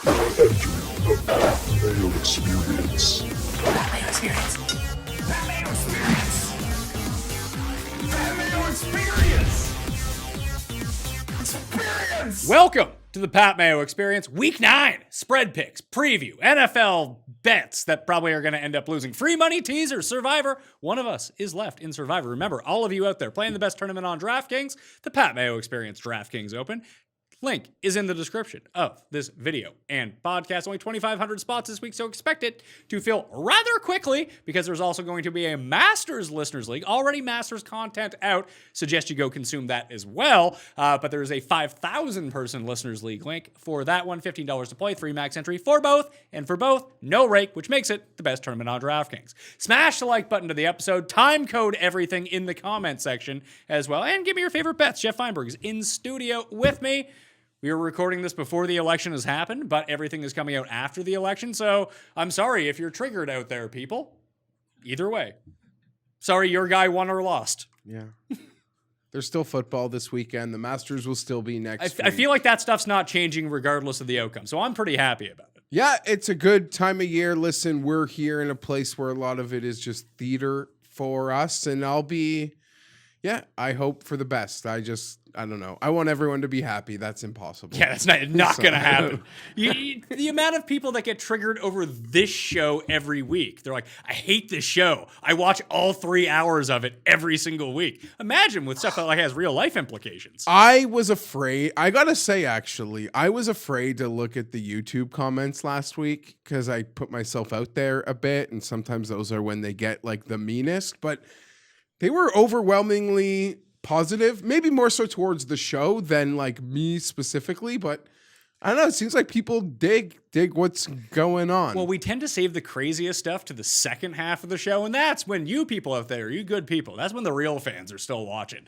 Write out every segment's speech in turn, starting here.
Entering the Mayo Experience. That Mayo Experience. That Mayo Experience. That Mayo Experience. Experience. Welcome to the Pat Mayo Experience, Week 9, spread picks, preview, NFL bets that probably are going to end up losing. Free money teaser, Survivor. One of us is left in Survivor. Remember, all of you out there playing the best tournament on DraftKings, the Pat Mayo Experience DraftKings Open. Link is in the description of this video and podcast. Only 2,500 spots this week, so expect it to fill rather quickly because there's also going to be a Masters Listeners League. Already Masters content out. Suggest you go consume that as well. But there's a 5,000-person Listeners League link for that one. $15 to play, 3 max entry for both. And for both, no rake, which makes it the best tournament on DraftKings. Smash the like button to the episode. Time code everything in the comment section as well. And give me your favorite bets. Geoff Fienberg is in studio with me. We are recording this before the election has happened, but everything is coming out after the election, so I'm sorry if you're triggered out there, people. Either way. Sorry your guy won or lost. Yeah. There's still football this weekend. The Masters will still be next week. I feel like that stuff's not changing regardless of the outcome, so I'm pretty happy about it. Yeah, it's a good time of year. Listen, we're here in a place where a lot of it is just theater for us, and I hope for the best. I don't know. I want everyone to be happy. That's impossible. Yeah, that's not going to happen. The amount of people that get triggered over this show every week. They're like, I hate this show. I watch all 3 hours of it every single week. Imagine with stuff that like has real life implications. I was afraid. I got to say, actually, I was afraid to look at the YouTube comments last week because I put myself out there a bit. And sometimes those are when they get like the meanest. But they were overwhelmingly positive, maybe more so towards the show than like me specifically, but I don't know. It seems like people dig what's going on. Well, we tend to save the craziest stuff to the second half of the show, and that's when you people out there, you good people, that's when the real fans are still watching.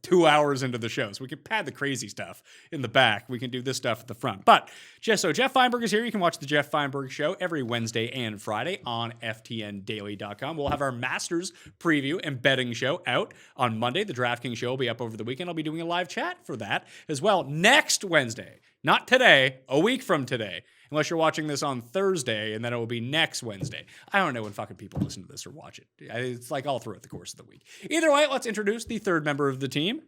2 hours into the show, so we can pad the crazy stuff in the back. We can do this stuff at the front. But Geoff Fienberg is here. You can watch the Geoff Fienberg Show every Wednesday and Friday on ftndaily.com. We'll have our Masters preview and betting show out on Monday. The DraftKings show will be up over the weekend. I'll be doing a live chat for that as well next Wednesday. Not today, a week from today. Unless you're watching this on Thursday, and then it will be next Wednesday. I don't know when fucking people listen to this or watch it. It's like all throughout the course of the week. Either way, let's introduce the third member of the team,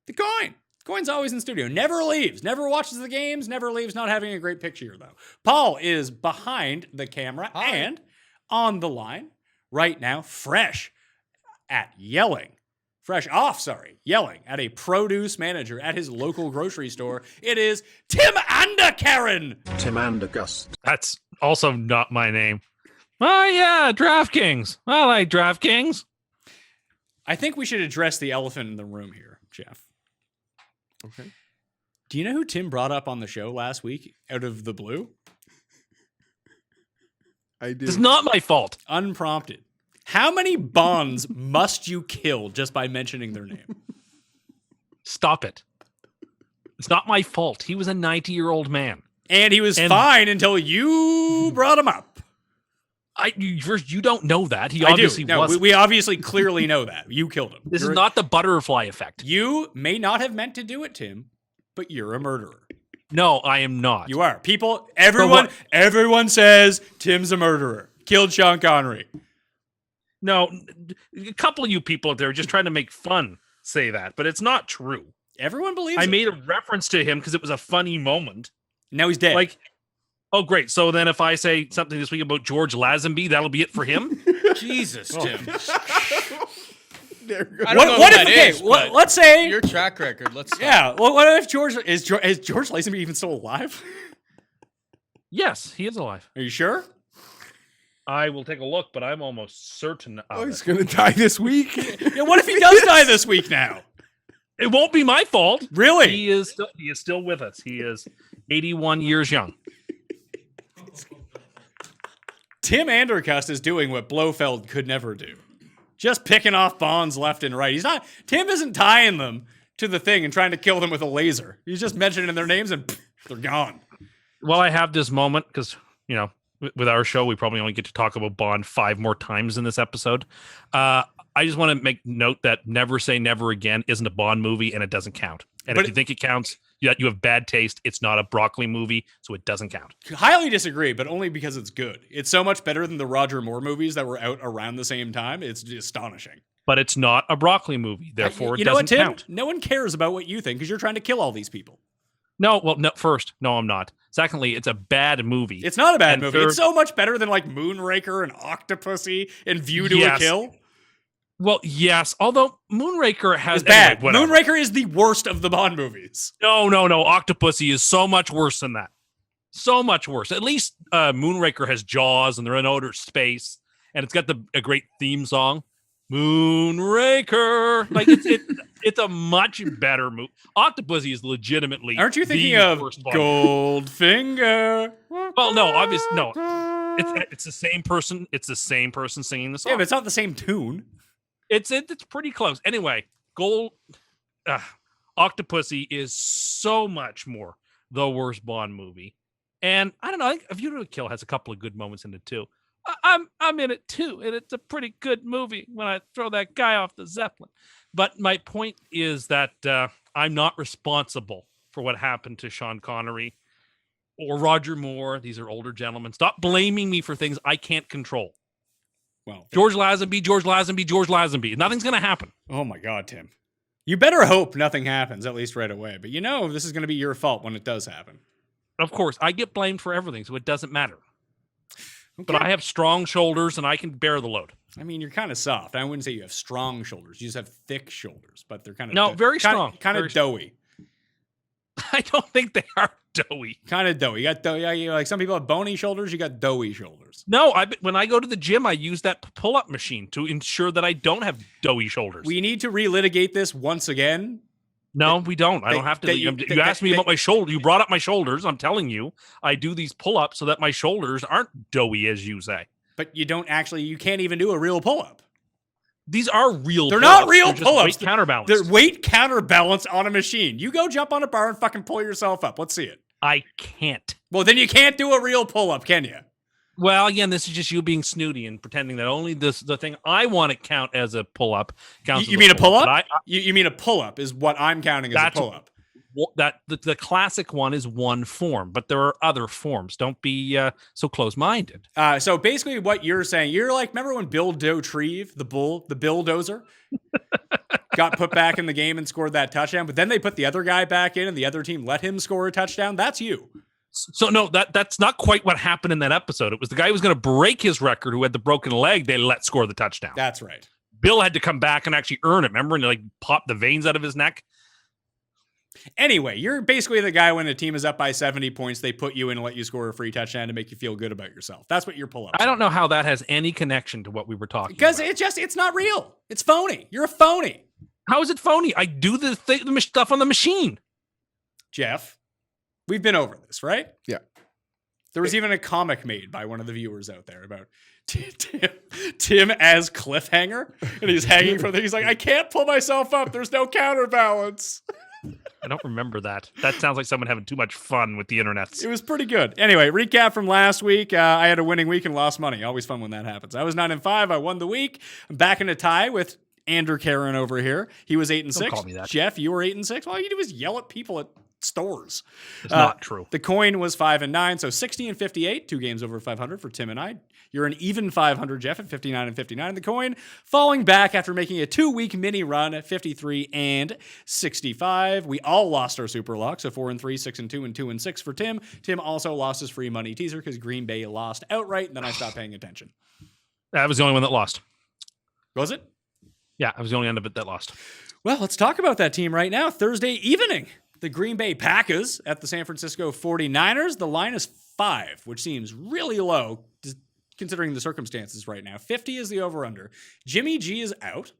the Coin. Coin's always in studio. Never leaves. Never watches the games. Never leaves. Not having a great picture, though. Paul is behind the camera and on the line right now, fresh yelling at a produce manager at his local grocery store. It is Tim Anderkaren. Tim Andergust. That's also not my name. Oh, yeah, DraftKings. I like DraftKings. I think we should address the elephant in the room here, Geoff. Okay. Do you know who Tim brought up on the show last week out of the blue? I do. It's not my fault. Unprompted. How many Bonds must you kill just by mentioning their name? Stop it. It's not my fault. He was a 90-year-old man. And he was fine until you brought him up. You don't know that. He I obviously do. No, wasn't. we obviously clearly know that. You killed him. This is not the butterfly effect. You may not have meant to do it, Tim, but you're a murderer. No, I am not. You are. Everyone says Tim's a murderer. Killed Sean Connery. No, a couple of you people out there are just trying to make fun say that, but it's not true. Everyone believes I it. made a reference to him because it was a funny moment. Now he's dead. Like, oh, great. So then if I say something this week about George Lazenby, that'll be it for him? Jesus, Tim. I don't know what who if, that okay, is, but let's say... your track record, let's stop. Yeah, well, what if is George Lazenby even still alive? Yes, he is alive. Are you sure? I will take a look, but I'm almost certain of he's it. going to die this week. Yeah, what if he does die this week now? It won't be my fault. Really? He is still with us. He is 81 years young. Tim Anderkust is doing what Blofeld could never do. Just picking off Bonds left and right. Tim isn't tying them to the thing and trying to kill them with a laser. He's just mentioning their names and they're gone. Well, I have this moment because, with our show, we probably only get to talk about Bond 5 more times in this episode. I just want to make note that Never Say Never Again isn't a Bond movie and it doesn't count. And But if you think it counts, you have bad taste. It's not a broccoli movie, so it doesn't count. Highly disagree, but only because it's good. It's so much better than the Roger Moore movies that were out around the same time. It's astonishing. But it's not a broccoli movie, therefore You it know what, doesn't Tim? count. No one cares about what you think because you're trying to kill all these people. No, well, no. First, no, I'm not. Secondly, it's a bad movie. It's not a bad And movie. It's so much better than like Moonraker and Octopussy and View to a Kill. Well, yes. Although Moonraker has It's bad. anyway, whatever. Moonraker is the worst of the Bond movies. No. Octopussy is so much worse than that. So much worse. At least Moonraker has Jaws and they're in outer space, and it's got a great theme song. Moonraker. Like it's a much better movie. Octopussy is legitimately. Aren't you thinking the of worst Bond Goldfinger? Well, no, obviously no. It's the same person. It's the same person singing the song. Yeah, but it's not the same tune. It's pretty close. Anyway, Octopussy is so much more the worst Bond movie. And I don't know, I think A View to a Kill has a couple of good moments in it too. I'm in it too, and it's a pretty good movie when I throw that guy off the Zeppelin. But my point is that I'm not responsible for what happened to Sean Connery or Roger Moore. These are older gentlemen. Stop blaming me for things I can't control. Well, George Lazenby. Nothing's going to happen. oh my God, Tim. You better hope nothing happens, at least right away. But you know this is going to be your fault when it does happen. Of course, I get blamed for everything, so it doesn't matter. Okay. But I have strong shoulders and I can bear the load. I mean, you're kind of soft. I wouldn't say you have strong shoulders. You just have thick shoulders, but they're kind of No, very strong. kind Very of doughy. I don't think they are doughy. Kind of doughy. You got doughy. Like some people have bony shoulders. You got doughy shoulders. No, when I go to the gym, I use that pull-up machine to ensure that I don't have doughy shoulders. We need to relitigate this once again. No, we don't. I don't have to. You asked me about my shoulder. You brought up my shoulders. I'm telling you, I do these pull-ups so that my shoulders aren't doughy, as you say. But you can't even do a real pull-up. These are real They're pull-ups. not real They're just pull-ups. weight counterbalanced. They're weight counterbalance on a machine. You go jump on a bar and fucking pull yourself up. Let's see it. I can't. Well, then you can't do a real pull-up, can you? Well, again, this is just you being snooty and pretending that only the thing I want to count as a pull-up counts. You mean a pull-up? But You mean a pull-up is what I'm counting as a pull-up. The classic one is one form, but there are other forms. Don't be so close-minded. So basically what you're saying, you're like, remember when Bill Dauterive, the bulldozer, got put back in the game and scored that touchdown, but then they put the other guy back in and the other team let him score a touchdown? That's you. So no, that's not quite what happened in that episode. It was the guy who was going to break his record, who had the broken leg, they let score the touchdown. That's right. Bill had to come back and actually earn it, remember? And like pop the veins out of his neck. Anyway, you're basically the guy when the team is up by 70 points, they put you in and let you score a free touchdown to make you feel good about yourself. That's what your pull-ups I don't know how that has any connection to what we were talking because about. it's not real. It's phony. You're a phony. How is it phony? I do the stuff on the machine. Jeff, we've been over this, right? Yeah. There was even a comic made by one of the viewers out there about Tim as cliffhanger, and he's hanging from the. He's like, I can't pull myself up. There's no counterbalance. I don't remember that. That sounds like someone having too much fun with the internet. It was pretty good. Anyway, recap from last week. I had a winning week and lost money. Always fun when that happens. I was 9-5. I won the week. I'm back in a tie with Andrew Karen over here. He was 8-6. Don't call me that. Jeff, you were 8-6. All you do is yell at people at stores. It's not true. The coin was 5-9, so 60-58, 2 games over 500 for Tim and I. You're an even 500, Jeff, at 59-59. The coin falling back after making a 2-week mini run at 53-65. We all lost our Superlocks, so 4-3, 6-2, and 2-6 for Tim. Tim also lost his free money teaser because Green Bay lost outright, and then I stopped paying attention. I was the only one that lost. Was it? Yeah, I was the only end of it that lost. Well, let's talk about that team right now. Thursday evening, the Green Bay Packers at the San Francisco 49ers. The line is 5, which seems really low considering the circumstances right now. 50 is the over-under. Jimmy G is out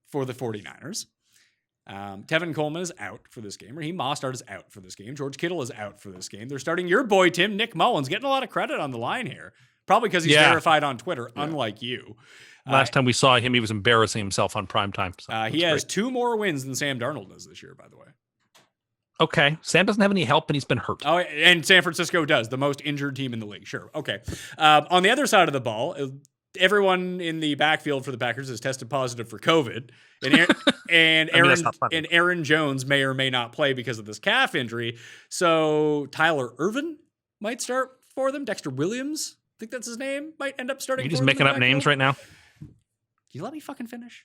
for the 49ers. Tevin Coleman is out for this game. Raheem Mostert is out for this game. George Kittle is out for this game. They're starting your boy, Tim, Nick Mullins, getting a lot of credit on the line here. Probably because he's verified on Twitter, unlike you. Last time we saw him, he was embarrassing himself on primetime. So he has 2 more wins than Sam Darnold does this year, by the way. Okay. Sam doesn't have any help, and he's been hurt. Oh, and San Francisco does. The most injured team in the league. Sure. Okay. On the other side of the ball, everyone in the backfield for the Packers has tested positive for COVID, and Aaron Jones may or may not play because of this calf injury. So Tyler Ervin might start for them. Dexter Williams, I think that's his name, might end up starting. You're just making up names right now. Can you let me fucking finish?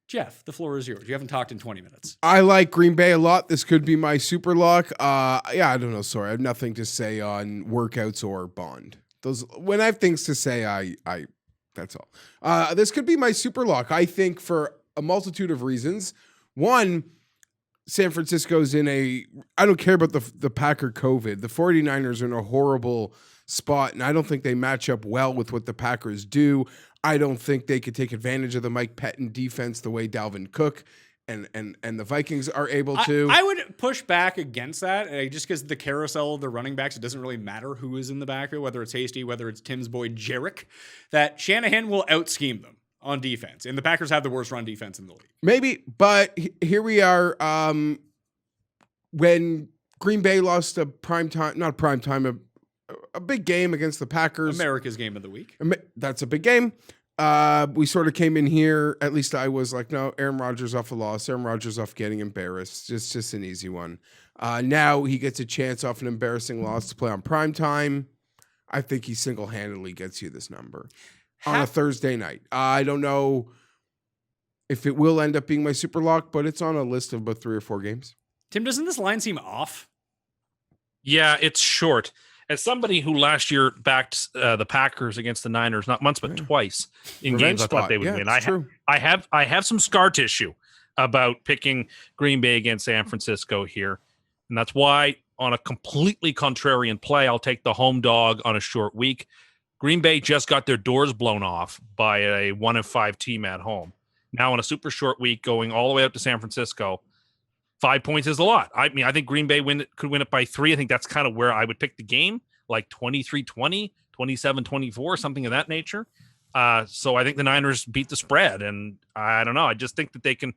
Geoff, the floor is yours. You haven't talked in 20 minutes. I like Green Bay a lot. This could be my super lock. Yeah, I don't know. Sorry, I have nothing to say on workouts or Bond. Those when I have things to say, I that's all. This could be my super lock. I think for a multitude of reasons. One, San Francisco's in a. I don't care about the Packer COVID. The 49ers are in a horrible spot, and I don't think they match up well with what the Packers do. I don't think they could take advantage of the Mike Pettin defense the way Dalvin Cook and the Vikings are able to. I would push back against that, just because the carousel of the running backs, it doesn't really matter who is in the backfield, whether it's Hasty, whether it's Tim's boy Jarek, that Shanahan will out-scheme them on defense. And the Packers have the worst run defense in the league. Maybe, but here we are when Green Bay lost a big game against the Packers. America's game of the week. That's a big game. We sort of came in here, at least I was like, no, Aaron Rodgers off a loss. Aaron Rodgers off getting embarrassed. Just an easy one. Now he gets a chance off an embarrassing loss to play on primetime. I think he single-handedly gets you this number on a Thursday night. I don't know if it will end up being my super lock, but it's on a list of about 3 or 4 games. Tim, doesn't this line seem off? Yeah, it's short. As somebody who last year backed the Packers against the Niners, not once but twice in games I thought they would win. I have some scar tissue about picking Green Bay against San Francisco here, and that's why on a completely contrarian play, I'll take the home dog on a short week. Green Bay just got their doors blown off by a 1-5 team at home. Now on a super short week, going all the way up to San Francisco. 5 points is a lot. I mean, I think Green Bay could win it by 3. I think that's kind of where I would pick the game, like 23-20, 27-24, something of that nature. So I think the Niners beat the spread, and I don't know. I just think that they can.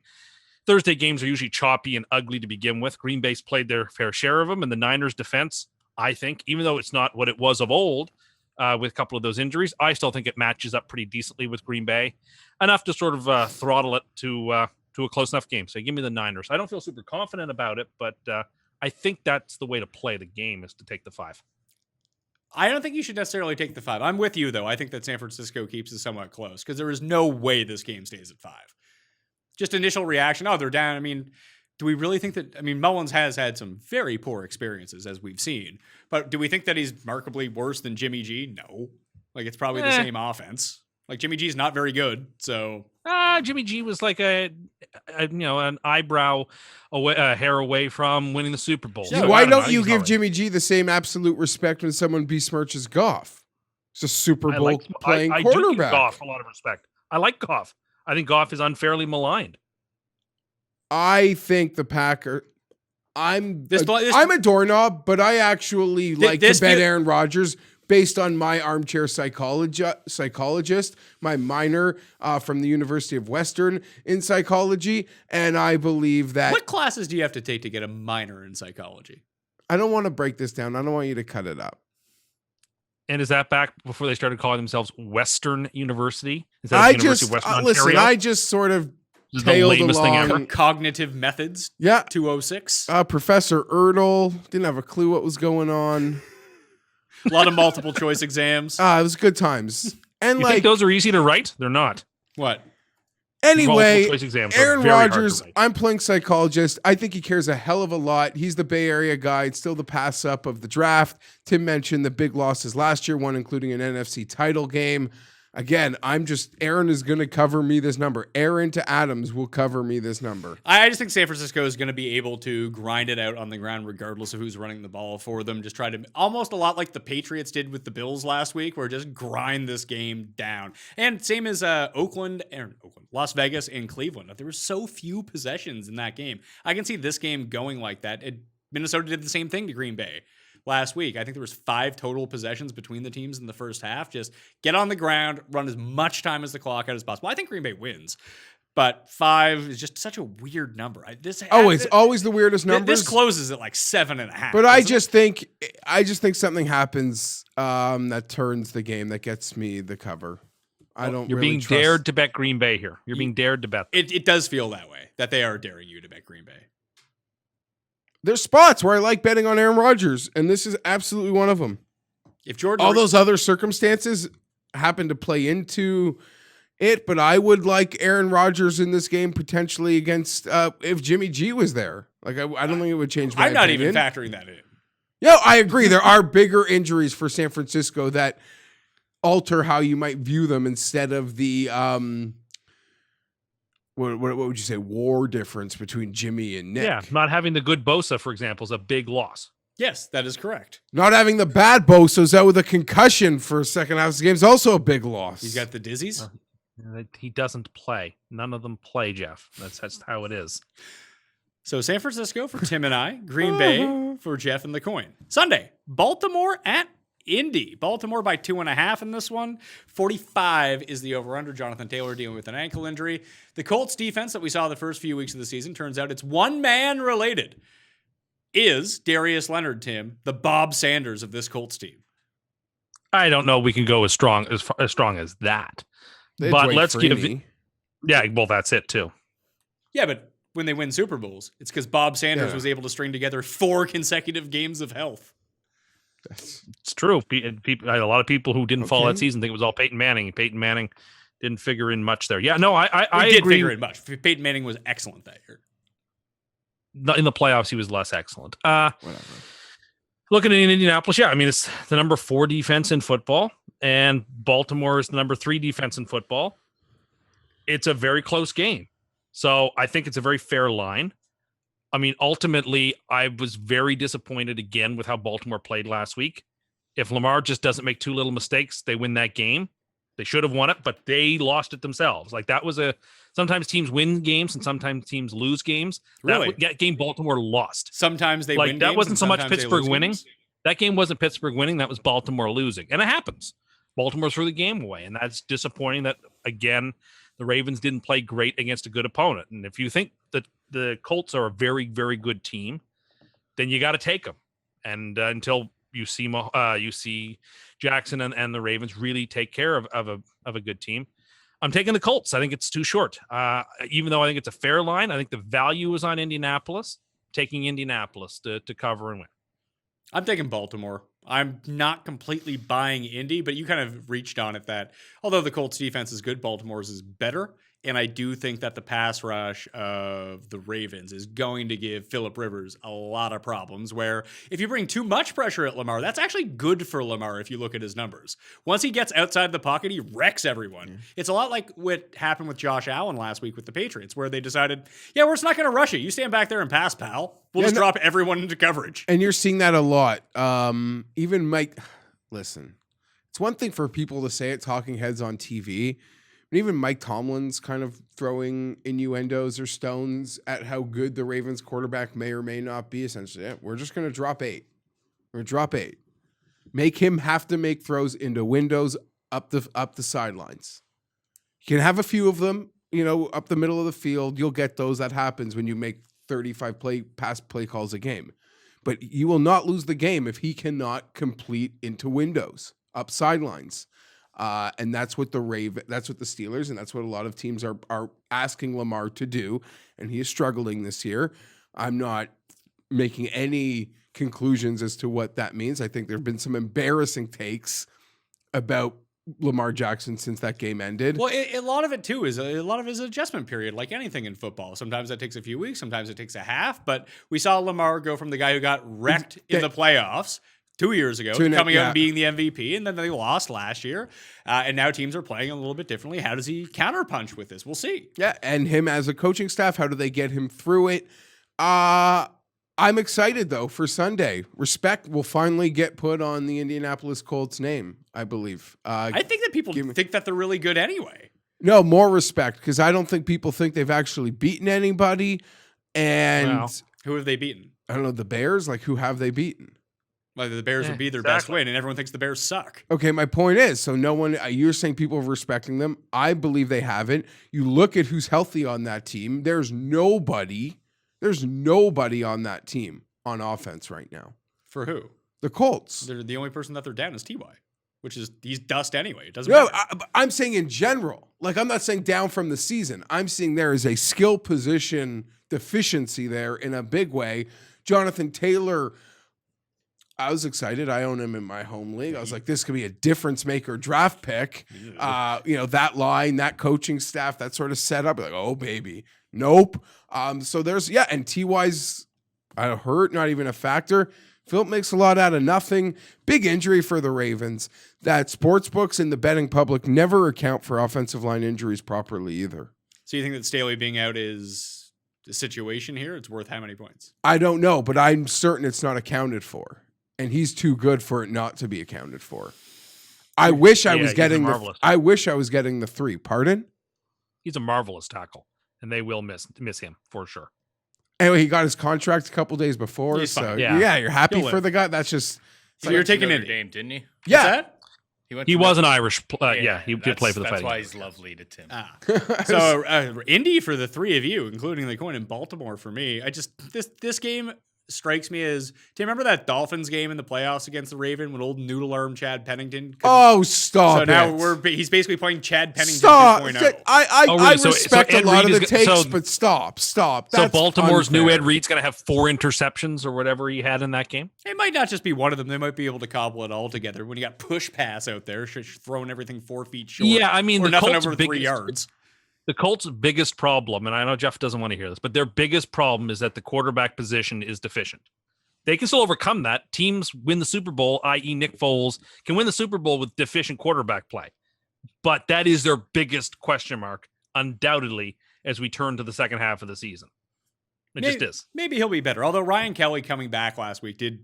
Thursday games are usually choppy and ugly to begin with. Green Bay's played their fair share of them, and the Niners' defense, I think, even though it's not what it was of old with a couple of those injuries, I still think it matches up pretty decently with Green Bay, enough to sort of throttle it to a close enough game. So give me the Niners. I don't feel super confident about it, but I think that's the way to play the game, is to take the 5. I don't think you should necessarily take the 5. I'm with you, though. I think that San Francisco keeps it somewhat close because there is no way this game stays at 5. Just initial reaction, oh, they're down. I mean, do we really think that? I mean, Mullins has had some very poor experiences, as we've seen. But do we think that he's markedly worse than Jimmy G? No. Like, it's probably the same offense. Like, Jimmy G's not very good, so... Jimmy G was like an eyebrow hair away from winning the Super Bowl. Yeah, so why don't you give Jimmy G the same absolute respect when someone besmirches Goff? It's a Super Bowl playing quarterback. I do give Goff a lot of respect. I like Goff. I think Goff is unfairly maligned. I think the Packer... I'm a doorknob, but I actually like to bet Aaron Rodgers based on my armchair psychologist, my minor from the University of Western in psychology, and I believe that... What classes do you have to take to get a minor in psychology? I don't want to break this down. I don't want you to cut it up. And is that back before they started calling themselves Western University? Is that University of Western Ontario? I just sort of tailed along. Cognitive Methods, yeah, 206. Professor Erdl didn't have a clue what was going on. A lot of multiple choice exams. It was good times. And you think those are easy to write? They're not. What? Anyway, Aaron Rodgers, I'm playing psychologist. I think he cares a hell of a lot. He's the Bay Area guy. It's still the pass up of the draft. Tim mentioned the big losses last year, one including an NFC title game. Again, Aaron is going to cover me this number. Aaron to Adams will cover me this number. I just think San Francisco is going to be able to grind it out on the ground regardless of who's running the ball for them. Just try to, almost a lot like the Patriots did with the Bills last week, where just grind this game down. And same as Las Vegas and Cleveland. There were so few possessions in that game. I can see this game going like that. Minnesota did the same thing to Green Bay last week. I think there was 5 total possessions between the teams in the first half. Just get on the ground, run as much time as the clock out as possible. I think Green Bay wins, but 5 is just such a weird number. It's always the weirdest number. This closes at like 7.5. But I just think something happens that turns the game, that gets me the cover. I don't. You're really being trust- dared to bet Green Bay here. You're being dared to bet. It does feel that way, that they are daring you to bet Green Bay. There's spots where I like betting on Aaron Rodgers, and this is absolutely one of them. If Jordan, All those other circumstances happen to play into it, but I would like Aaron Rodgers in this game potentially against if Jimmy G was there. Like I don't think it would change my I'm not opinion. even factoring that in. Yeah, I agree. There are bigger injuries for San Francisco that alter how you might view them instead of the what would you say, war difference between Jimmy and Nick. Yeah, not having the good Bosa, for example, is a big loss. Yes, that is correct. Not having the bad Bosa's out with a concussion for a second half of the game is also a big loss. He's got the dizzies. He doesn't play. None of them play, Geoff. That's how it is. So San Francisco for Tim and I, Green Bay for Geoff and the coin. Sunday, Baltimore at Indy. Baltimore by 2.5 in this one. 45 is the over-under. Jonathan Taylor dealing with an ankle injury. The Colts defense that we saw the first few weeks of the season, turns out it's one-man related. Is Darius Leonard, Tim, the Bob Sanders of this Colts team? I don't know. We can go as strong as that. But let's give. Yeah, well, that's it too. Yeah, but when they win Super Bowls, it's because Bob Sanders Yeah. was able to string together 4 consecutive games of health. It's true. A lot of people who didn't follow that Okay. season think it was all Peyton Manning. Peyton Manning didn't figure in much there. Yeah, no, I He did agree. figure in much. Peyton Manning was excellent that year. In the playoffs, he was less excellent. Whatever. Looking in Indianapolis, yeah, I mean, it's the number 4 defense in football, and Baltimore is the number 3 defense in football. It's a very close game. So I think it's a very fair line. I mean, ultimately, I was very disappointed again with how Baltimore played last week. If Lamar just doesn't make 2 little mistakes, they win that game. They should have won it, but they lost it themselves. Like that was sometimes teams win games and sometimes teams lose games. Really? That game Baltimore lost. Sometimes they Like win that games wasn't and so much sometimes they Pittsburgh lose winning. games. That game wasn't Pittsburgh winning. That was Baltimore losing. And it happens. Baltimore threw the game away. And that's disappointing that, again, the Ravens didn't play great against a good opponent. And if you think that the Colts are a very, very good team, then you got to take them. And until you see Jackson and the Ravens really take care of a good team, I'm taking the Colts. I think it's too short. Even though I think it's a fair line, I think the value is on Indianapolis. Taking Indianapolis to cover and win. I'm taking Baltimore. I'm not completely buying Indy, but you kind of reached on it that although the Colts defense is good, Baltimore's is better. And I do think that the pass rush of the Ravens is going to give Phillip Rivers a lot of problems, where if you bring too much pressure at Lamar, that's actually good for Lamar if you look at his numbers. Once he gets outside the pocket, he wrecks everyone. Yeah. It's a lot like what happened with Josh Allen last week with the Patriots, where they decided, yeah, we're just not going to rush you. You stand back there and pass, pal. We'll just drop everyone into coverage. And you're seeing that a lot. Even Mike, listen, it's one thing for people to say it, talking heads on TV. And even Mike Tomlin's kind of throwing innuendos or stones at how good the Ravens quarterback may or may not be. Essentially, yeah, we're just going to drop 8. We're going to drop 8. Make him have to make throws into windows up the sidelines. You can have a few of them, up the middle of the field. You'll get those. That happens when you make 35 pass play calls a game. But you will not lose the game if he cannot complete into windows, up sidelines. And that's what the Steelers, and that's what a lot of teams are asking Lamar to do. And he is struggling this year. I'm not making any conclusions as to what that means. I think there have been some embarrassing takes about Lamar Jackson since that game ended. Well, a lot of it too is a lot of his adjustment period, like anything in football. Sometimes that takes a few weeks, sometimes it takes a half. But we saw Lamar go from the guy who got wrecked in the playoffs 2 years ago, coming out and being the MVP, and then they lost last year. And now teams are playing a little bit differently. How does he counterpunch with this? We'll see. Yeah, and him as a coaching staff, how do they get him through it? I'm excited, though, for Sunday. Respect will finally get put on the Indianapolis Colts name, I believe. I think that people think that they're really good anyway. No, more respect, because I don't think people think they've actually beaten anybody. And who have they beaten? I don't know, the Bears? Like, who have they beaten? Like the Bears would be their best win, and everyone thinks the Bears suck. Okay, my point is, so no one, you're saying people are respecting them. I believe they haven't. You look at who's healthy on that team. There's nobody on that team on offense right now. For who? The Colts. They're the only person that they're down is T.Y. which is he's dust anyway. It doesn't No, matter. I'm saying in general. Like, I'm not saying down from the season. I'm saying there is a skill position deficiency there in a big way. Jonathan Taylor, I was excited. I own him in my home league. I was like, this could be a difference maker draft pick. That line, that coaching staff, that sort of setup. Like, oh, baby. Nope. So there's, and T.Y.'s hurt, not even a factor. Philip makes a lot out of nothing. Big injury for the Ravens. That sports books and the betting public never account for offensive line injuries properly either. So you think that Staley being out is the situation here? It's worth how many points? I don't know, but I'm certain it's not accounted for. And he's too good for it not to be accounted for. I wish I was getting the 3. Pardon? He's a marvelous tackle, and they will miss him for sure. Anyway, he got his contract a couple days before, He's so fine. Yeah. you're happy He'll for live. the guy. That's just So you're taking Notre Indy. Dame, didn't he? yeah. What's that? He was an Irish. He did play for the That's Fighting. why he's lovely to Tim. So Indy for the three of you, including the coin in Baltimore for me. This game strikes me as. Do you remember that Dolphins game in the playoffs against the Raven when old noodle arm Chad Pennington? Oh, stop! So now it. he's basically playing Chad Pennington Stop! 2.0. I So respect Ed a lot Reed of the is go- takes, so- but stop. So That's Baltimore's new unfair. Ed Reed's going to have 4 interceptions or whatever he had in that game. It might not just be one of them. They might be able to cobble it all together when you got push pass out there, throwing everything 4 feet short. Yeah, I mean, or the nothing Colts' over 3 biggest- yards. The Colts' biggest problem, and I know Geoff doesn't want to hear this, but their biggest problem is that the quarterback position is deficient. They can still overcome that. Teams win the Super Bowl, i.e. Nick Foles, can win the Super Bowl with deficient quarterback play. But that is their biggest question mark, undoubtedly, as we turn to the second half of the season. It just is. Maybe he'll be better. Although Ryan Kelly coming back last week did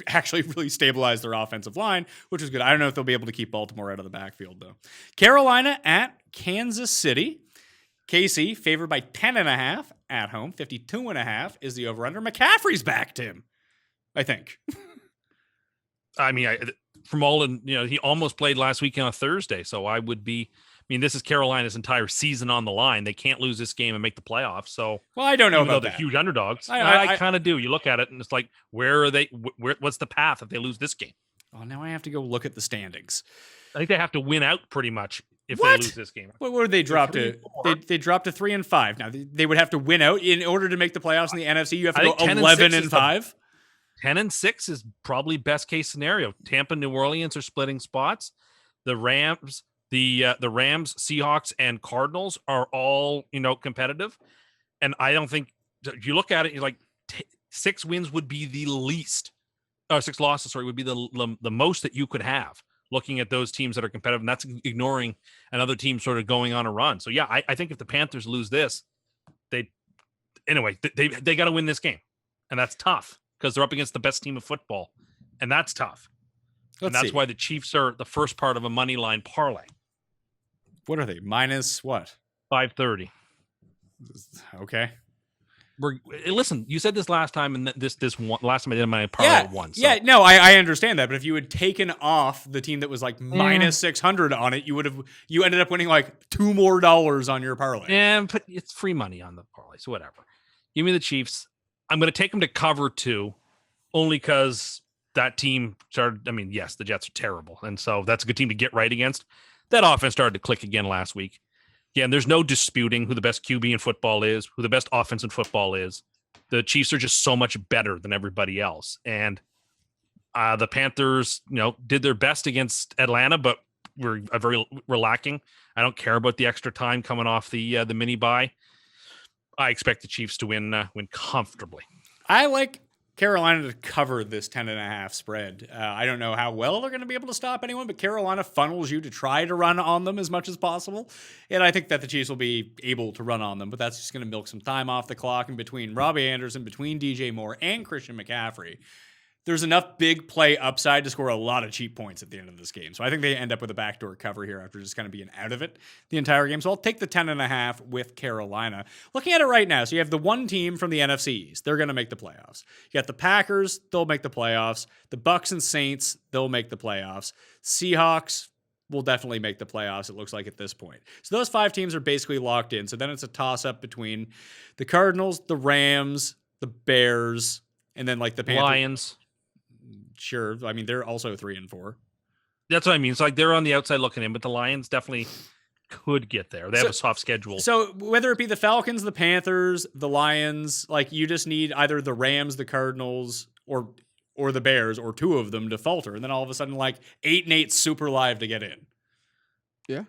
actually really stabilize their offensive line, which is good. I don't know if they'll be able to keep Baltimore out of the backfield, though. Carolina at Kansas City. KC favored by 10.5 at home. 52.5 is the over-under. McCaffrey's back, Tim. I think. I mean, he almost played last week on a Thursday, so I would be. I mean, this is Carolina's entire season on the line. They can't lose this game and make the playoffs. So, Well, I don't know even though about they're that. huge underdogs, I I kind of do. You look at it, and it's like, where are they? What's the path if they lose this game? Oh, now I have to go look at the standings. I think they have to win out pretty much if What? they lose this game. What would they drop to? 3-4. They dropped to 3-5. Now they would have to win out in order to make the playoffs in the NFC. You have to I go think 10 and 11 6 and is the- 5. 10-6 is probably best case scenario. Tampa, New Orleans are splitting spots. The Rams, the Rams, Seahawks, and Cardinals are all competitive. And I don't think if you look at it, you're like 6 wins would be the least. 6 losses, sorry, would be the most that you could have. Looking at those teams that are competitive, and that's ignoring another team sort of going on a run. So yeah, I think if the Panthers lose this, they got to win this game, and that's tough because they're up against the best team of football, and that's tough. And that's why the Chiefs are the first part of a money line parlay. What are they? Minus what? 530. Okay. Listen, you said this last time, and this one last time I did my parlay once. Yeah, no, I understand that, but if you had taken off the team that was like minus 600 on it, you ended up winning like $2 more on your parlay. Yeah, but it's free money on the parlay, so whatever. Give me the Chiefs. I'm going to take them to cover 2, only because that team started. I mean, yes, the Jets are terrible, and so that's a good team to get right against. That offense started to click again last week. Yeah, and there's no disputing who the best QB in football is, who the best offense in football is. The Chiefs are just so much better than everybody else. And the Panthers, did their best against Atlanta, but we're lacking. I don't care about the extra time coming off the mini bye. I expect the Chiefs to win comfortably. I like Carolina to cover this 10.5 spread. I don't know how well they're going to be able to stop anyone, but Carolina funnels you to try to run on them as much as possible. And I think that the Chiefs will be able to run on them, but that's just going to milk some time off the clock. And between Robbie Anderson, between DJ Moore, and Christian McCaffrey, there's enough big play upside to score a lot of cheap points at the end of this game. So I think they end up with a backdoor cover here after just kind of being out of it the entire game. So I'll take the 10.5 with Carolina. Looking at it right now, so you have the one team from the NFC East. They're going to make the playoffs. You got the Packers. They'll make the playoffs. The Bucks and Saints. They'll make the playoffs. Seahawks will definitely make the playoffs, it looks like at this point. So those 5 teams are basically locked in. So then it's a toss-up between the Cardinals, the Rams, the Bears, and then like the Panthers. Lions. Sure. I mean, they're also 3-4. That's what I mean. It's like they're on the outside looking in, but the Lions definitely could get there. They have a soft schedule. So whether it be the Falcons, the Panthers, the Lions, like you just need either the Rams, the Cardinals, or the Bears, or two of them to falter, and then all of a sudden, like 8-8 super live to get in. Yeah,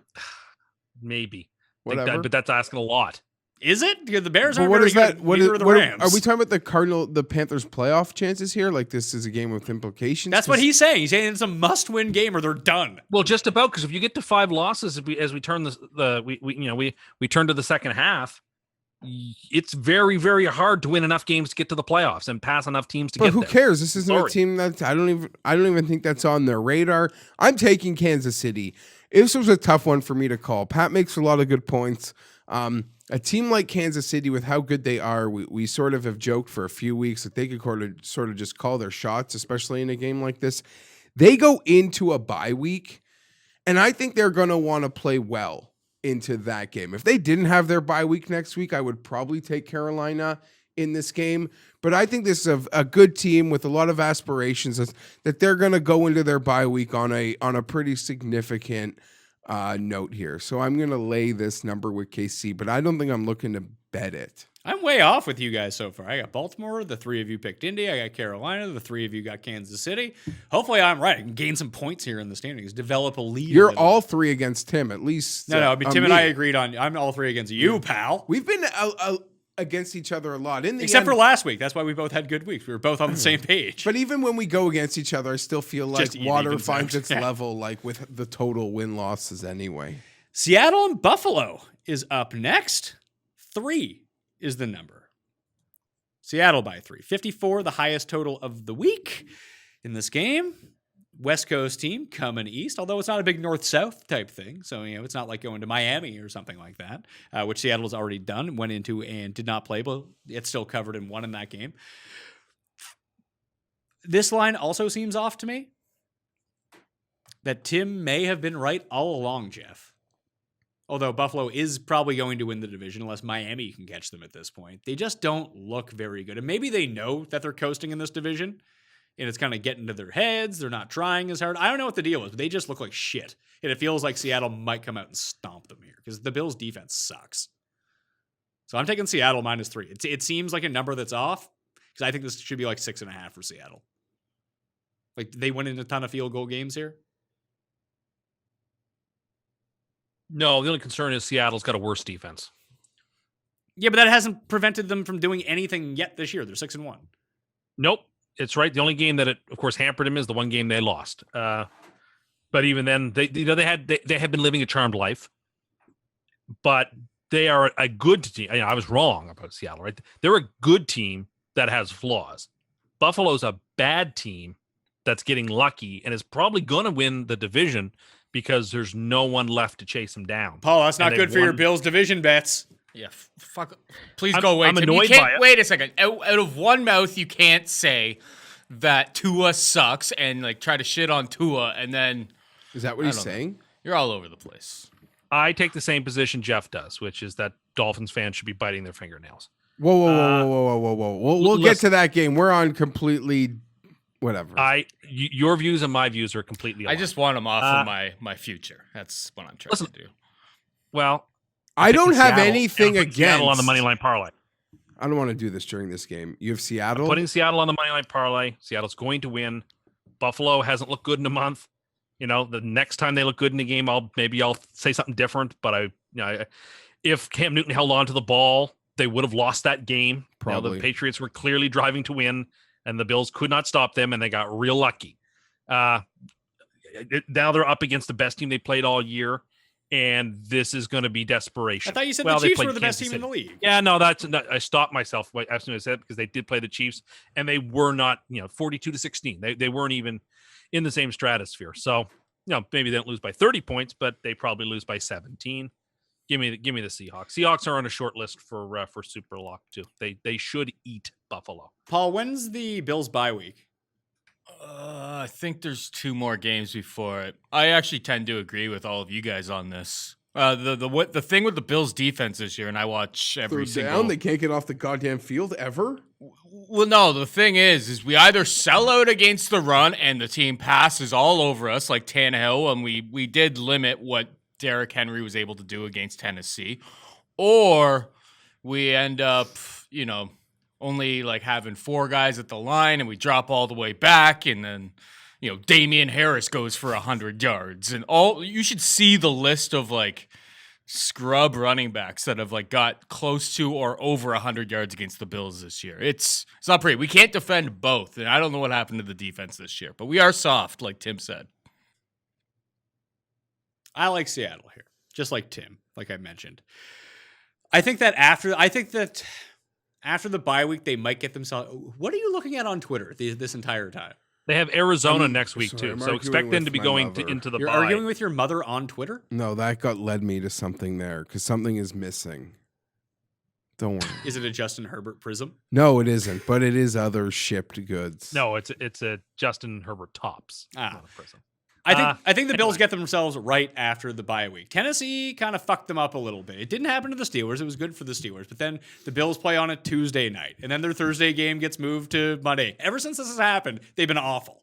Maybe. whatever. But that's asking a lot. Is it? Because the Bears But aren't what very is that? good. What Neither is, are the what, Rams. are we talking about the Panthers playoff chances here? Like this is a game with implications. That's what he's saying. He's saying it's a must-win game or they're done. Well, just about, because if you get to 5 losses as we turn we turn to the second half, it's very, very hard to win enough games to get to the playoffs and pass enough teams to But get who there. cares? This isn't a Sorry. team that I don't even think that's on their radar. I'm taking Kansas City. This was a tough one for me to call. Pat makes a lot of good points. A team like Kansas City, with how good they are, we sort of have joked for a few weeks that they could sort of just call their shots, especially in a game like this. They go into a bye week, and I think they're going to want to play well into that game. If they didn't have their bye week next week, I would probably take Carolina in this game. But I think this is a good team with a lot of aspirations that they're going to go into their bye week on a pretty significant note here. So I'm going to lay this number with KC, but I don't think I'm looking to bet it. I'm way off with you guys so far. I got Baltimore. The 3 of you picked Indy. I got Carolina. The 3 of you got Kansas City. Hopefully I'm right. I can gain some points here in the standings, develop a lead. You're all 3 against Tim, at least. No, I mean, Tim and I agreed on, I'm all 3 against you, pal. We've been against each other a lot. In the Except end, for last week. That's why we both had good weeks. We were both on the same page. But even when we go against each other, I still feel like Just even water evens finds out. its level, like with the total win losses anyway. Seattle and Buffalo is up next. 3 is the number. Seattle by 3. 54, the highest total of the week in this game. West Coast team coming east, although it's not a big north-south type thing. So, it's not like going to Miami or something like that, which Seattle's already done, went into and did not play, but it's still covered and won in that game. This line also seems off to me. That Tim may have been right all along, Geoff. Although Buffalo is probably going to win the division unless Miami can catch them at this point. They just don't look very good. And maybe they know that they're coasting in this division and it's kind of getting to their heads. They're not trying as hard. I don't know what the deal is, but they just look like shit. And it feels like Seattle might come out and stomp them here because the Bills' defense sucks. So I'm taking Seattle -3. It seems like a number that's off because I think this should be like 6.5 for Seattle. Like they win in a ton of field goal games here. No, the only concern is Seattle's got a worse defense. Yeah, but that hasn't prevented them from doing anything yet this year. They're 6-1. Nope, it's right. The only game that it, of course, hampered them is the one game they lost. But even then, they have been living a charmed life. But they are a good team. I was wrong about Seattle, right? They're a good team that has flaws. Buffalo's a bad team that's getting lucky and is probably going to win the division because there's no one left to chase them down. Paul, that's not And good they've for your won- Bills division bets. Yeah, fuck. Please I'm- go away. I'm Tim. You annoyed can't- by it. Wait a second. Out of one mouth, you can't say that Tua sucks and like try to shit on Tua, and then Is that what I he's don't know. saying? You're all over the place. I take the same position Geoff does, which is that Dolphins fans should be biting their fingernails. Whoa. We'll get to that game. We're on completely whatever. Your views and my views are completely I aligned. just want him off of my future. That's what I'm trying Listen, to do. Well, I don't picking have Seattle, anything and I'm putting against Seattle on the money line parlay. I don't want to do this during this game. You have Seattle. Putting Seattle on the money line parlay. Seattle's going to win. Buffalo hasn't looked good in a month. The next time they look good in a game, I'll say something different. But if Cam Newton held on to the ball, they would have lost that game. Probably. The Patriots were clearly driving to win, and the Bills could not stop them, and they got real lucky. Now they're up against the best team they played all year, and this is going to be desperation. I thought you said Well, the they Chiefs played were the best Kansas team in the City. league. Yeah, no, I stopped myself as soon as I said it because they did play the Chiefs, and they were not 42-16. They weren't even in the same stratosphere. So maybe they don't lose by 30 points, but they probably lose by 17. Give me the Seahawks. Seahawks are on a short list for Superlock too. They should eat Buffalo. Paul, when's the Bills bye week? I think there's 2 more games before it. I actually tend to agree with all of you guys on this. The thing with the Bills defense this year, and I watch every Third single. down, they can't get off the goddamn field ever. Well, no, the thing is we either sell out against the run and the team passes all over us like Tannehill, and we did limit what Derrick Henry was able to do against Tennessee, or we end up, only like having 4 guys at the line and we drop all the way back, and then, Damian Harris goes for 100 yards, and you should see the list of like scrub running backs that have like got close to or over 100 yards against the Bills this year. It's not pretty. We can't defend both, and I don't know what happened to the defense this year, but we are soft, like Tim said. I like Seattle here, just like Tim, like I mentioned. I think that after the bye week, they might get themselves. What are you looking at on Twitter this entire time? They have Arizona next week too, I'm so expect arguing them to with be my going mother. into the You're bye. arguing with your mother on Twitter? No, that led me to something there because something is missing. Don't worry. Is it a Justin Herbert prism? No, it isn't, but it is other shipped goods. No, it's a Justin Herbert tops. Ah. Not a prism. I think the Bills anyway. get themselves right after the bye week. Tennessee kind of fucked them up a little bit. It didn't happen to the Steelers. It was good for the Steelers. But then the Bills play on a Tuesday night. And then their Thursday game gets moved to Monday. Ever since this has happened, they've been awful.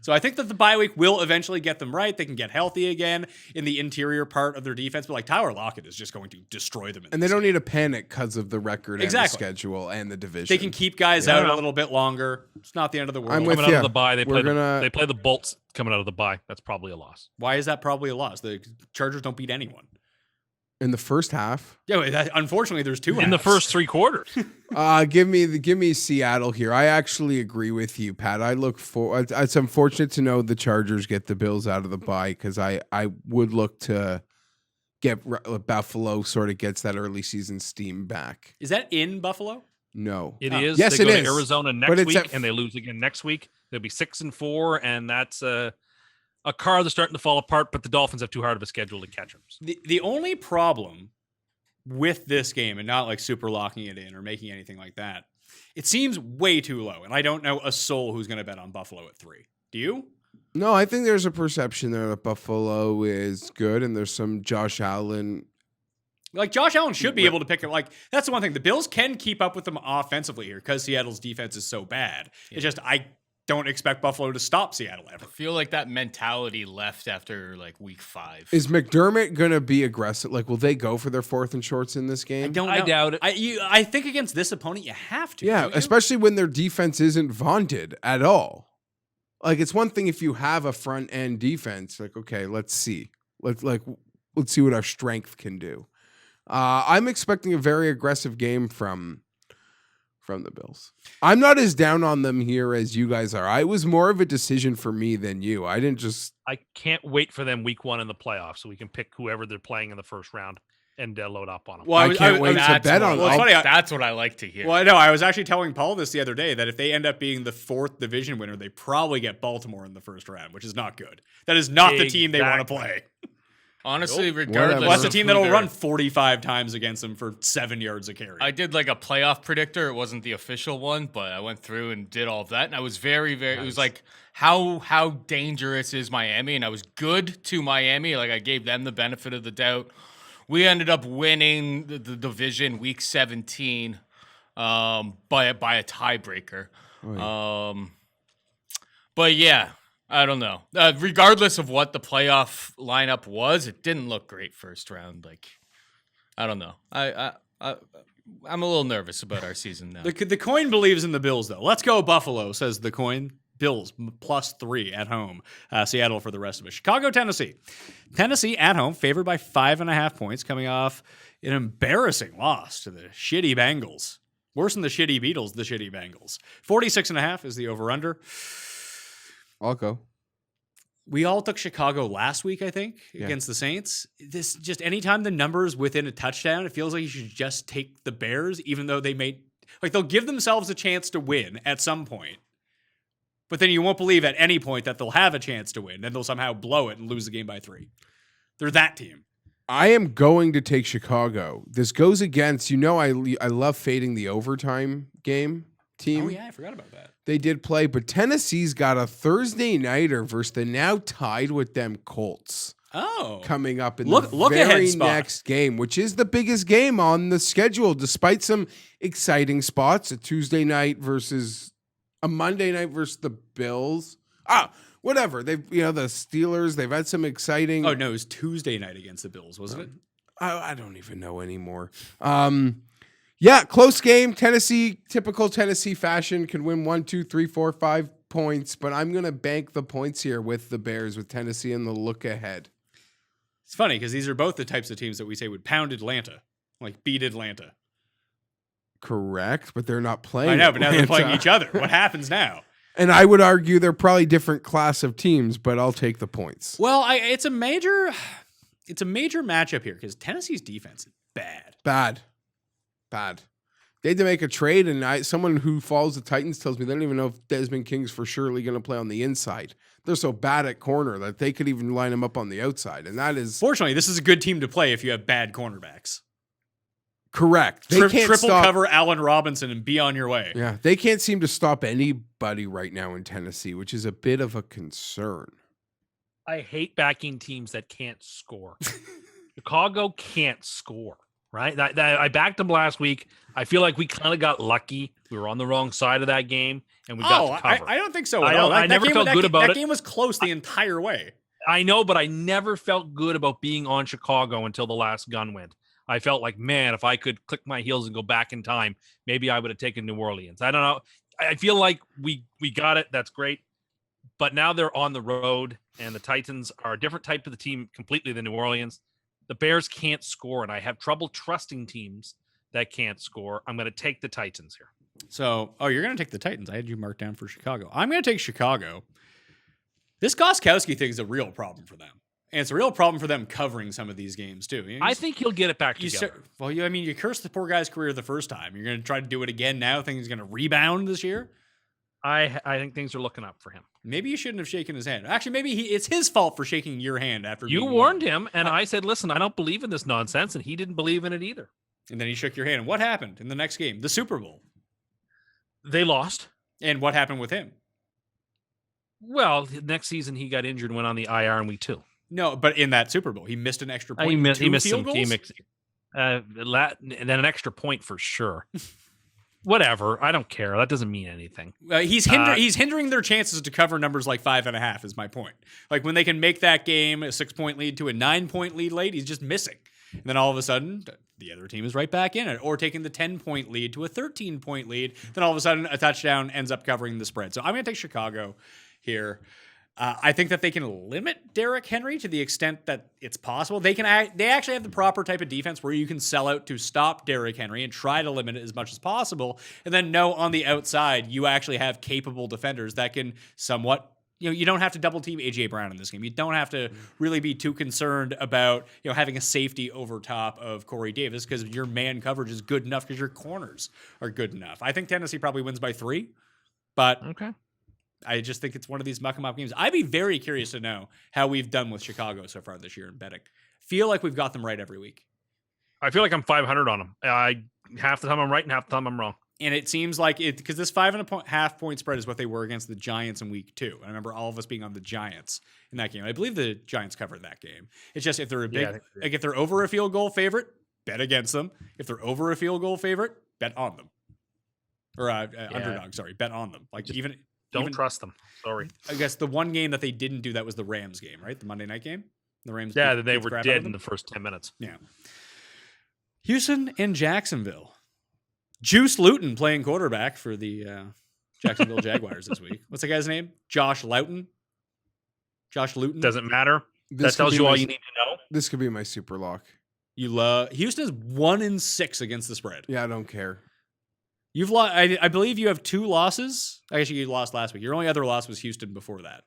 So I think that the bye week will eventually get them right. They can get healthy again in the interior part of their defense. But like Tyler Lockett is just going to destroy them. And they don't need to panic because of the record and the Exactly. schedule and the division. They can keep guys out a little bit longer. It's not the end of the world. I'm with Coming out ya. of the bye, they We're play gonna- they play the Bolts coming out of the bye. That's probably a loss. Why is that probably a loss? The Chargers don't beat anyone. in the first half. Yeah, unfortunately, there's 2 In the halves. first 3 quarters. Give me Seattle here. I actually agree with you, Pat. I look for. It's unfortunate to know the Chargers get the Bills out of the bye because I would look to get Buffalo sort of gets that early season steam back. Is that in Buffalo? No, It is. Yes, they it go is. to Arizona But next it's week, at- and they lose again next week. They'll be 6-4, and that's a car that's starting to fall apart. But the Dolphins have too hard of a schedule to catch them. The only problem with this game, and not like super locking it in or making anything like that, it seems way too low. And I don't know a soul who's going to bet on Buffalo at 3. Do you? No, I think there's a perception there that Buffalo is good, and there's some Josh Allen. Like Josh Allen should be able to pick it. Like that's the one thing. The Bills can keep up with them offensively here because Seattle's defense is so bad. It's just I don't expect Buffalo to stop Seattle ever. I feel like that mentality left after like week 5. Is McDermott gonna be aggressive? Like, will they go for their 4th and shorts in this game? I don't know. I doubt it. I think against this opponent you have to. Yeah, don't you? especially when their defense isn't vaunted at all. Like, it's one thing if you have a front end defense. Like, okay, let's see. Let's see what our strength can do. I'm expecting a very aggressive game from the Bills. I'm not as down on them here as you guys are. It was more of a decision for me than you. I didn't just. I can't wait for them week 1 in the playoffs so we can pick whoever they're playing in the first round and load up on them. Well, I can't wait to That's bet what- on. Well, it's I'll- funny. That's what I like to hear. Well, I know. I was actually telling Paul this the other day that if they end up being the 4th division winner, they probably get Baltimore in the first round, which is not good. That is not the team they want to Exactly. play. Honestly, Nope. regardless, Whatever. Well, that's a of team who that'll they're- run 45 times against them for 7 yards a carry. I did like a playoff predictor. It wasn't the official one, but I went through and did all of that, and I was very, very. It was like how dangerous is Miami, and I was good to Miami. Like I gave them the benefit of the doubt. We ended up winning the division week 17 by a tiebreaker. But yeah. I don't know. Regardless of what the playoff lineup was, it didn't look great first round. Like, I don't know. I'm a little nervous about our season now. The coin believes in the Bills, though. Let's go Buffalo, says the coin. Bills +3 at home. Seattle for the rest of it. Chicago, Tennessee. Tennessee at home, favored by 5.5 points, coming off an embarrassing loss to the shitty Bengals. Worse than the shitty Beatles, the shitty Bengals. 46.5 is the over-under. I'll go. We all took Chicago last week, I think, against the Saints. This just anytime the number is within a touchdown, it feels like you should just take the Bears, even though they'll give themselves a chance to win at some point. But then you won't believe at any point that they'll have a chance to win. Then they'll somehow blow it and lose the game by 3. They're that team. I am going to take Chicago. This goes against, I love fading the overtime game team. Oh, yeah, I forgot about that. They did play, but Tennessee's got a Thursday nighter versus the now tied with them Colts. coming up in Look the ahead very spot. next game, which is the biggest game on the schedule, despite some exciting spots. A Tuesday night versus a Monday night versus the Bills. Whatever. The Steelers, they've had some exciting. Oh, no, it was Tuesday night against the Bills, wasn't it? I don't even know anymore. Yeah, close game. Tennessee, typical Tennessee fashion, can win 1, 2, 3, 4, 5 points, but I'm going to bank the points here with the Bears, with Tennessee in the look ahead. It's funny because these are both the types of teams that we say would pound Atlanta, like beat Atlanta. Correct, but they're not playing. I know, but now they're Atlanta. playing each other. What happens now? And I would argue they're probably different class of teams, but I'll take the points. Well, it's a major matchup here because Tennessee's defense is bad. Bad. They had to make a trade, and someone who follows the Titans tells me they don't even know if Desmond King's for surely going to play on the inside. They're so bad at corner that they could even line him up on the outside, and that is Fortunately, this is a good team to play if you have bad cornerbacks. correct. They can't Triple stop. cover Allen Robinson and be on your way. Yeah, they can't seem to stop anybody right now in Tennessee, which is a bit of a concern. I hate backing teams that can't score. Chicago can't score, right? I backed them last week. I feel like we kind of got lucky. We were on the wrong side of that game, and we got to cover. I don't think so I at all. don't- I never felt good about that it. game was close the entire way. I know, but I never felt good about being on Chicago until the last gun went. I felt like, man, if I could click my heels and go back in time, maybe I would have taken New Orleans. I don't know. I feel like we got it. That's great. But now they're on the road, and the Titans are a different type of the team completely than New Orleans. The Bears can't score, and I have trouble trusting teams that can't score. I'm going to take the Titans here. So, you're going to take the Titans. I had you marked down for Chicago. I'm going to take Chicago. This Gostkowski thing is a real problem for them. And it's a real problem for them covering some of these games, too. I think he'll get it back together. You cursed the poor guy's career the first time. You're going to try to do it again now? Think he's going to rebound this year? I think things are looking up for him. Maybe you shouldn't have shaken his hand. Actually, maybe it's his fault for shaking your hand after You being warned warned. him, and I said, listen, I don't believe in this nonsense, and he didn't believe in it either. And then he shook your hand. And what happened in the next game? The Super Bowl. They lost. And what happened with him? Well, next season he got injured and went on the IR in week 2. No, but in that Super Bowl, he missed an extra point. He missed field some goals? and then an extra point for sure. Whatever. I don't care. That doesn't mean anything. He's hindering their chances to cover numbers like 5.5 is my point. Like when they can make that game a 6-point lead to a 9-point lead late, he's just missing. And then all of a sudden, the other team is right back in it. Or taking the 10-point lead to a 13-point lead. Then all of a sudden, a touchdown ends up covering the spread. So I'm going to take Chicago here. I think that they can limit Derrick Henry to the extent that it's possible. They actually have the proper type of defense where you can sell out to stop Derrick Henry and try to limit it as much as possible. And then know on the outside, you actually have capable defenders that can somewhat, you don't have to double team A.J. Brown in this game. You don't have to really be too concerned about, having a safety over top of Corey Davis because your man coverage is good enough because your corners are good enough. I think Tennessee probably wins by 3, but Okay. I just think it's one of these muck-em-up games. I'd be very curious to know how we've done with Chicago so far this year in betting. Feel like we've got them right every week. I feel like I'm 500 on them. Half the time I'm right and half the time I'm wrong. And it seems like because this 5.5 point spread is what they were against the Giants in week 2. I remember all of us being on the Giants in that game. I believe the Giants covered that game. It's just if they're if they're over a field goal favorite, bet against them. If they're over a field goal favorite, bet on them. Or underdog, sorry, bet on them. Like Don't trust them. Sorry. I guess the one game that they didn't do that was the Rams game, right? The Monday night game. The Rams. Yeah, beat they the were crap out dead of in them. the first 10 minutes. Yeah. Houston and Jacksonville. Juice Luton playing quarterback for the Jacksonville Jaguars this week. What's the guy's name? Josh Luton. Doesn't matter. This That tells could be you all my- you need to know. This could be my super lock. You love Houston is 1-6 against the spread. Yeah, I don't care. You've lost. I believe you have 2 losses. I guess you lost last week. Your only other loss was Houston before that.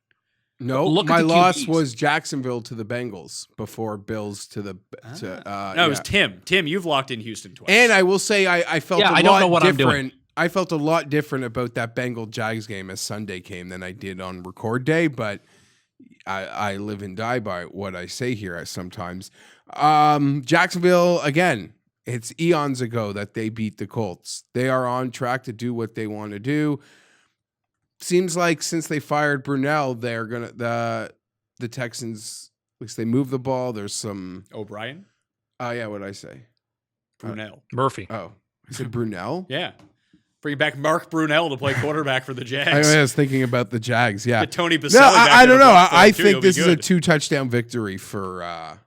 No, Look at my the loss QBs. was Jacksonville to the Bengals before Bills to the. No, it was Tim. Tim, you've locked in Houston twice. And I will say I felt Yeah, a I lot don't know what I'm different. doing. I felt a lot different about that Bengal Jags game as Sunday came than I did on record day, but I live and die by what I say here sometimes. Jacksonville, again, it's eons ago that they beat the Colts. They are on track to do what they want to do. Seems like since they fired Brunell, they're gonna the Texans least they move the ball. There's some. O'Brien, Yeah, what did I say? Brunel. Murphy. Oh, I said Brunel. Yeah. Bring back Mark Brunel to play quarterback for the Jags. I was thinking about the Jags. Yeah. Get Tony Baselli No, back I in don't the know. box I too. think He'll be this is a good. 2-touchdown victory for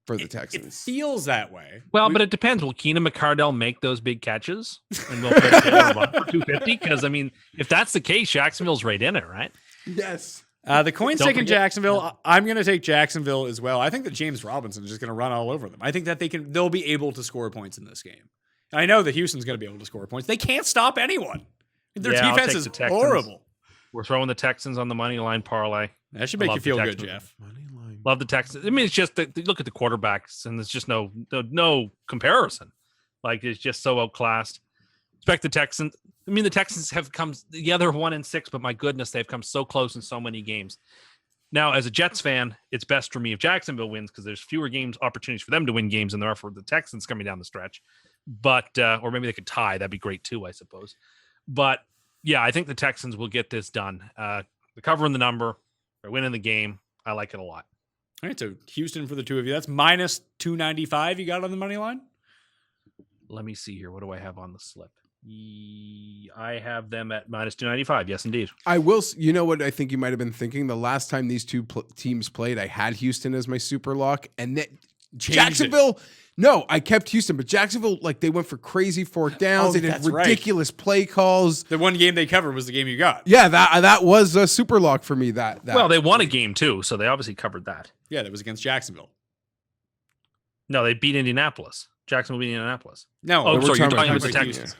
the It Texans. feels that way. Well, but it depends. Will Keenan McCardell make those big catches? And we'll put Taylor Buck for 250? Because, I mean, if that's the case, Jacksonville's right in it, right? Yes. The coin's Don't taking forget- Jacksonville. I'm going to take Jacksonville as well. I think that James Robinson is just going to run all over them. I think that they'll be able to score points in this game. I know that Houston's going to be able to score points. They can't stop anyone. Their Yeah, I'll defense take is the Texans. horrible. We're throwing the Texans on the money line parlay. That should I make love you the feel good, Texans. Jeff. Money line. Love the Texans. I mean, it's just that look at the quarterbacks, and there's just no comparison. Like, it's just so outclassed. Expect the Texans. I mean, the Texans have come. Yeah, they're 1-6, but my goodness, they've come so close in so many games. Now, as a Jets fan, it's best for me if Jacksonville wins because there's fewer opportunities for them to win games than there are for the Texans coming down the stretch. But or maybe they could tie. That'd be great too, I suppose. But yeah, I think the Texans will get this done. They're covering the number. They're winning the game. I like it a lot. All right, so Houston for the two of you. That's minus 295 you got on the money line? Let me see here. What do I have on the slip? I have them at minus 295. Yes, indeed. I will. You know what I think you might have been thinking? The last time these two teams played, I had Houston as my super lock, and then Jacksonville. No, I kept Houston, but Jacksonville, like, they went for crazy fourth downs. They did that's right. ridiculous play calls. The one game they covered was the game you got. Yeah, that was a super lock for me. That Well, they won a game too, so they obviously covered that. Yeah, that was against Jacksonville. No, they beat Indianapolis. Jacksonville beat Indianapolis. No, Oh, we're sorry, you're talking talking about about the Houston. Texans.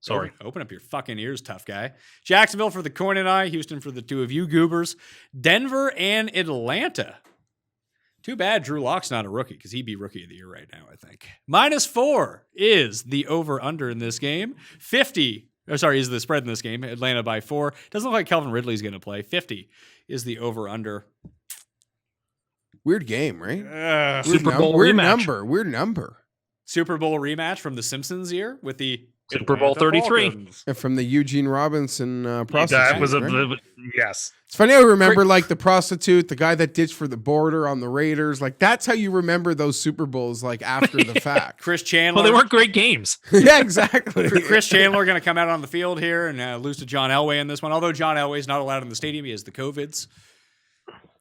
Sorry. Open up your fucking ears, tough guy. Jacksonville for the coin and eye. Houston for the two of you goobers. Denver and Atlanta. Too bad Drew Lock's not a rookie because he'd be rookie of the year right now, I think. -4 is the over-under in this game. 50, is the spread in this game. Atlanta by 4. Doesn't look like Calvin Ridley's going to play. 50 is the over-under. weird game, right? Super Bowl weird rematch. Weird number. Super Bowl rematch from the Simpsons year with the Super Bowl Atlanta 33. Falcons. And from the Eugene Robinson prostitute. That was right? yes. It's funny how we remember like the prostitute, the guy that ditched for the border on the Raiders. Like that's how you remember those Super Bowls, like after the fact. Chris Chandler. Well, they weren't great games. Yeah, exactly. Chris Chandler going to come out on the field here and lose to John Elway in this one. Although John Elway's not allowed in the stadium, he has the COVIDs.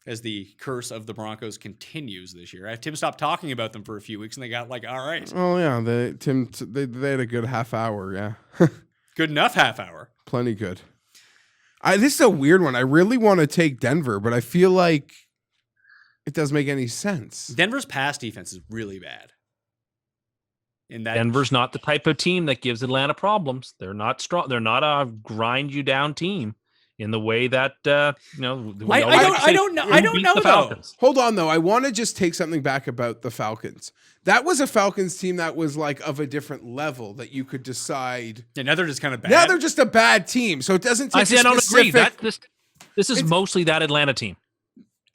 As the curse of the Broncos continues this year. Tim stopped talking about them for a few weeks, and they got like, all right, Oh yeah, they had a good half hour. Yeah, good enough half hour. plenty good. This is a weird one. I really want to take Denver, but I feel like it doesn't make any sense. Denver's pass defense is really bad. In that, Denver's not the type of team that gives Atlanta problems. They're not strong. They're not a grind you down team in the way that we I don't know the though. Falcons. Hold on though. I want to just take something back about the Falcons. That was a Falcons team that was like of a different level that you could decide. Yeah, now they're just kind of bad. Now they're just a bad team, so it doesn't take. I don't agree. specific- This is mostly that Atlanta team.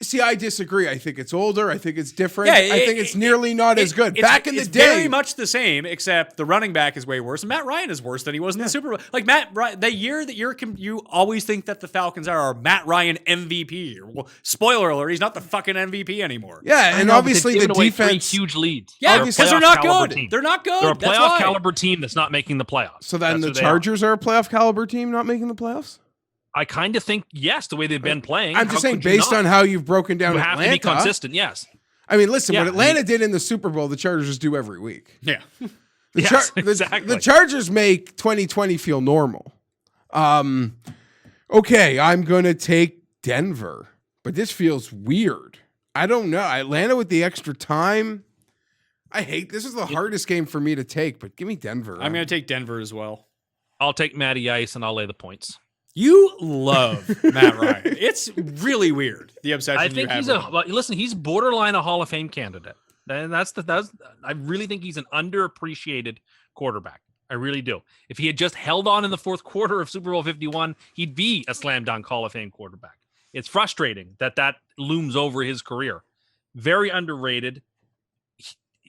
See, I disagree. I think it's older. I think it's different. Yeah, I think it's nearly not as good. Back in the it's day, very much the same, except the running back is way worse. And Matt Ryan is worse than he was in the Super Bowl. Like Matt Ryan, the year that you always think that the Falcons are Matt Ryan MVP. Well, spoiler alert, he's not the fucking MVP anymore. yeah, and I know, but obviously they've the given away three defense. huge leads. Yeah, They're a because they're playoff not caliber good. team. They're not good. They're a That's playoff why. caliber team that's not making the playoffs. So then That's the who they Chargers are a playoff caliber team, not making the playoffs. I kind of think yes, the way they've been playing. I'm just How saying, could you based not? on how you've broken down you have Atlanta. to be consistent. Yes. I mean, listen, Yeah, what Atlanta did in the Super Bowl, the Chargers do every week. Yeah. Yes, exactly. The Chargers make 2020 feel normal. Okay, I'm going to take Denver, but this feels weird. I don't know. Atlanta with the extra time. I hate this. Is the hardest game for me to take, but give me Denver. I'm going to take Denver as well. I'll take Matty Ice and I'll lay the points. You love Matt Ryan. It's really weird, the obsession I you think have he's with him. listen. He's borderline a Hall of Fame candidate, and that's. I really think he's an underappreciated quarterback. I really do. If he had just held on in the fourth quarter of Super Bowl 51, he'd be a slam dunk Hall of Fame quarterback. It's frustrating that looms over his career. Very underrated.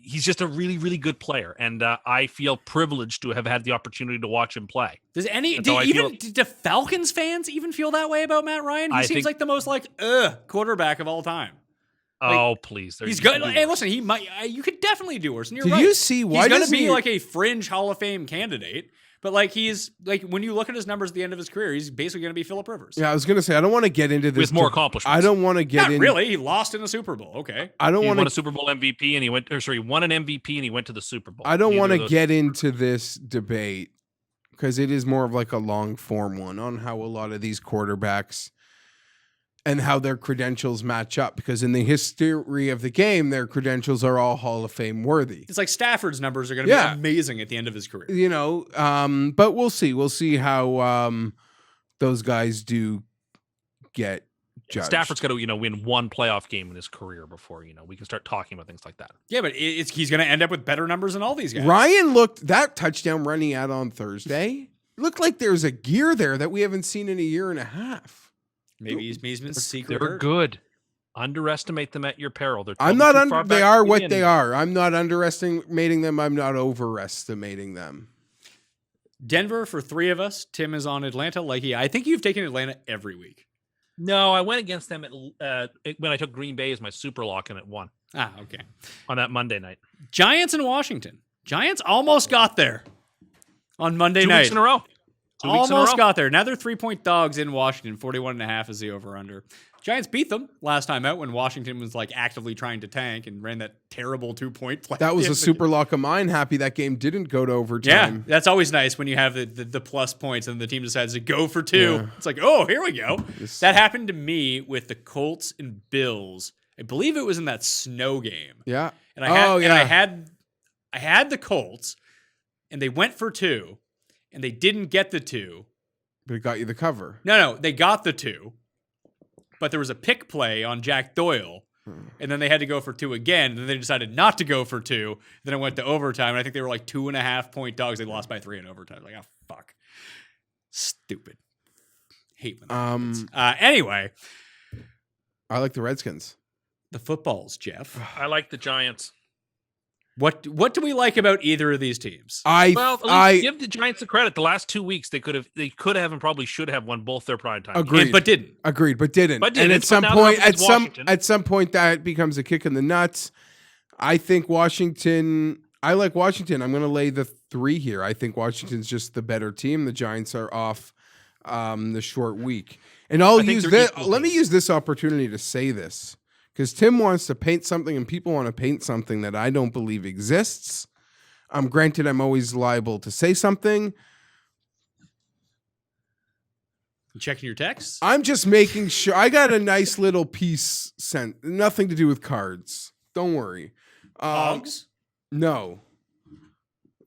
he's just a really, really good player, and I feel privileged to have had the opportunity to watch him play. Does any That's how I feel. do Falcons fans even feel that way about Matt Ryan? He I seems think- like the most quarterback of all time. Oh, please. He's good. Hey, listen, he might. You could definitely do worse. And you're Did right. you see why he's going to doesn't be he- like a fringe Hall of Fame candidate? But like he's like when you look at his numbers at the end of his career, he's basically going to be Phillip Rivers. Yeah, I was gonna say I don't want to get into this With more accomplishments. I don't want to get Not in. really. He lost in the Super Bowl. Okay. I don't He want won a to. Super Bowl MVP, and he won an MVP, and he went to the Super Bowl. I don't Neither want of to those- get into this debate because it is more of like a long form one on how a lot of these quarterbacks and how their credentials match up. Because in the history of the game, their credentials are all Hall of Fame worthy. It's like Stafford's numbers are going to Yeah. be amazing at the end of his career. You know, but we'll see. We'll see how those guys do get judged. Stafford's got to win one playoff game in his career before we can start talking about things like that. Yeah, but he's going to end up with better numbers than all these guys. Ryan looked that touchdown run he had on Thursday. Looked like there's a gear there that we haven't seen in a year and a half. Maybe he's been secret. They're hurt. good. Underestimate them at your peril. They're I'm probably not too far they back are to what begin. they are. I'm not underestimating them. I'm not overestimating them. Denver for three of us. Tim is on Atlanta. I think you've taken Atlanta every week. No, I went against them when I took Green Bay as my super lock and it won Ah, okay. on that Monday night. Giants in Washington. Giants almost got there on Monday 2 night. weeks in a row. 2 weeks in a Almost row. got there. Now they're 3-point dogs in Washington. 41.5 is the over-under. Giants beat them last time out when Washington was actively trying to tank and ran that terrible 2-point play. That was in a the- super lock of mine. Happy that game didn't go to Yeah, overtime. that's always nice when you have the plus points and the team decides to go for two. Yeah. It's like, oh, here we go. That happened to me with the Colts and Bills. I believe it was in that snow game. Yeah. And I had, Oh, and yeah. I had the Colts, and they went for two, and they didn't get the two. But it got you the cover. No, they got the two, but there was a pick play on Jack Doyle, and then they had to go for two again, and then they decided not to go for two. Then it went to overtime, and I think they were 2.5-point dogs. They lost by 3 in overtime. Oh, fuck. Stupid. Hate when that happens. Anyway, I like the Redskins. the footballs, Jeff. I like the Giants. What do we like about either of these teams? Well, at least give the Giants the credit. The last 2 weeks, they could have, and probably should have won both their primetime. Agreed. But didn't. Agreed, but didn't. But And didn't, at but some now they're point, up against Washington. at some point, that becomes a kick in the nuts. I think Washington. I like Washington. I'm going to lay the 3 here. I think Washington's just the better team. The Giants are off the short week, and I think use they're this. equal Let me teams. use this opportunity to say this because Tim wants to paint something, and people want to paint something that I don't believe exists. Granted, I'm always liable to say something. You checking your texts? I'm just making sure I got a nice little piece sent. Nothing to do with cards. Don't worry. Hogs? No.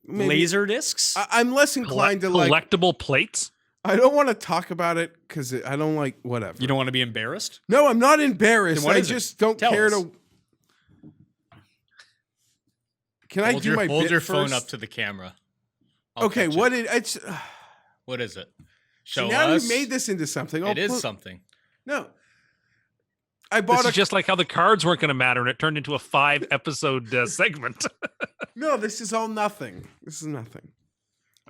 Maybe- Laser discs? I'm less inclined to like. collectible plates. I don't want to talk about it because I don't like whatever. You don't want to be embarrassed? No, I'm not embarrassed. Then what I is it? just don't Tell care us. to. Can I do my hold bit your phone first? up to the camera. I'll Okay, catch what it. it's What is it? so Show now us. you made this into something. It is put- something. No. I This bought is just like how the cards weren't going to matter, and it turned into a 5-episode segment. No, this is all nothing. This is nothing.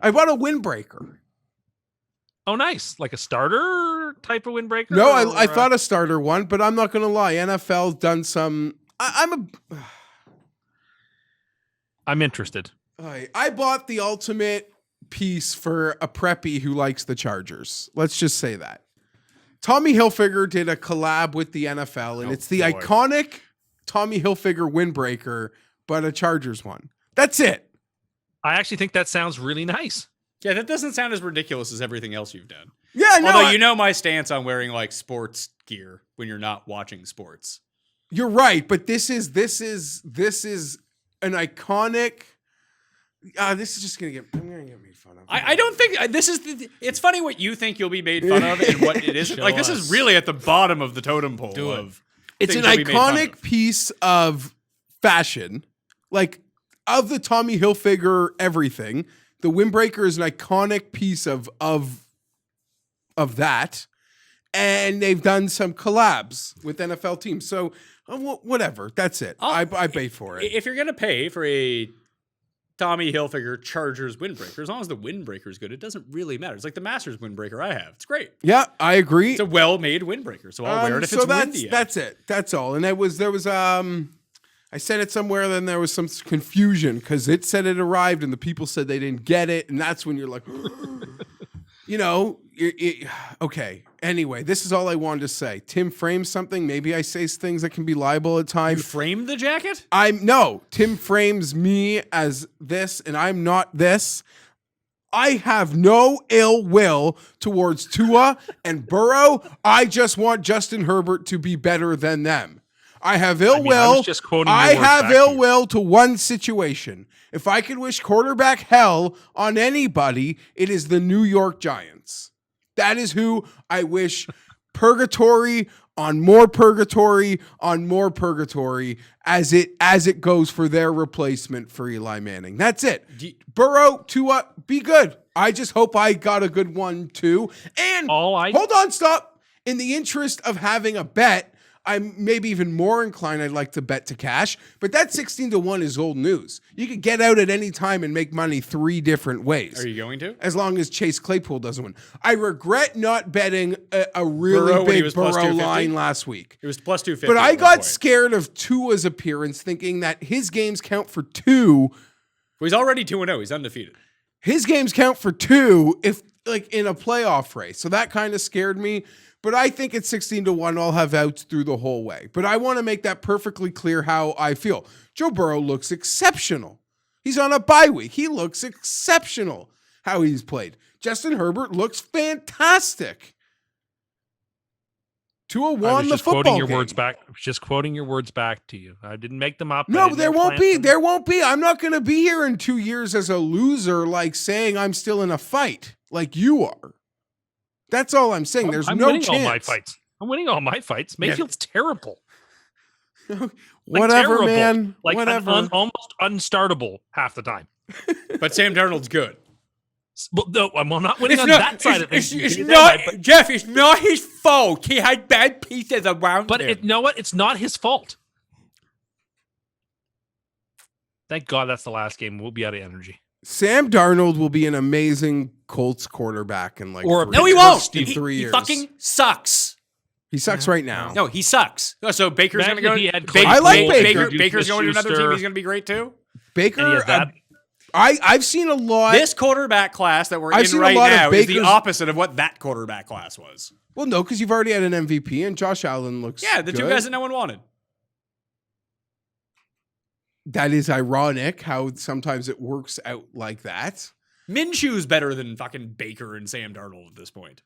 I bought a windbreaker. Oh, nice. Like a starter type of windbreaker? No, or, I thought a starter one, but I'm not going to lie. NFL's done some. I'm interested. I bought the ultimate piece for a preppy who likes the Chargers. Let's just say that. Tommy Hilfiger did a collab with the NFL, and Oh, it's the boy. iconic Tommy Hilfiger windbreaker, but a Chargers one. That's it. I actually think that sounds really nice. Yeah, that doesn't sound as ridiculous as everything else you've done. Yeah, no, Although you know my stance on wearing sports gear when you're not watching sports. you're right, but this is an iconic. This is just I'm gonna get made fun of. I don't think this is. It's funny what you think you'll be made fun of and what it isn't. Show This is us. really at the bottom of the totem pole. Do it. of It's an things you'll be made fun iconic of. piece of fashion, like of the Tommy Hilfiger everything. The windbreaker is an iconic piece of that, and they've done some collabs with NFL teams. So whatever, that's it. I pay for it. If you're gonna pay for a Tommy Hilfiger Chargers windbreaker, as long as the windbreaker is good, it doesn't really matter. It's like the Masters windbreaker I have. It's great. Yeah, I agree. It's a well-made windbreaker, so I'll wear it if it's windy. That's it. That's all. And there was I said it somewhere, then there was some confusion because it said it arrived and the people said they didn't get it. And that's when you're like, okay. Anyway, this is all I wanted to say. Tim frames something. Maybe I say things that can be liable at You times. framed the jacket? Tim frames me as this and I'm not this. I have no ill will towards Tua and Burrow. I just want Justin Herbert to be better than them. I have ill will. I was just quoting your words have back ill to you. will to one situation. If I could wish quarterback hell on anybody, it is the New York Giants. That is who I wish purgatory on more purgatory on more purgatory as it goes for their replacement for Eli Manning. That's it. Burrow, Tua, be good. I just hope I got a good one too. And hold on, stop. In the interest of having a bet, I'm maybe even more inclined I'd like to bet to cash, but that 16-1 is old news. You could get out at any time and make money 3 different ways. Are you going to? As long as Chase Claypool doesn't win. I regret not betting a really Burrow, when he big was plus Burrow 250? line last week. It was plus 250. But I at one got point. scared of Tua's appearance, thinking that his games count for 2. Well, he's already 2-0. He's undefeated. His games count for 2 if like in a playoff race. So that kind of scared me. But I think at 16-1, I'll have outs through the whole way. But I want to make that perfectly clear how I feel. Joe Burrow looks exceptional. He's on a bye week. He looks exceptional how he's played. Justin Herbert looks fantastic. Tua won the football game. Just quoting your words back to you. I didn't make them up. No, there won't be. There won't be. I'm not going to be here in 2 years as a loser, like saying I'm still in a fight, like you are. That's all I'm saying. There's I'm no winning chance. all my fights. I'm winning all my fights. Mayfield's terrible. Whatever, terrible. man. Like Whatever. Almost unstartable half the time. But Sam Darnold's good. Well, no, I'm not winning on that side of things. It's not, Geoff, it's not his fault. He had bad pieces around But him. you know what? It's not his fault. Thank God that's the last game. We'll be out of energy. Sam Darnold will be an amazing Colts quarterback in like No, he won't. in He 3 years. fucking sucks. He sucks right now. No, he sucks. So Baker's going to go. Imagine if he had I like Claypool, Baker. Baker's going to another team. Smith-Schuster. He's going to be great too. Baker, And he had that. I've seen a lot. This quarterback class that we're I've in seen a right lot of now is the Baker's- opposite of what that quarterback class was. Well, no, because you've already had an MVP and Josh Allen looks Yeah, the two good. guys that no one wanted. That is ironic how sometimes it works out like that. Minshew's better than fucking Baker and Sam Darnold at this point.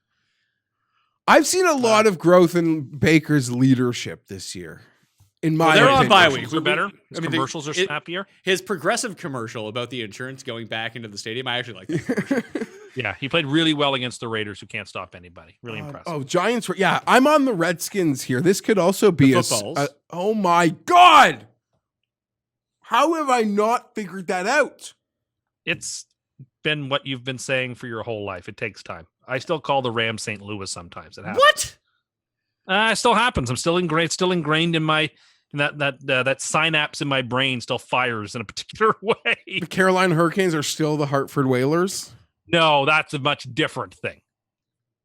I've seen a lot of growth in Baker's leadership this year. In my They're on opinion. bye Commercials week. are better. His I mean, commercials are snappier. His progressive commercial about the insurance going back into the stadium, I actually like that. Yeah, he played really well against the Raiders, who can't stop anybody. Really impressive. Oh, Giants. Yeah, I'm on the Redskins here. This could also be footballs. oh my God. How have I not figured that out? It's been what you've been saying for your whole life. It takes time. I still call the Rams St. Louis sometimes. It happens. What? It still happens. I'm still ingrained in my that synapse in my brain still fires in a particular way. The Carolina Hurricanes are still the Hartford Whalers. No, that's a much different thing.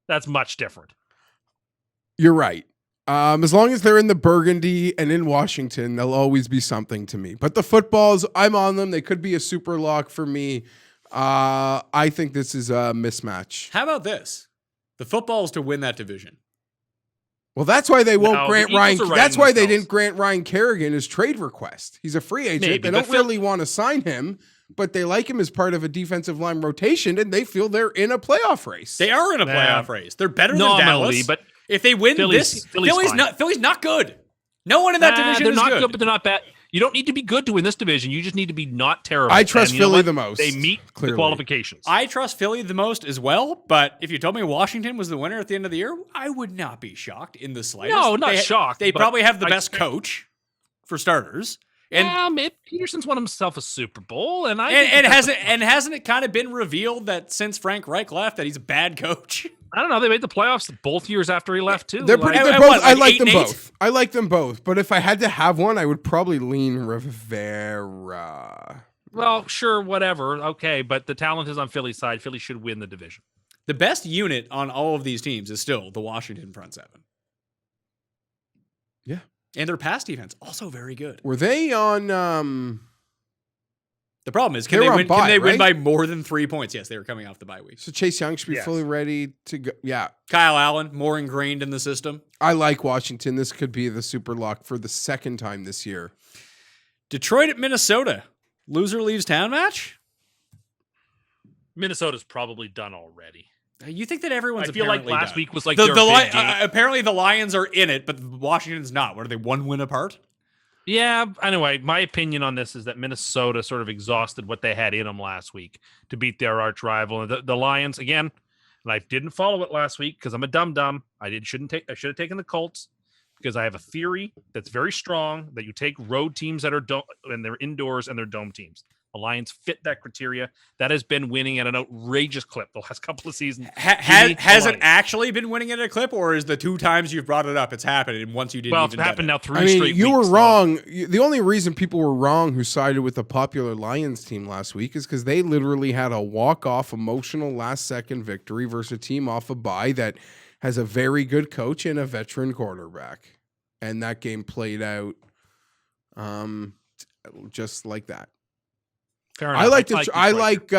That's much different. You're right. As long as they're in the Burgundy and in Washington, they'll always be something to me. But the footballs, I'm on them. They could be a super lock for me. I think this is a mismatch. How about this? The football's to win that division. Well, that's why they won't No, grant the Eagles Ryan. are That's writing why they themselves. didn't grant Ryan Kerrigan his trade request. He's a free agent. Maybe, they but don't Phil- really want to sign him, but they like him as part of a defensive line rotation, and they feel they're in a playoff race. They are in a Nah. playoff race. They're better than Nominally, Dallas. but if they win Philly's fine. Philly's not good. No one in that division they're is not good. but they're not bad. You don't need to be good to win this division. You just need to be not terrible. I trust And you know Philly what? the most, They meet clearly. the qualifications. I trust Philly the most as well, but if you told me Washington was the winner at the end of the year, I would not be shocked in the slightest. No, not shocked, They but probably have the I- best coach, for starters. And Peterson's won himself a Super Bowl, and hasn't it kind of been revealed that since Frank Reich left that he's a bad coach? I don't know. They made the playoffs both years after he left too. They're pretty. Like- They're and both. what, I like like 8 them and 8? both. I like them both. But if I had to have one, I would probably lean Rivera. Well, sure, whatever. Okay, but the talent is on Philly's side. Philly should win the division. The best unit on all of these teams is still the Washington front seven. Yeah. And their pass defense, also very good. Were they on? The problem is, They can they were on win? bye, Can they win by right? more than 3 points? Yes, they were coming off the bye week. So Chase Young should be Yes. fully ready to go. Yeah, Kyle Allen, more ingrained in the system. I like Washington. This could be the super lock for the second time this year. Detroit at Minnesota. Loser leaves town match? Minnesota's probably done already. You think that everyone's I feel like apparently last done. week was like the their Li- big game. apparently the Lions are in it, but Washington's not. What are they, 1 win apart? Yeah. Anyway, my opinion on this is that Minnesota sort of exhausted what they had in them last week to beat their arch rival. And the Lions, again, and I didn't follow it last week because I'm a dum-dum. I should have taken the Colts because I have a theory that's very strong that you take road teams that are and they're indoors and they're dome teams. The Lions fit that criteria. That has been winning at an outrageous clip the last couple of seasons. Has it actually been winning at a clip, or is the 2 times you've brought it up, it's happened, and once you didn't Well, even it's happened bet now it? 3 I mean, straight you weeks, were so- wrong. The only reason people were wrong who sided with the popular Lions team last week is because they literally had a walk-off emotional last-second victory versus a team off a bye that has a very good coach and a veteran quarterback. And that game played out just like that. Fair I enough. like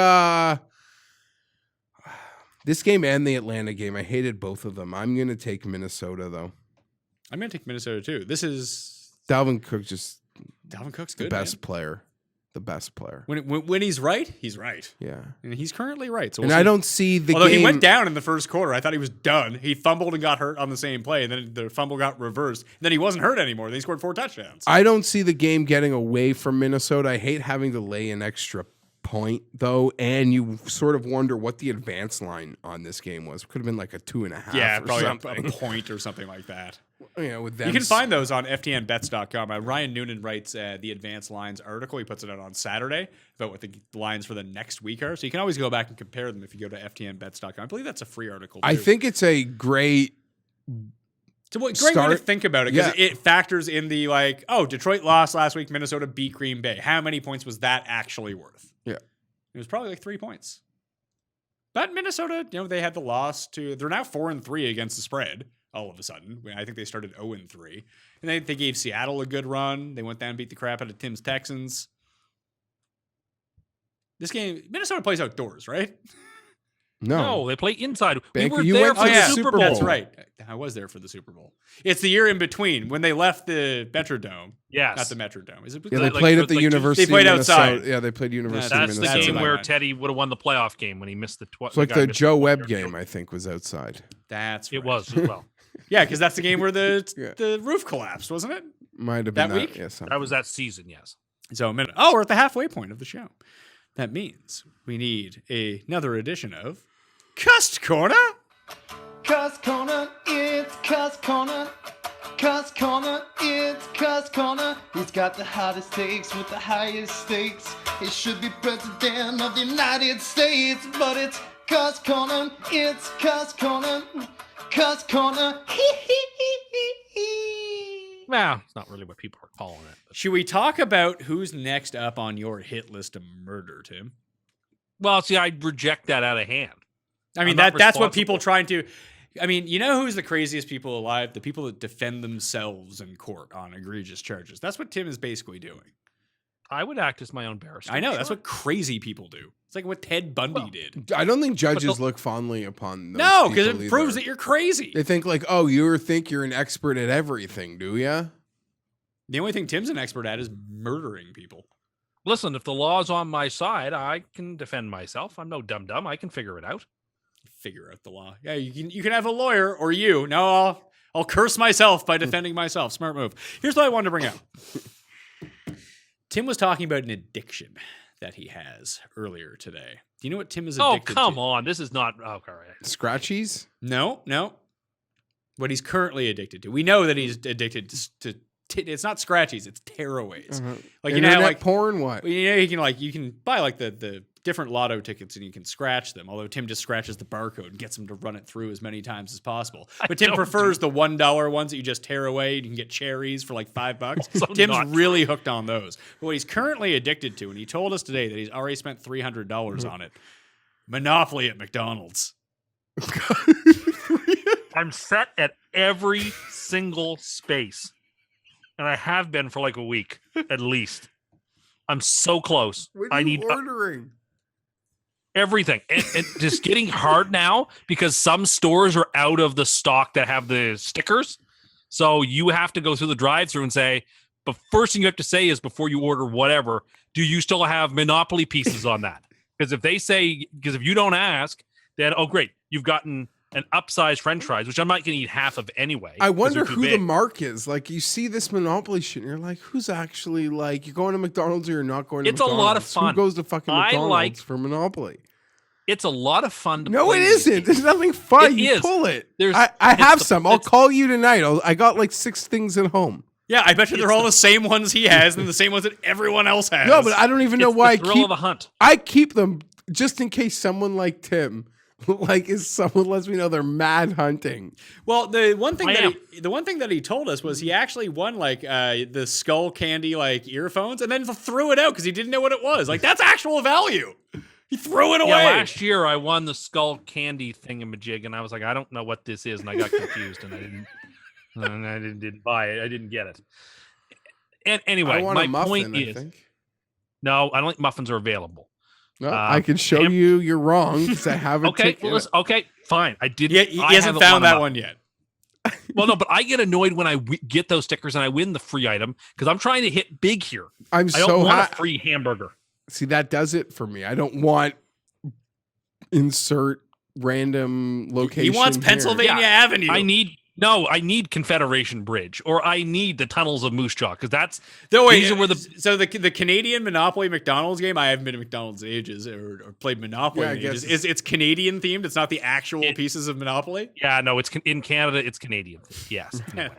this game and the Atlanta game. I hated both of them. I'm going to take Minnesota, though. I'm going to take Minnesota, too. This is... Dalvin Cook just Dalvin Cook's the good, best man. player. The best player. When he's right, he's right. Yeah. And he's currently right. So And we'll I see. don't see the Although game. he went down in the first quarter. I thought he was done. He fumbled and got hurt on the same play, and then the fumble got reversed. And then he wasn't hurt anymore. They scored 4 touchdowns. I don't see the game getting away from Minnesota. I hate having to lay an extra point, though, and you sort of wonder what the advance line on this game was. Could have been like a 2.5 yeah, or probably something. a point or something like that. You know, with them You can find those on ftnbets.com. Ryan Noonan writes the advanced lines article. He puts it out on Saturday about what the lines for the next week are. So you can always go back and compare them if you go to ftnbets.com. I believe that's a free article, too. I think it's a great It's a great way to start. think about it because Yeah. it factors in the like, oh, Detroit lost last week, Minnesota beat Green Bay. How many points was that actually worth? Yeah. It was probably like 3 points. But Minnesota, they had the loss to, they're now 4-3 against the spread all of a sudden. I think they started 0-3. And they gave Seattle a good run. They went down and beat the crap out of Tim's Texans. This game, Minnesota plays outdoors, right? No, they play inside. Banker, We were you there went for to the the Super Super Bowl. Bowl. That's right. I was there for the Super Bowl. It's the year in between when they left the Metrodome. Yes. Not the Metrodome. Is it? Yeah, they Like, played at the like University. They played of Minnesota. outside. Yeah, they played University That's of the Minnesota. game what I where meant. Teddy would have won the playoff game when he missed the It's like the guy missed Joe 12 Webb yard game, field. I think, was outside. That's It right. was as well. Yeah, because that's the game where the Yeah. the roof collapsed, wasn't it? Might have That been week? Yes. That was that season, yes. So we're at the halfway point of the show. That means we need another edition of Cust Corner. Cust Corner, it's Cust Corner. Cust Corner, it's Cust Corner. He's got the hottest takes with the highest stakes. He should be president of the United States, but it's Cust Corner, it's Cust Corner. Cust Corner, Well, it's not really what people are calling it. but- Should we talk about who's next up on your hit list of murder, Tim? Well, see, I reject that out of hand. I mean, I'm not that's what people responsible. trying to. I mean, you know who's the craziest people alive? The people that defend themselves in court on egregious charges. That's what Tim is basically doing. I would act as my own barrister. I know. That's sure. what crazy people do. It's like what Ted Bundy did. I don't think judges the- look fondly upon those No, because people it proves either. that you're crazy. They think like, oh, you think you're an expert at everything, do ya? The only thing Tim's an expert at is murdering people. Listen, if the law's on my side, I can defend myself. I'm no dum-dum. I can figure it out. Figure out the law. Yeah, you can have a lawyer or you. No, I'll curse myself by defending myself. Smart move. Here's what I wanted to bring up. Tim was talking about an addiction that he has earlier today. Do you know what Tim is addicted to? Oh, come on. This is not... Oh, all right. Scratchies? No. What he's currently addicted to. We know that he's addicted to it's not scratchies, it's tearaways. Like, you know how, Internet like, porn? What? you know, you can buy like the different lotto tickets and you can scratch them. Although Tim just scratches the barcode and gets him to run it through as many times as possible. But Tim prefers the $1 ones that you just tear away. You can get cherries for like $5. So Tim's not really hooked on those. But what he's currently addicted to, and he told us today that he's already spent $300 on it, Monopoly at McDonald's. I'm set at every single space. And I have been for like a week, at least. I'm so close. What I are you need ordering? everything. And just getting hard now because some stores are out of the stock that have the stickers. So you have to go through the drive-thru and say, the first thing you have to say is before you order whatever, do you still have Monopoly pieces on that? Because if you don't ask, then, oh, great, you've gotten an upsized French fries, which I'm not going to eat half of anyway. I wonder who the mark is. Like, you see this Monopoly shit, and you're like, who's actually, like, you're going to McDonald's or you're not going to It's McDonald's? a lot of fun. Who goes to fucking McDonald's for Monopoly? It's a lot of fun to No, play it these isn't. games. There's nothing fun. It You is. pull it. There's- I it's have the- some. I'll it's- call you tonight. I got like 6 things at home. Yeah, I bet you they're all the same ones he has and the same ones that everyone else has. No, but I don't even know It's why the thrill of the hunt. I keep them just in case someone like Tim, someone lets me know they're mad hunting. Well, the one thing I that he told us was he actually won like the skull candy like earphones and then threw it out because he didn't know what it was. Like that's actual value. He threw it away. Yeah, last year I won the skull candy thingamajig, and I was like, I don't know what this is, and I got confused, and I didn't buy it. I didn't get it. And anyway, I want my a muffin, point I is, think. no, I don't think muffins are available. No, I can show Tim- you you're wrong because I have a Okay, ticket. well, listen, okay, fine. I didn't. Yeah, he I hasn't haven't found won a that muffin. one yet. Well, no, but I get annoyed when I get those stickers and I win the free item because I'm trying to hit big here. I'm I don't so want happy. a free hamburger. See, that does it for me. I don't want insert random location. He wants here. Pennsylvania Yeah, Avenue. I need Confederation Bridge, or I need the tunnels of Moose Jaw, because that's these are where the Canadian Monopoly McDonald's game. I haven't been to McDonald's in ages or played Monopoly Yeah, I in guess ages. It's Canadian themed. It's not the actual pieces of Monopoly. yeah, no, it's in Canada, it's Canadian. Yes, anyway.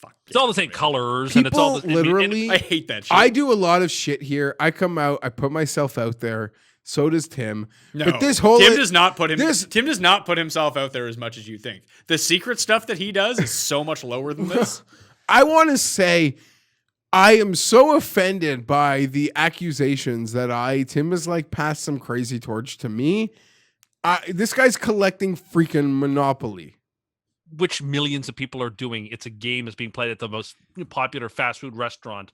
Fuck. It's all the same colors, and it's all the literally. I hate that shit. I do a lot of shit here. I come out. I put myself out there. So does Tim. No, But this whole Tim does not put him. this- Tim does not put himself out there as much as you think. The secret stuff that he does is so much lower than this. I want to say I am so offended by the accusations that Tim has like passed some crazy torch to me. This guy's collecting freaking Monopoly. which millions of people are doing. It's a game that's being played at the most popular fast food restaurant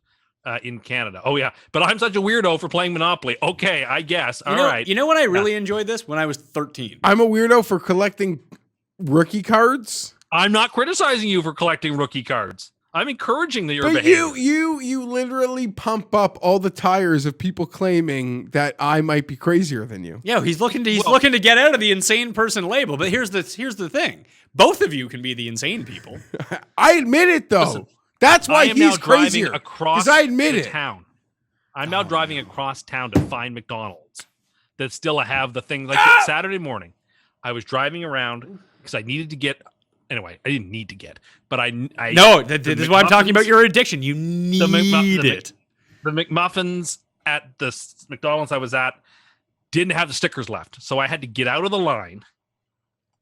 in Canada. Oh yeah, but I'm such a weirdo for playing Monopoly. Okay, I guess. All right. You know when I really enjoyed this? When I was 13. I'm a weirdo for collecting rookie cards. I'm not criticizing you for collecting rookie cards. I'm encouraging your But behavior. you literally pump up all the tires of people claiming that I might be crazier than you. Yeah, he's looking to get out of the insane person label. But here's the thing: both of you can be the insane people. I admit it though. Listen, That's why I am now he's driving crazier. across Because I admit the it. town. I'm now driving across town to find McDonald's that still have the thing. Like Saturday morning, I was driving around because I needed to get. Anyway, I didn't need to get, but I No, this is why I'm talking about your addiction. You need it. The McMuffins at the McDonald's I was at didn't have the stickers left, so I had to get out of the line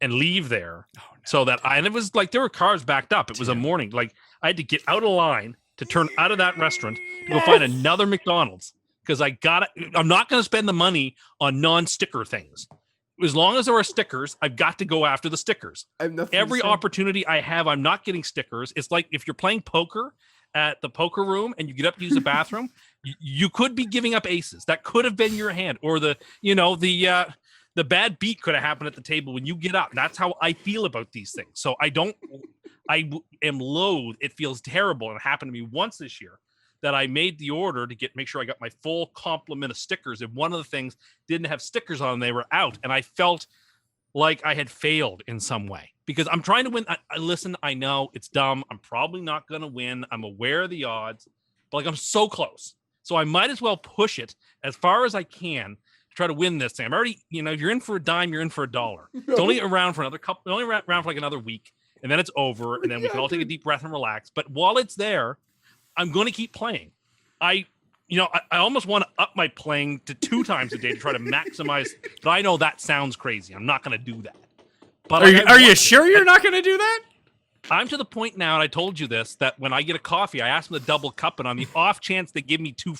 and leave there. So that and it was like there were cars backed up. It was a morning. Like I had to get out of the line to turn out of that restaurant to go find another McDonald's because I'm not going to spend the money on non-sticker things. As long as there are stickers, I've got to go after the stickers. Every opportunity I have, I'm not getting stickers. It's like if you're playing poker at the poker room and you get up to use the bathroom, you could be giving up aces. That could have been your hand, or the bad beat could have happened at the table when you get up. That's how I feel about these things. So I am loath. It feels terrible. And it happened to me once this year that I made the order to make sure I got my full complement of stickers. And one of the things didn't have stickers on them. They were out. And I felt like I had failed in some way because I'm trying to win. Listen, I know it's dumb. I'm probably not going to win. I'm aware of the odds, but like I'm so close. So I might as well push it as far as I can to try to win this thing. I'm already, if you're in for a dime, you're in for a dollar. It's only around for another couple, only around for like another week. And then it's over. And then we can all take a deep breath and relax. But while it's there, I'm going to keep playing. I I almost want to up my playing to 2 times a day to try to maximize. But I know that sounds crazy. I'm not going to do that. But Are you sure you're not going to do that? I'm to the point now, and I told you this, that when I get a coffee, I ask them to double cup it on the off chance they give me 2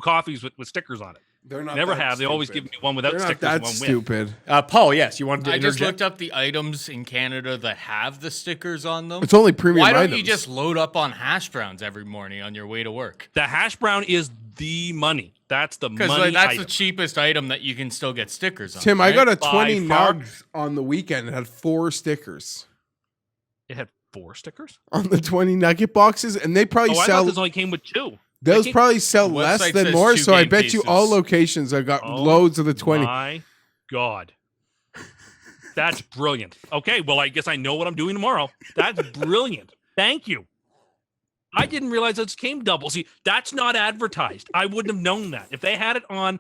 coffees with stickers on it. They're not Never that have. They always stupid. give me one without They're not stickers that and one with. stupid. Paul, yes, you wanted to I just interject? looked up the items in Canada that have the stickers on them. It's only premium Why don't items. you just load up on hash browns every morning on your way to work? The hash brown is the money. That's the money Because that's item. the cheapest item that you can still get stickers on. Tim, I right? got a By 20 far. nugs on the weekend. It had 4 stickers It had 4 stickers? on the 20 nugget boxes, and they probably Oh, I sell. thought this only came with 2. Those They probably sell The less website than says more. 2 So I game bet you all pieces. locations have got Oh loads of the 20. My God. That's brilliant. Okay, well, I guess I know what I'm doing tomorrow. That's brilliant. Thank you. I didn't realize it came double. See, that's not advertised. I wouldn't have known that. If they had it on,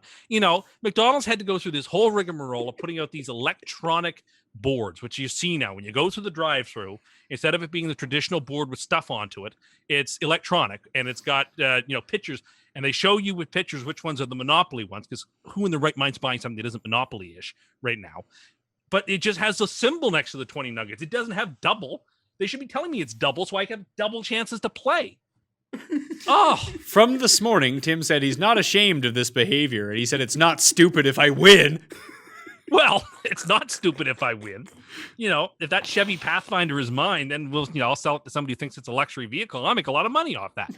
McDonald's had to go through this whole rigmarole of putting out these electronic boards, which you see now when you go through the drive-through, instead of it being the traditional board with stuff onto it, it's electronic, and it's got pictures, and they show you with pictures which ones are the Monopoly ones, because who in the right mind's buying something that isn't Monopoly-ish right now? But it just has a symbol next to the 20 nuggets. It doesn't have double. They should be telling me it's double so I can have double chances to play. Oh, From this morning, Tim said he's not ashamed of this behavior, and he said it's not stupid if I win. well, it's not stupid if I win. If that Chevy Pathfinder is mine, then I'll sell it to somebody who thinks it's a luxury vehicle. I'll make a lot of money off that.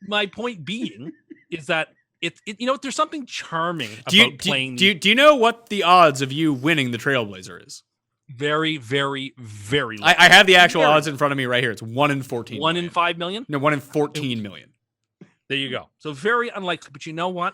My point being is that there's something charming about playing. Do you know what the odds of you winning the Trailblazer is? Very, very, very low. I have the actual odds in front of me right here. It's 1 in 14. 1 in million. 5 million? No, 1 in 14 million. There you go. So very unlikely. But you know what?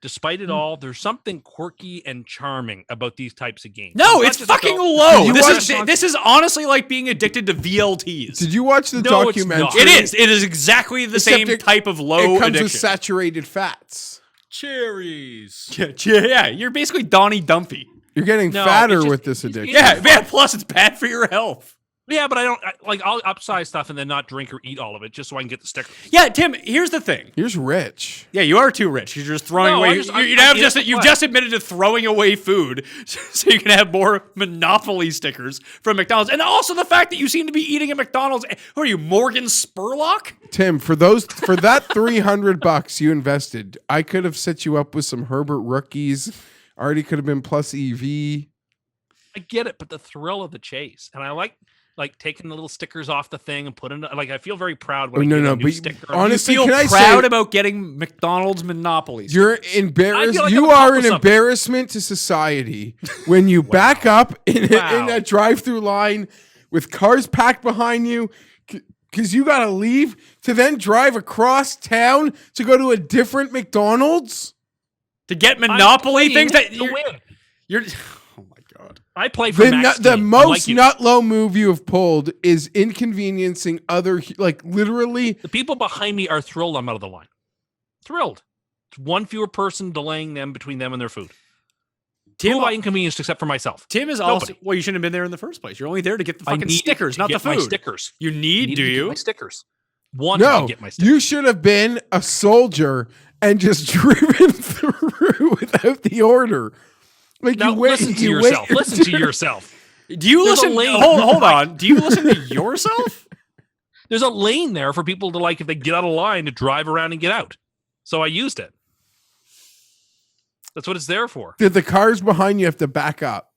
Despite it all, there's something quirky and charming about these types of games. No, not it's just fucking about- low. Did you This is honestly like being addicted to VLTs. Did you watch the No, it's documentary? not. It is. It is exactly the Except same it- type of low It comes addiction. with saturated fats. Cherries. Yeah, you're basically Donnie Dumpy. You're getting No, fatter it's just- with this it's- addiction. Yeah, man. Plus, it's bad for your health. Yeah, but I'll upsize stuff and then not drink or eat all of it just so I can get the sticker. Yeah, Tim. Here's the thing. Here's rich. Yeah, you are too rich. You're just throwing No, away. I'm just- I'm- you have I'm just in the you've play. just admitted to throwing away food so you can have more Monopoly stickers from McDonald's, and also the fact that you seem to be eating at McDonald's. Who are you, Morgan Spurlock? Tim, for that $300 you invested, I could have set you up with some Herbert rookies. Already could have been plus EV. I get it, but the thrill of the chase, and I like taking the little stickers off the thing and putting I feel very proud when I get a new sticker. honestly, You feel can I proud say about getting McDonald's Monopoly. you're I embarrassed? feel like You I'm on top are of an something. embarrassment to society when you back up in Wow. a drive-through line with cars packed behind you. Because you got to leave to then drive across town to go to a different McDonald's? to get I'm Monopoly playing things that to win. you're. Oh my god. I play for Max The Team. I most like it. nut low move you have pulled is inconveniencing literally. The people behind me are thrilled I'm out of the line. Thrilled. It's one fewer person delaying them between them and their food. Who Tim, have I inconvenienced except for myself? Tim is also. Nobody. Well, you shouldn't have been there in the first place. You're only there to get the I fucking needed stickers, to not the get my food. stickers. You need, Needed do to get you? my stickers. One No, to get my stickers. you should have been a soldier and just driven through without the order. Like Now you wait, listen to you yourself. wait- Listen to yourself. Do you There's a listen? lane. Hold on. Do you listen to yourself? There's a lane there for people to if they get out of line to drive around and get out. So I used it. That's what it's there for. Did the cars behind you have to back up?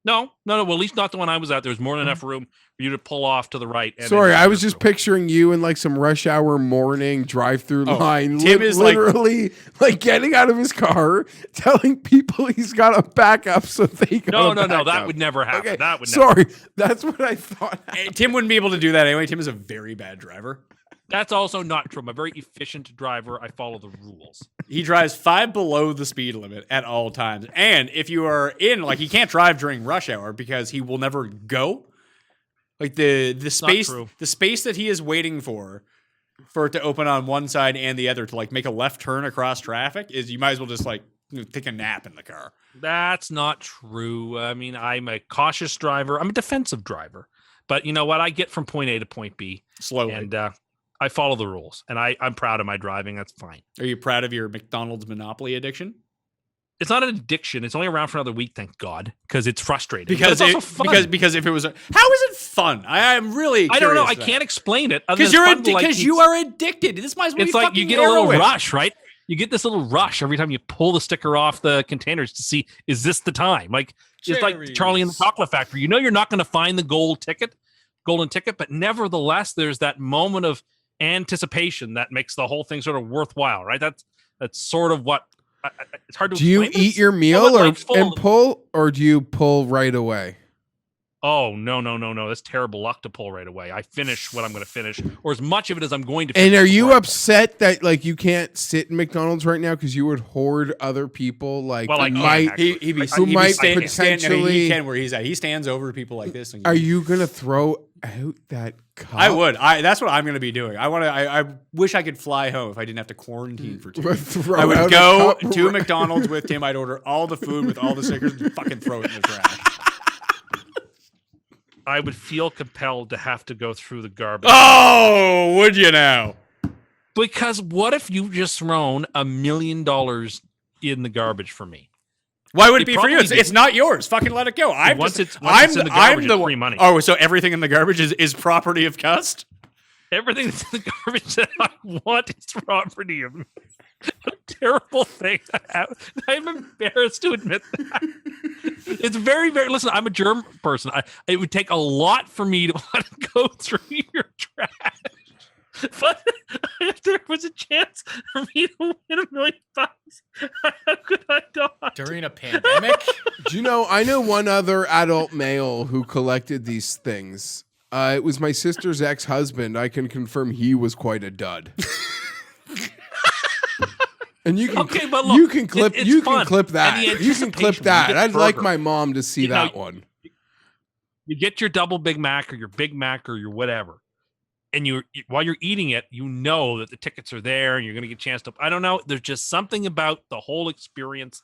No. Well, at least not the one I was at. There was more than enough room for you to pull off to the right. And Sorry, then I was just through. picturing you in some rush hour morning drive-through line. Tim is like- literally getting out of his car, telling people he's got to back up so they can. No. That would never happen. Okay, That would never. sorry, that's what I thought. Tim wouldn't be able to do that anyway. Tim is a very bad driver. That's also not true. I'm a very efficient driver. I follow the rules. He drives 5 below the speed limit at all times. And if you are in, he can't drive during rush hour because he will never go. The space, true. the space that he is waiting for it to open on one side and the other to make a left turn across traffic is you might as well just take a nap in the car. That's not true. I mean, I'm a cautious driver. I'm a defensive driver. But you know what? I get from point A to point B. Slowly. And I follow the rules, and I'm proud of my driving. That's fine. Are you proud of your McDonald's Monopoly addiction? It's not an addiction. It's only around for another week, thank God, because it's frustrating. Because But it's also fun. because if it was how is it fun? I'm really I don't know. curious I can't explain it. because you are addicted. This might as well It's be like you fucking get a little heroin. rush, right? You get this little rush every time you pull the sticker off the containers to see, is this the time? Like it's like Charlie and the Chocolate Factory. You know you're not going to find the golden ticket, but nevertheless, there's that moment of anticipation that makes the whole thing sort of worthwhile, right? That's sort of what. It's hard to. Do you explain, but eat your meal and pull, or do you pull right away? Oh, no. That's terrible luck to pull right away. I finish what I'm going to finish, or as much of it as I'm going to finish. And are you upset that like you can't sit in McDonald's right now because you would hoard other people like Well, I who can, might actually. who might stand, potentially he can where he's at. He stands over people like this. And Are you gonna throw out that cup? I would. That's what I'm going to be doing. I wish I could fly home if I didn't have to quarantine for 2 weeks. I would go to McDonald's with Tim. I'd order all the food with all the stickers and fucking throw it in the trash. I would feel compelled to have to go through the garbage. Oh, would you now? Because what if you just thrown $1 million in the garbage for me? Why would it be for probably you? It's not yours. Fucking let it go. Once it's in the garbage, it's free money. Oh, so everything in the garbage is property of Cust? Everything that's in the garbage that I want is property of me. What a terrible thing to have. I'm embarrassed to admit that. It's very, very. Listen, I'm a germ person. It would take a lot for me to want to go through your trash. But if there was a chance for me to win $1 million, how could I not? During a pandemic? Do you know? I know one other adult male who collected these things. It was my sister's ex-husband. I can confirm he was quite a dud. And you can, but look, you can clip, it's you fun. can clip that. And the You can clip anticipation, that. you get I'd like burger. my mom to see that one. You get your double Big Mac or your Big Mac or your whatever, and while you're eating it, you know that the tickets are there and you're going to get a chance to. I don't know. There's just something about the whole experience.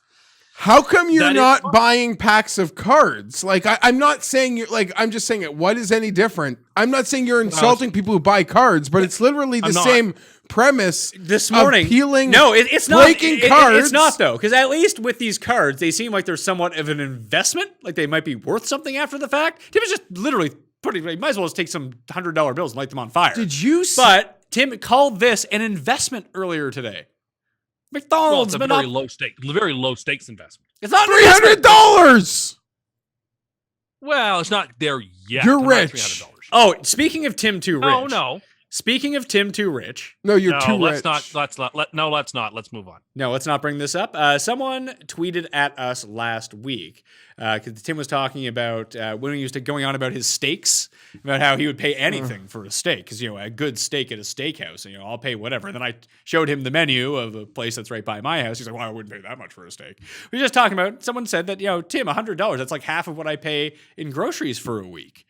How come you're That is not fun. buying packs of cards? Like, I'm not saying you're like, I'm just saying it. What is any different? I'm not saying you're insulting people who buy cards, but it's literally the I'm not. same premise This morning, of peeling. no, it's not. breaking cards. It's not though, because at least with these cards, they seem like they're somewhat of an investment. Like they might be worth something after the fact. Tim is just literally putting. Might as well just take some $100 bills and light them on fire. Did you see? But Tim called this an investment earlier today. Well, McDonald's, it's a very low stakes investment. It's not an investment. $300. Well, it's not there yet. You're I'm not rich. $300. Oh, speaking of Tim Too Rich. Oh no. Speaking of Tim Too Rich. No, you're too let's rich. Let's not. Let's move on. No, let's not bring this up. Someone tweeted at us last week because Tim was talking about when he used to going on about his steaks, about how he would pay anything for a steak because a good steak at a steakhouse, and I'll pay whatever. And then I showed him the menu of a place that's right by my house. He's like, "Well, I wouldn't pay that much for a steak." We were just talking about. Someone said that Tim, $100. That's like half of what I pay in groceries for a week.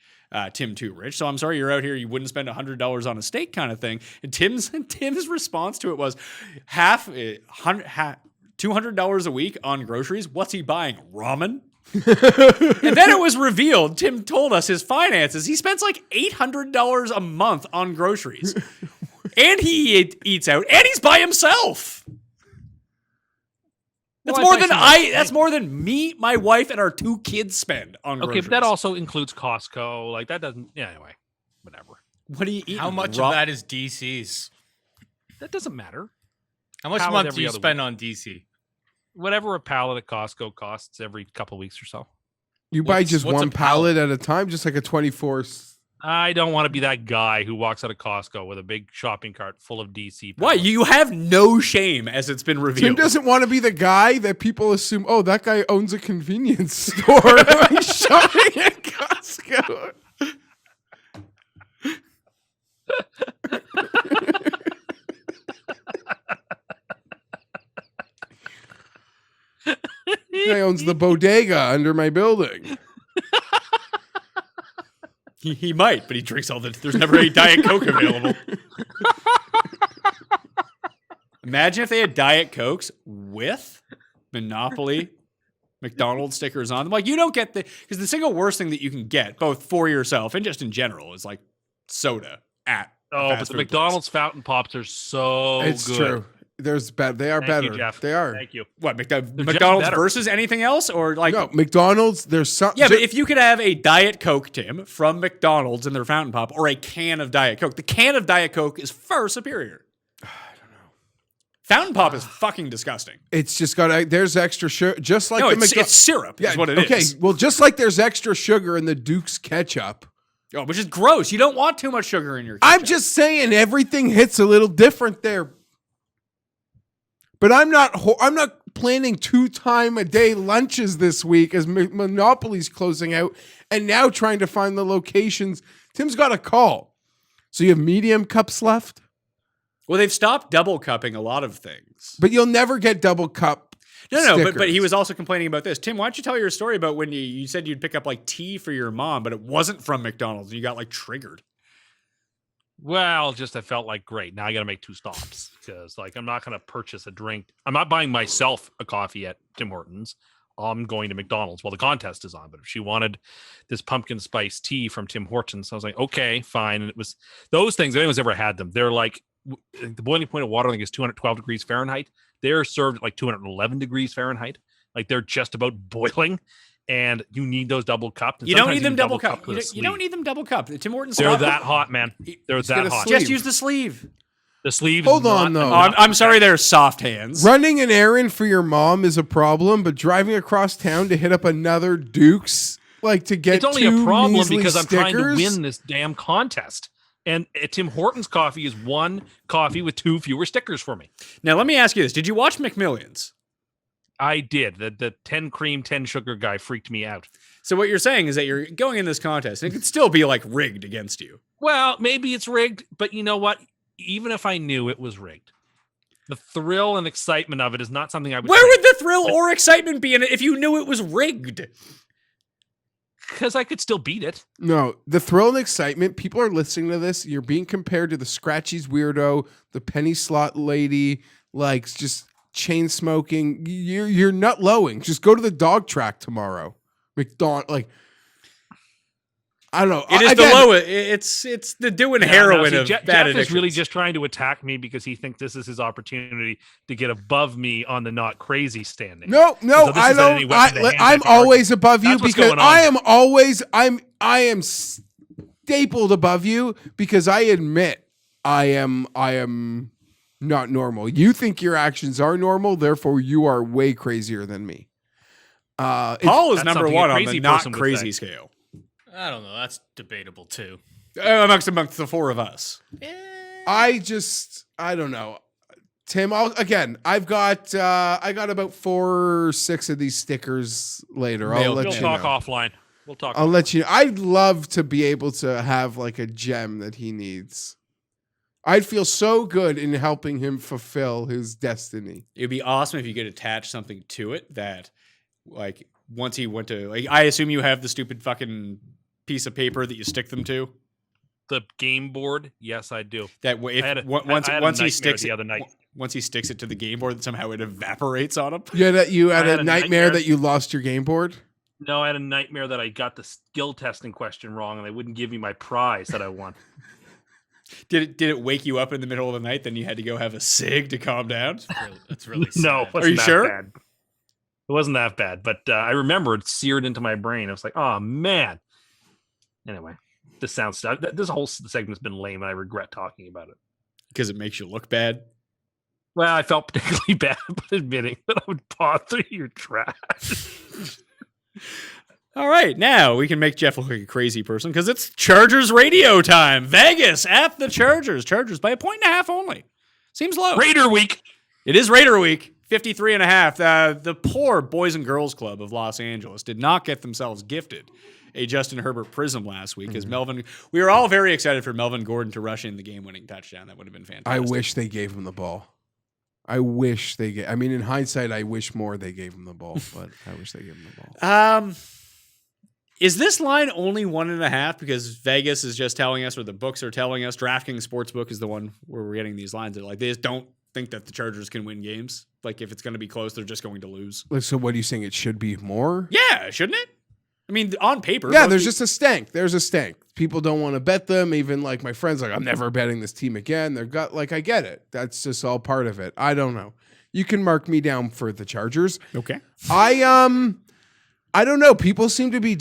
Tim Too Rich. So I'm sorry you're out here. You wouldn't spend $100 on a steak kind of thing. And Tim's response to it was $200 a week on groceries. What's he buying? Ramen? And then it was revealed. Tim told us his finances. He spends like $800 a month on groceries. And he eats out. And he's by himself. That's That's more than me, my wife, and our 2 kids spend on groceries. Okay, but that also includes Costco. Like that doesn't. Yeah, anyway, whatever. What do you eat? How much of that is DC's? That doesn't matter. How much a Pallet month do you every other spend on DC? Whatever a pallet at Costco costs every couple of weeks or so. You buy just what's one a pallet? pallet at a time, just like a 24. I don't want to be that guy who walks out of Costco with a big shopping cart full of DC. Why? You have no shame, as it's been revealed. Tim doesn't want to be the guy that people assume, oh, that guy owns a convenience store. He's shopping at Costco. Guy owns the bodega under my building. He might, but he drinks all the. There's never any Diet Coke available. Imagine if they had Diet Cokes with Monopoly, McDonald's stickers on them. Like you don't get because the single worst thing that you can get, both for yourself and just in general, is like soda at Oh, fast but the food McDonald's fountain pops are so It's good. true. There's bad. They are Thank better. you, Geoff. They are. Thank you. What, just McDonald's better. versus anything else? Or like, No, McDonald's. There's some. yeah, but if you could have a Diet Coke, Tim, from McDonald's in their fountain pop, or a can of Diet Coke, the can of Diet Coke is far superior. I don't know. Fountain pop is fucking disgusting. it's just got. There's extra sugar, just like No, the it's syrup is what it is. Okay, well, just like there's extra sugar in the Duke's ketchup. Oh, which is gross. You don't want too much sugar in your I'm ketchup. just saying everything hits a little different there. But I'm not planning 2-time-a-day lunches this week as Monopoly's closing out and now trying to find the locations. Tim's got a call. So you have medium cups left? Well, they've stopped double cupping a lot of things. But you'll never get double cup. No, but he stickers. was also complaining about this. Tim, why don't you tell your story about when you said you'd pick up like tea for your mom, but it wasn't from McDonald's and you got like triggered. Well, just I felt like, great, now I got to make 2 stops because like I'm not going to purchase a drink. I'm not buying myself a coffee at Tim Hortons. I'm going to McDonald's. Well, the contest is on, but if she wanted this pumpkin spice tea from Tim Hortons, I was like, okay, fine. And it was those things. If anyone's ever had them, they're like the boiling point of water, I think, is 212 degrees Fahrenheit. They're served at like 211 degrees Fahrenheit. Like they're just about boiling. And you need those double cupped. And You don't sometimes need them even double cupped. with a You don't sleeve. need them double cupped. Tim Hortons. They're that hot, man. They're Just get that a hot. sleeve. Just use the sleeve. The sleeve. Hold is on, not though. Oh, enough. I'm sorry, they're soft hands. Running an errand for your mom is a problem, but driving across town to hit up another Duke's, like to get It's only two a problem measly because I'm trying to stickers? win this damn contest. And Tim Hortons coffee is one coffee with 2 fewer stickers for me. Now, let me ask you this. Did you watch McMillions? I did. The 10 cream, 10 sugar guy freaked me out. So what you're saying is that you're going in this contest and it could still be like rigged against you. Well, maybe it's rigged, but you know what? Even if I knew it was rigged, the thrill and excitement of it is not something I would. Where would the thrill or excitement be in it if you knew it was rigged? Because I could still beat it. No, the thrill and excitement. People are listening to this. You're being compared to the Scratchies weirdo, the penny slot lady, like just chain smoking. You're nut lowing. Just go to the dog track tomorrow. McDonald, like I don't know. It is Again, the lowest. It's the doing heroin See, of Geoff bad is really addictions. just trying to attack me because he thinks this is his opportunity to get above me on the not crazy standing. No, So this I isn't any don't. weapon to hand I'm type of always above you That's what's because going on. I am always. I am stapled above you because I admit I am not normal. You think your actions are normal, therefore you are way crazier than me. Paul is That's number something a one on the crazy not person would crazy say. scale. I don't know. That's debatable too. Amongst the 4 of us. I don't know. Tim, I've got about 4 or 6 of these stickers later. I'll Mailed let We'll you talk know. offline. We'll talk. I'll let you. I'd love to be able to have like a gem that he needs. I'd feel so good in helping him fulfill his destiny. It'd be awesome if you could attach something to it that, like, once he went to, like, I assume you have the stupid fucking piece of paper that you stick them to. The game board. Yes, I do. That way, I had a once nightmare he sticks the it, other night. once he sticks it to the game board, that somehow it evaporates on him. Yeah, that you had I had a a nightmare nightmare. that you lost your game board. No, I had a nightmare that I got the skill testing question wrong and they wouldn't give me my prize that I won. Did it wake you up in the middle of the night? Then you had to go have a cig to calm down. That's really No, sad. it wasn't Are you that sure? bad. It wasn't that bad, but I remember it seared into my brain. I was like, oh man. Anyway, this whole segment's been lame and I regret talking about it. Because it makes you look bad. Well, I felt particularly bad about admitting that I would paw through your trash. All right, now we can make Geoff look like a crazy person because it's Chargers radio time. Vegas at the Chargers. Chargers by 1.5 only. Seems low. Raider week. It is Raider week. 53.5. The poor Boys and Girls Club of Los Angeles did not get themselves gifted a Justin Herbert prism last week as we were all very excited for Melvin Gordon to rush in the game-winning touchdown. That would have been fantastic. I wish they gave him the ball. I mean, in hindsight, I wish more they gave him the ball, but I wish they gave him the ball. Is this line only 1.5 because Vegas is just telling us, or the books are telling us? DraftKings Sportsbook is the one where we're getting these lines. They're like, they just don't think that the Chargers can win games. Like, if it's going to be close, they're just going to lose. Like, so what are you saying? It should be more? Yeah, shouldn't it? I mean, on paper. Yeah, both there's the- just a stank. There's a stank. People don't want to bet them. Even like my friends, like, I'm never betting this team again. They're got like, I get it. That's just all part of it. I don't know. You can mark me down for the Chargers. Okay. I don't know. People seem to be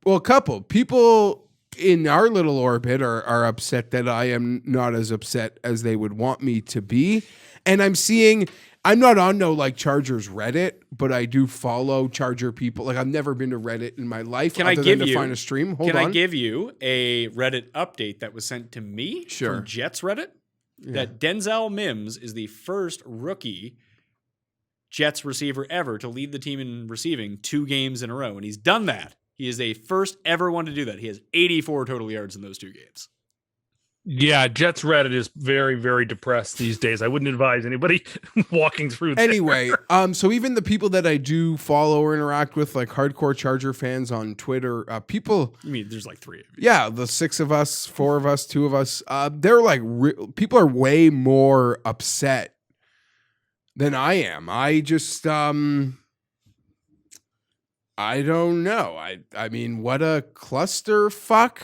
a couple people in our little orbit are upset that I am not as upset as they would want me to be. And I'm not on no like Chargers Reddit, but I do follow Charger people. Like I've never been to Reddit in my life. Can other I give than to you find a stream? Hold Can on. I give you a Reddit update that was sent to me Sure. from Jets Reddit? That Denzel Mims is the first rookie Jets receiver ever to lead the team in receiving 2 games in a row, and he's done that. He is the first ever one to do that. He has 84 total yards in those 2 games. Yeah, Jets Reddit is very, very depressed these days. I wouldn't advise anybody walking through there. Anyway, so even the people that I do follow or interact with, like hardcore Charger fans on Twitter, people. I mean, there's like 3 of you. Yeah, the 6 of us, 4 of us, 2 of us. They're like people are way more upset than I am. I just I don't know. I mean, what a clusterfuck.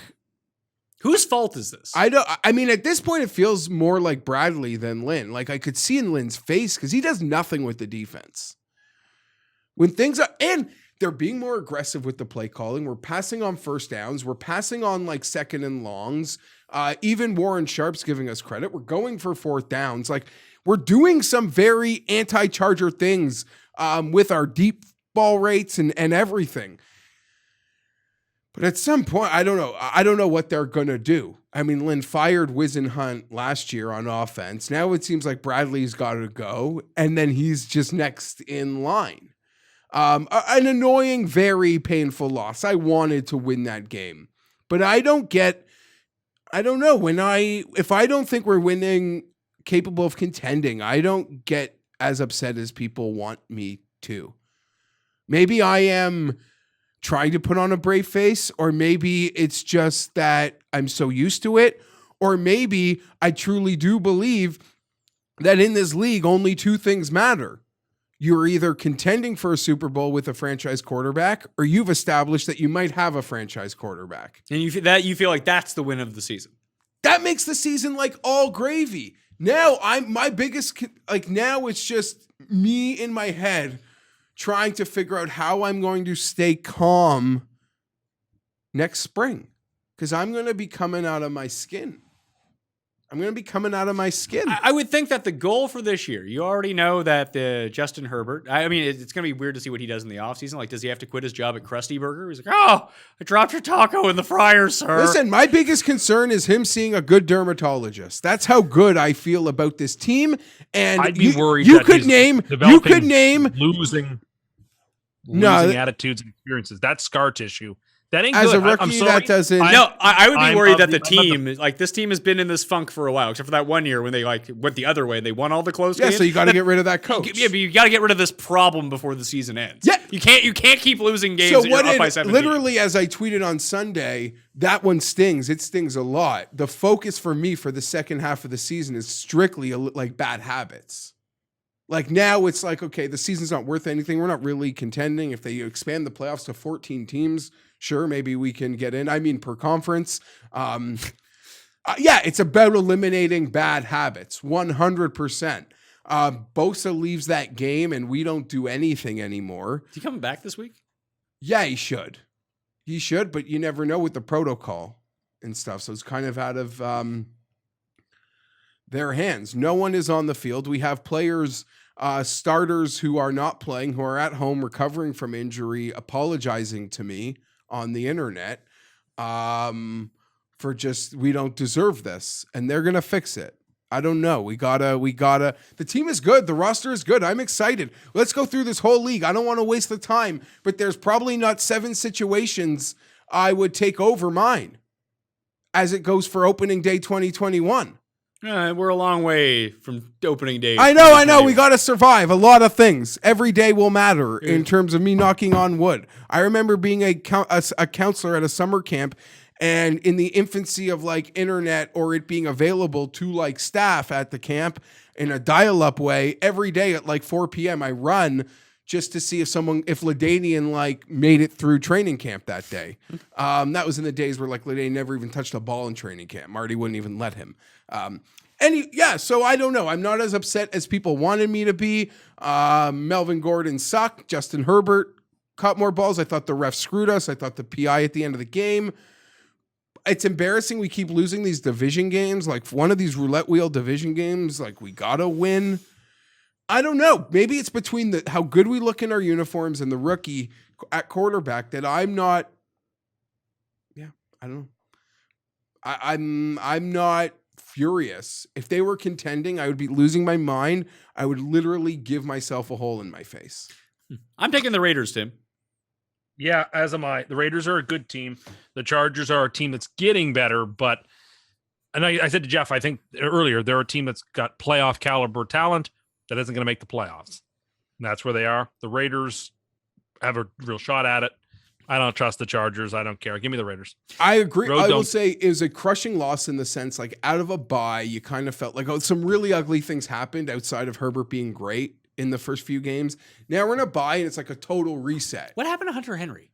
Whose fault is this? I mean, at this point, it feels more like Bradley than Lynn. Like I could see in Lynn's face because he does nothing with the defense. When things are, and they're being more aggressive with the play calling. We're passing on first downs. We're passing on like second and longs. Even Warren Sharp's giving us credit. We're going for 4th downs. Like we're doing some very anti-Charger things with our deep ball rates and everything. But at some point, I don't know. I don't know what they're going to do. I mean, Lynn fired Wizen Hunt last year on offense. Now it seems like Bradley's got to go, and then he's just next in line. An annoying, very painful loss. I wanted to win that game. But I don't know. If I don't think we're winning, capable of contending, I don't get as upset as people want me to. Maybe I am trying to put on a brave face, or maybe it's just that I'm so used to it, or maybe I truly do believe that in this league, only 2 things matter. You're either contending for a Super Bowl with a franchise quarterback, or you've established that you might have a franchise quarterback. And you feel like that's the win of the season. That makes the season like all gravy. Now now it's just me in my head trying to figure out how I'm going to stay calm next spring, because I'm going to be coming out of my skin. I would think that the goal for this year, you already know that the Justin Herbert, I mean, it's going to be weird to see what he does in the offseason. Like, does he have to quit his job at Krusty Burger? He's like, oh, I dropped your taco in the fryer, sir. Listen, my biggest concern is him seeing a good dermatologist. That's how good I feel about this team. And I'd be worried you that could he's name losing No, attitudes and experiences. That's scar tissue. That ain't as good. a rookie, I'm sorry. that doesn't. I would be I'm worried of that the- the I'm of team, like this team has been in this funk for a while, except for that one year when they like went the other way. They won all the close Yeah, games. so you got to get rid of that coach. Yeah, but you got to get rid of this problem before the season ends. Yeah. You can't keep losing games. So that you're what up by it 17. literally, as I tweeted on Sunday, that one stings. It stings a lot. The focus for me for the second half of the season is strictly like bad habits. Like now it's like, okay, the season's not worth anything. We're not really contending. If they expand the playoffs to 14 teams, sure, maybe we can get in. I mean, per conference. Yeah, it's about eliminating bad habits, 100%. Bosa leaves that game and we don't do anything anymore. Is he coming back this week? Yeah, he should. He should, but you never know with the protocol and stuff. So it's kind of out of their hands. No one is on the field. We have players, starters who are not playing, who are at home recovering from injury, apologizing to me on the internet for just, we don't deserve this. And they're going to fix it. I don't know. We gotta, the team is good. The roster is good. I'm excited. Let's go through this whole league. I don't want to waste the time, but there's probably not 7 situations I would take over mine as it goes for opening day 2021. We're a long way from opening day. I know. We got to survive a lot of things. Every day will matter in terms of me knocking on wood. I remember being a counselor at a summer camp, and in the infancy of like internet or it being available to like staff at the camp in a dial-up way, every day at like 4 p.m. I run just to see if LaDainian like made it through training camp that day. That was in the days where like LaDainian never even touched a ball in training camp. Marty wouldn't even let him. So I don't know. I'm not as upset as people wanted me to be. Melvin Gordon sucked. Justin Herbert caught more balls. I thought the ref screwed us. I thought the PI at the end of the game. It's embarrassing we keep losing these division games. Like one of these roulette wheel division games, like we gotta win. I don't know. Maybe it's between how good we look in our uniforms and the rookie at quarterback that I'm not. Yeah, I don't know. I'm not furious. If they were contending, I would be losing my mind. I would literally give myself a hole in my face. I'm taking the Raiders, Tim. Yeah, as am I. The Raiders are a good team. The Chargers are a team that's getting better, but and I said to Geoff, I think earlier, they're a team that's got playoff caliber talent that isn't going to make the playoffs. And that's where they are. The Raiders have a real shot at it. I don't trust the Chargers. I don't care. Give me the Raiders. I agree. I will say it was a crushing loss in the sense, like out of a bye, you kind of felt like, some really ugly things happened outside of Herbert being great in the first few games. Now we're in a bye and it's like a total reset. What happened to Hunter Henry?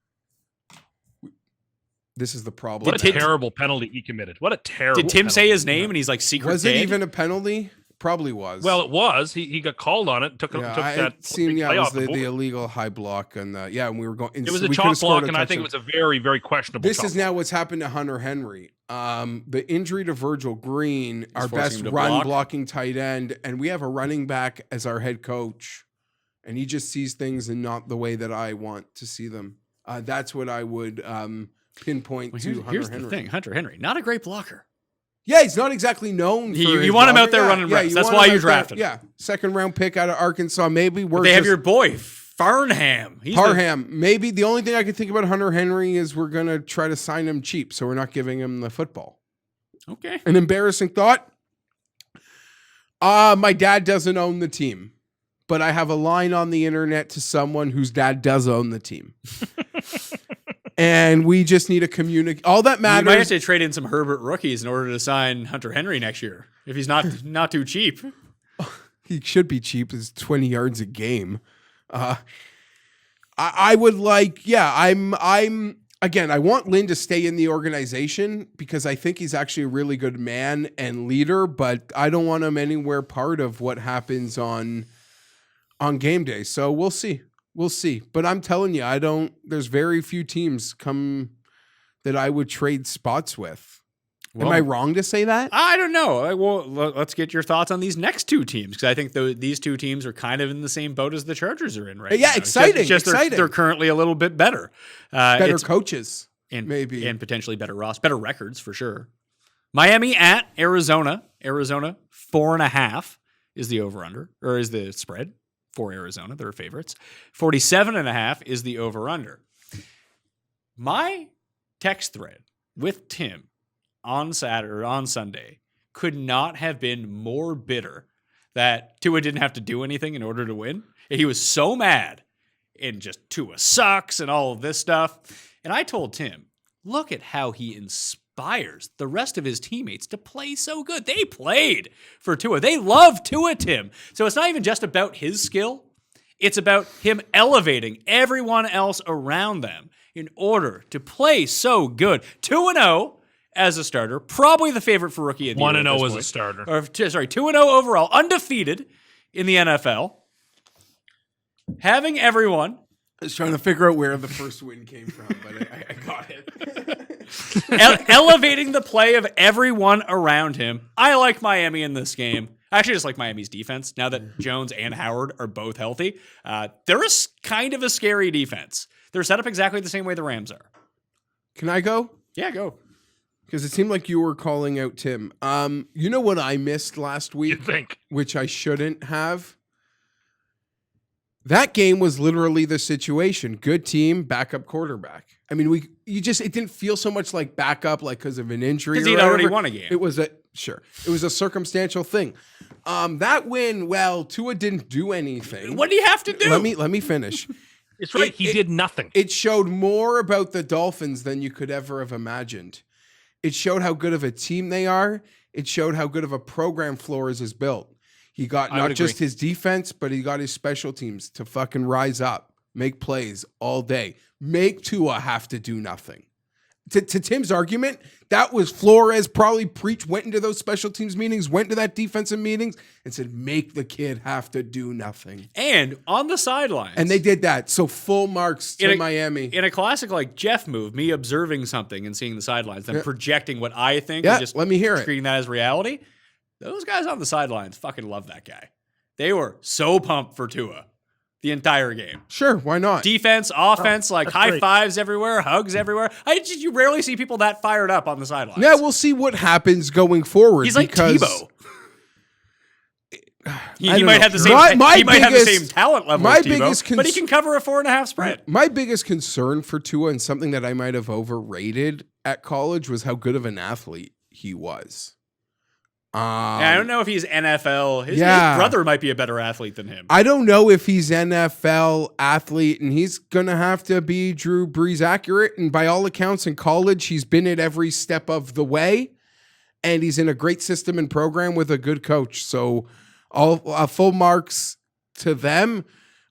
This is the problem. What a terrible penalty he committed. What a terrible Did Tim penalty. say his name and he's like secret Was dead? it even a penalty? Probably was. Well, it was. He got called on it. Took that it was the board. illegal high block and and we were going. It was a chalk block, and I think it was a very, very questionable. This is now what's happened to Hunter Henry. The injury to Virgil Green, our best blocking tight end, and we have a running back as our head coach, and he just sees things in not the way that I want to see them. That's what I would pinpoint to Hunter Henry. Here's the thing, Hunter Henry, not a great blocker. Yeah, he's not exactly known for You want him out there running reps. That's why you drafted him. Yeah, second round pick out of Arkansas. Maybe they have your boy, Farnham. Maybe the only thing I can think about Hunter Henry is we're going to try to sign him cheap, so we're not giving him the football. Okay. An embarrassing thought. My dad doesn't own the team, but I have a line on the internet to someone whose dad does own the team. And we just need to communicate. All that matters. You might have to trade in some Herbert rookies in order to sign Hunter Henry next year. If he's not too cheap. He should be cheap. It's 20 yards a game. I would like, I'm again, I want Lynn to stay in the organization because I think he's actually a really good man and leader, but I don't want him anywhere part of what happens on game day. So we'll see. We'll see. But I'm telling you, there's very few teams that I would trade spots with. Am I wrong to say that? I don't know. Well, let's get your thoughts on these next two teams because I think these two teams are kind of in the same boat as the Chargers are in right now. Yeah, exciting. Exciting. They're currently a little bit better. Better coaches, maybe. And potentially better better records for sure. Miami at Arizona. Arizona, 4.5 is the over-under, or is the spread for Arizona. They're favorites. 47.5 is the over-under. My text thread with Tim on Sunday could not have been more bitter that Tua didn't have to do anything in order to win. He was so mad and just Tua sucks and all of this stuff. And I told Tim, look at how he inspires the rest of his teammates to play so good. They played for Tua. They love Tua, Tim. So it's not even just about his skill. It's about him elevating everyone else around them in order to play so good. 2-0 as a starter, probably the favorite for rookie of the year. 1-0 as a starter. 2-0 overall, undefeated in the NFL. Having everyone. I was trying to figure out where the first win came from, but I got it. Elevating the play of everyone around him. I like Miami in this game. I actually just like Miami's defense. Now that Jones and Howard are both healthy, they're kind of a scary defense. They're set up exactly the same way the Rams are. Can I go? Yeah, go. Because it seemed like you were calling out Tim. You know what I missed last week? You think? Which I shouldn't have? That game was literally the situation. Good team, backup quarterback. I mean, it didn't feel so much like backup, like because of an injury. Because he'd already won a game. It was a circumstantial thing. That win, Tua didn't do anything. What do you have to do? Let me finish. It's right. He did nothing. It showed more about the Dolphins than you could ever have imagined. It showed how good of a team they are. It showed how good of a program Flores is built. He got I not would just agree. his defense, but he got his special teams to fucking rise up, make plays all day, make Tua have to do nothing. To Tim's argument, that was Flores probably went into those special teams meetings, went to that defensive meetings, and said, make the kid have to do nothing. And on the sidelines. And they did that. So full marks to Miami. In a classic like Geoff move, me observing something and seeing the sidelines, then projecting what I think Yeah, and just let me hear it. treating that as reality. Those guys on the sidelines fucking love that guy. They were so pumped for Tua the entire game. Sure, why not? Defense, offense, like that's high great. fives everywhere, hugs everywhere. You rarely see people that fired up on the sidelines. Yeah, we'll see what happens going forward. He's like because Tebow. I He don't might know. have the same. My he might have the biggest- same talent level my as Tebow, biggest but he can cover a 4.5 spread. My biggest concern for Tua and something that I might have overrated at college was how good of an athlete he was. I don't know if he's NFL. His Yeah. brother might be a better athlete than him. I don't know if he's NFL athlete, and he's going to have to be Drew Brees accurate. And by all accounts in college, he's been at every step of the way, and he's in a great system and program with a good coach. So all full marks to them.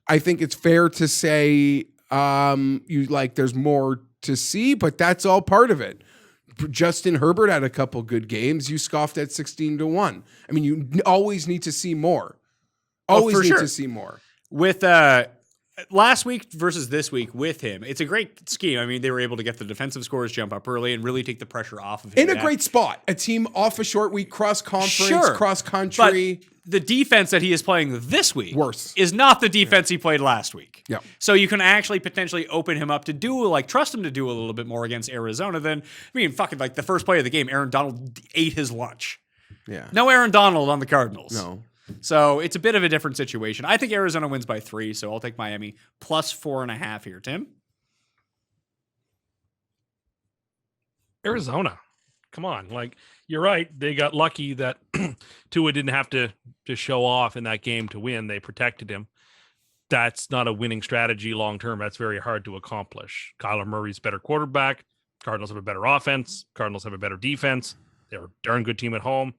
I think it's fair to say there's more to see, but that's all part of it. Justin Herbert had a couple good games. You scoffed at 16-1. I mean, you always need to see more. Always for need sure. to see more. With last week versus this week with him, it's a great scheme. I mean, they were able to get the defensive scores jump up early and really take the pressure off of him. In a great spot. A team off a short week, cross-conference, Sure. cross-country. But the defense that he is playing this week Worse. is not the defense he played last week. Yeah. So you can actually potentially open him up to trust him to do a little bit more against Arizona than, fucking like the first play of the game, Aaron Donald ate his lunch. Yeah. No Aaron Donald on the Cardinals. No. So it's a bit of a different situation. I think Arizona wins by 3, so I'll take Miami plus 4.5 here. Tim? Arizona. Come on. Like, you're right. They got lucky that Tua didn't have to show off in that game to win. They protected him. That's not a winning strategy long term. That's very hard to accomplish. Kyler Murray's better quarterback. Cardinals have a better offense. Cardinals have a better defense. They're a darn good team at home.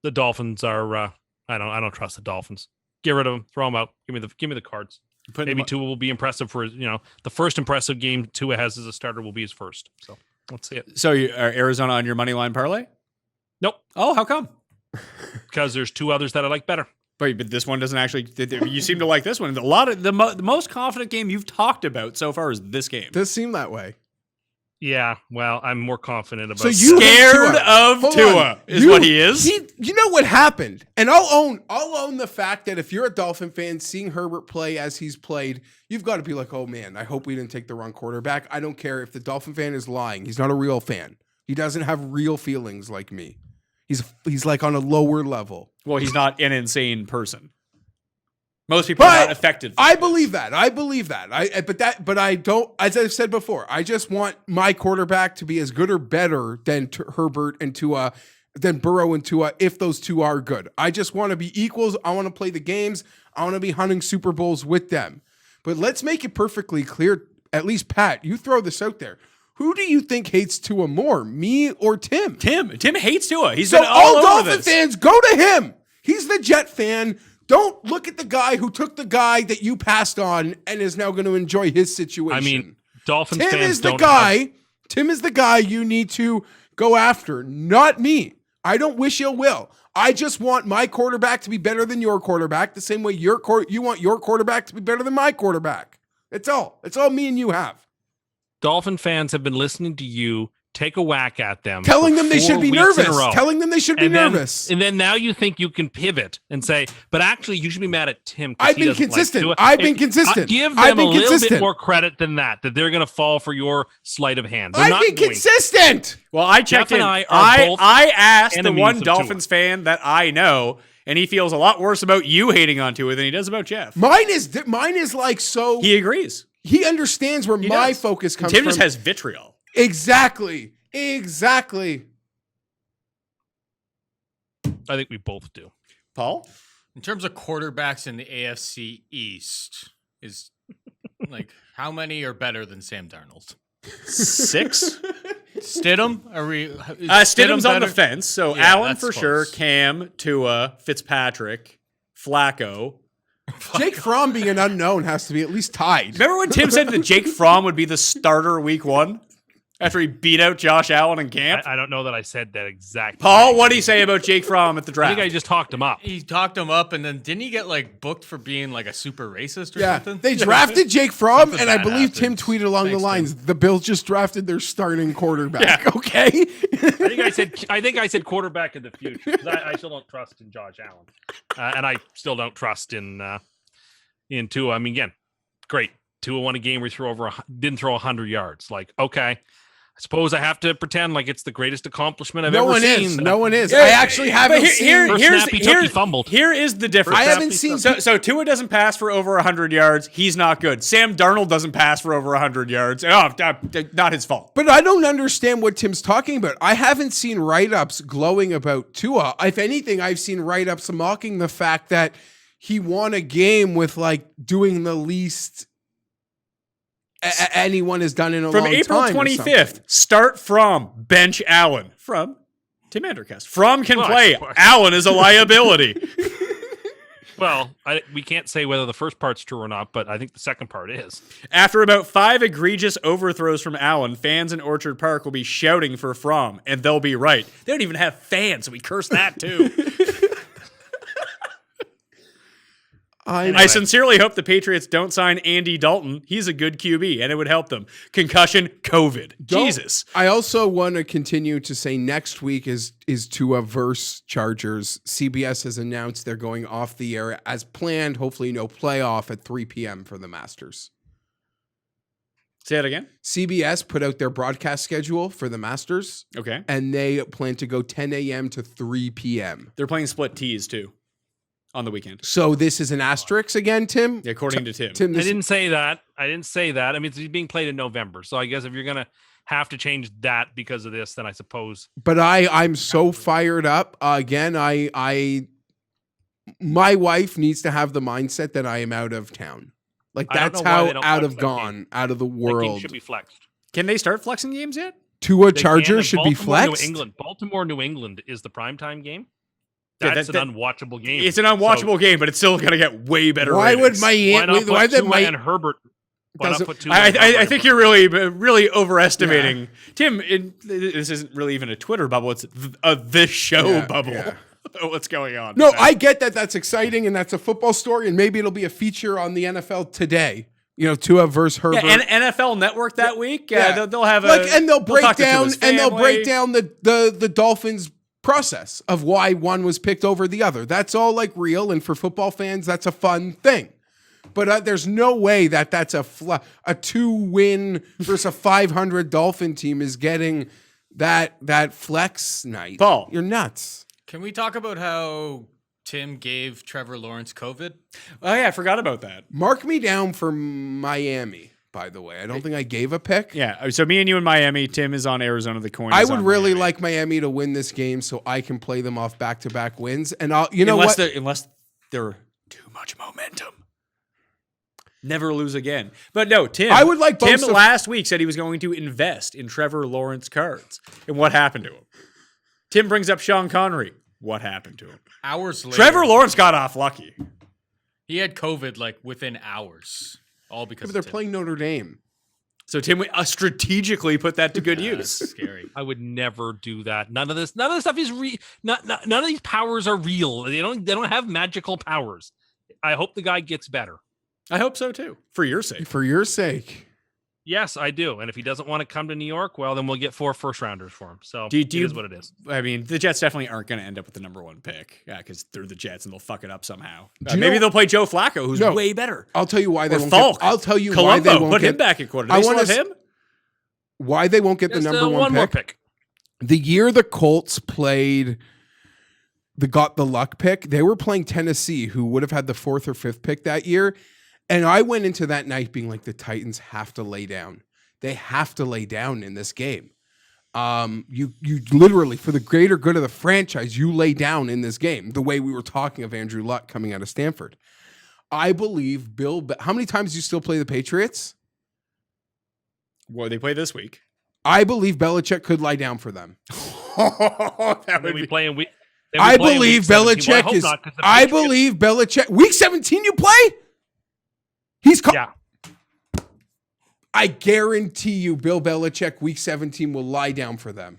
The Dolphins are I don't trust the Dolphins. Get rid of them. Throw them out. Give me the Cards. Maybe Tua will be impressive for the first impressive game Tua has as a starter will be his first. So let's see it. So you are Arizona on your money line parlay? Nope. Oh, how come? Because there's 2 others that I like better. But this one doesn't actually. You seem to like this one. A lot of the most confident game you've talked about so far is this game. Does seem that way. Yeah, well, I'm more confident about. So you hate Scared Tua. of Hold Tua on. is what he is. You know what happened, and I'll own the fact that if you're a Dolphin fan, seeing Herbert play as he's played, you've got to be like, oh man, I hope we didn't take the wrong quarterback. I don't care if the Dolphin fan is lying. He's not a real fan. He doesn't have real feelings like me. He's like on a lower level. Well, he's not an insane person. Most people are not affected. I believe that. But I don't. As I've said before, I just want my quarterback to be as good or better than Herbert and Tua, than Burrow and Tua, if those two are good. I just want to be equals. I want to play the games. I want to be hunting Super Bowls with them. But let's make it perfectly clear. At least Pat, you throw this out there. Who do you think hates Tua more, me or Tim? Tim hates Tua. He's So been all over Dolphin this. fans, go to him. He's the Jet fan. Don't look at the guy who took the guy that you passed on and is now going to enjoy his situation. I mean, Dolphins Tim fans is the don't guy. Tim is the guy you need to go after, not me. I don't wish ill will. I just want my quarterback to be better than your quarterback, the same way you want your quarterback to be better than my quarterback. That's all. That's all me and you have. Dolphin fans have been listening to you take a whack at them, Telling for them they 4 should be weeks in a nervous. row. Telling them they should be And then- nervous. And then now you think you can pivot and say, but actually you should be mad at Tim. 'cause I've he been doesn't like consistent. Tua." I've been And consistent. Give I've them a been little consistent. bit more credit than that they're going to fall for your sleight of hand. They're I've not been going. consistent. Well, I checked Jeff and in. I are both I asked the enemies one of Dolphins fan that I know, and he feels a lot worse about you hating on Tua than he does about Geoff. Mine is like so. He agrees. He understands where my does. focus comes Tim from. just has vitriol. Exactly. I think we both do. Paul? In terms of quarterbacks in the AFC East, is like how many are better than Sam Darnold? 6? Stidham? Are we? Stidham's on the better? fence. So Yeah, Allen that's for sure. close. Cam, Tua, Fitzpatrick. Flacco. Jake Fromm being an unknown has to be at least tied. Remember when Tim said that Jake Fromm would be the starter week 1 after he beat out Josh Allen in camp? I don't know that I said that exactly. Paul, what did he say about Jake Fromm at the I draft? think I just talked him up. He talked him up, and then didn't he get like booked for being like a super racist or Yeah, something? they drafted Jake Fromm, Something and I bad believe Tim happened. tweeted along Thanks, the lines, "The Bills just drafted their starting quarterback." Okay, I think I said quarterback in the future. 'Cause I still don't trust in Josh Allen, and I still don't trust in Tua. I mean, again, great. Tua won a game where he didn't throw 100 yards. Like, okay. I suppose I have to pretend like it's the greatest accomplishment I've no ever one seen. is. No one is. Yeah, I actually haven't but seen. First snap he took, he fumbled. Here is the difference. I haven't seen. So Tua doesn't pass for over 100 yards. He's not good. Sam Darnold doesn't pass for over 100 yards. Oh, not his fault. But I don't understand what Tim's talking about. I haven't seen write-ups glowing about Tua. If anything, I've seen write-ups mocking the fact that he won a game with like doing the least anyone has done in a From long April time. 25th, start from bench Allen. From Tim Andercast. From can Well, play. I- Allen is a liability. Well, we can't say whether the first part's true or not, but I think the second part is. After about 5 egregious overthrows from Allen, fans in Orchard Park will be shouting for Fromm, and they'll be right. They don't even have fans, so we curse that too. I sincerely hope the Patriots don't sign Andy Dalton. He's a good QB, and it would help them. Concussion, COVID. Jesus. I also want to continue to say next week is Tua versus Chargers. CBS has announced they're going off the air as planned. Hopefully, no playoff at 3 p.m. for the Masters. Say that again? CBS put out their broadcast schedule for the Masters, Okay. and they plan to go 10 a.m. to 3 p.m. They're playing split tees, too, on the weekend. So this is an asterisk again, Tim? According to Tim. Tim, I this, didn't say that. I mean, it's being played in November. So I guess if you're going to have to change that because of this, then I suppose. but I'm so fired up. Again, my wife needs to have the mindset that I am out of town. Like I don't that's know why how they don't out flex of that gone, game. out of the That game world. should be flexed. Can they start flexing games yet? Tua They can, Chargers and should be Baltimore, flexed. New England. Baltimore, New England is the primetime game. Yeah, That's that- an unwatchable game. It's an unwatchable game, but it's still going to get way better Why would ratings. Why Miami? not Why put did Tua my and Herbert? Why not Doesn't- put Tua and I Herbert think in you're really overestimating. Tim, this isn't really even a Twitter bubble. It's this show Yeah, bubble. yeah. What's going on? No, I get that that's exciting and that's a football story, and maybe it'll be a feature on the NFL Today. You know, Tua versus Herbert. Yeah, and NFL Network that week. Yeah. They'll have and they'll break talk to down Tua's and they'll break family. down the Dolphins process of why one was picked over the other. That's all like real, and for football fans, that's a fun thing. But there's no way that's a 2-win versus a 500 Dolphin team is getting that flex night. Paul. You're nuts. Can we talk about how Tim gave Trevor Lawrence COVID? Oh yeah, I forgot about that. Mark me down for Miami, by the way. I don't think I gave a pick. Yeah, so me and you in Miami. Tim is on Arizona. The coin. I is would on really Miami. like Miami to win this game so I can play them off back-to-back wins. And you know what? Unless they're too much momentum. Never lose again. But no, Tim. I would like Tim both of- last week said he was going to invest in Trevor Lawrence cards. And what happened to him? Tim brings up Sean Connery. What happened to him? Hours later, Trevor Lawrence got off lucky. he had COVID like within hours, all because But they're of Tim. playing Notre Dame. So Tim strategically put that to good Yeah, use. that's scary. I would never do that. None of this stuff is real. None of these powers are real. They don't have magical powers. I hope the guy gets better. I hope so too. For your sake. For your sake. Yes, I do. And if he doesn't want to come to New York, well, then we'll get 4 first-rounders for him. So Do it you- is what it is. I mean, the Jets definitely aren't going to end up with the number 1 pick. Yeah, because they're the Jets and they'll fuck it up somehow. Do you Maybe know- they'll play Joe Flacco, who's No. way better. I'll tell you why they Or won't Falk. get. I'll tell you why Colombo, they won't put get. him back at quarter. Do I they still wanna have him? Why they won't get the Just, number one more pick. pick. The year the Colts played got the luck pick, they were playing Tennessee, who would have had the 4th or 5th pick that year. And I went into that night being like, the Titans have to lay down. They have to lay down in this game. You literally, for the greater good of the franchise, you lay down in this game. The way we were talking of Andrew Luck coming out of Stanford. I believe how many times do you still play the Patriots? Well, they play this week. I believe Belichick could lie down for them. That And would then we be- play in week. Then we I play in believe week 17. Well, Belichick hope is. not, 'cause the I Patriots- believe Belichick. Week 17, you play. He's. Yeah. I guarantee you, Bill Belichick, week 17 will lie down for them.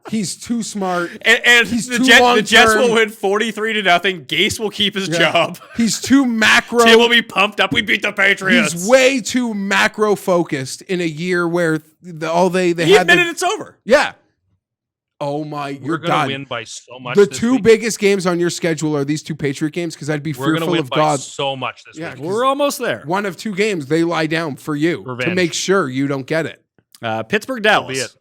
He's too smart. And He's the too Jets long-term. will win 43-0. Gase will keep his job. He's too macro. Tim will be pumped up. We beat the Patriots. He's way too macro focused in a year where they He had. admitted it's over. Yeah. Oh my! We're You're going to done. win by so much. The this two week. biggest games on your schedule are these two Patriot games because I'd be We're going to fearful win of by God. so much this Yeah, week. We're almost there. One of two games they lie down for you to Revenge. make sure you don't get it. Pittsburgh, Be Dallas. it.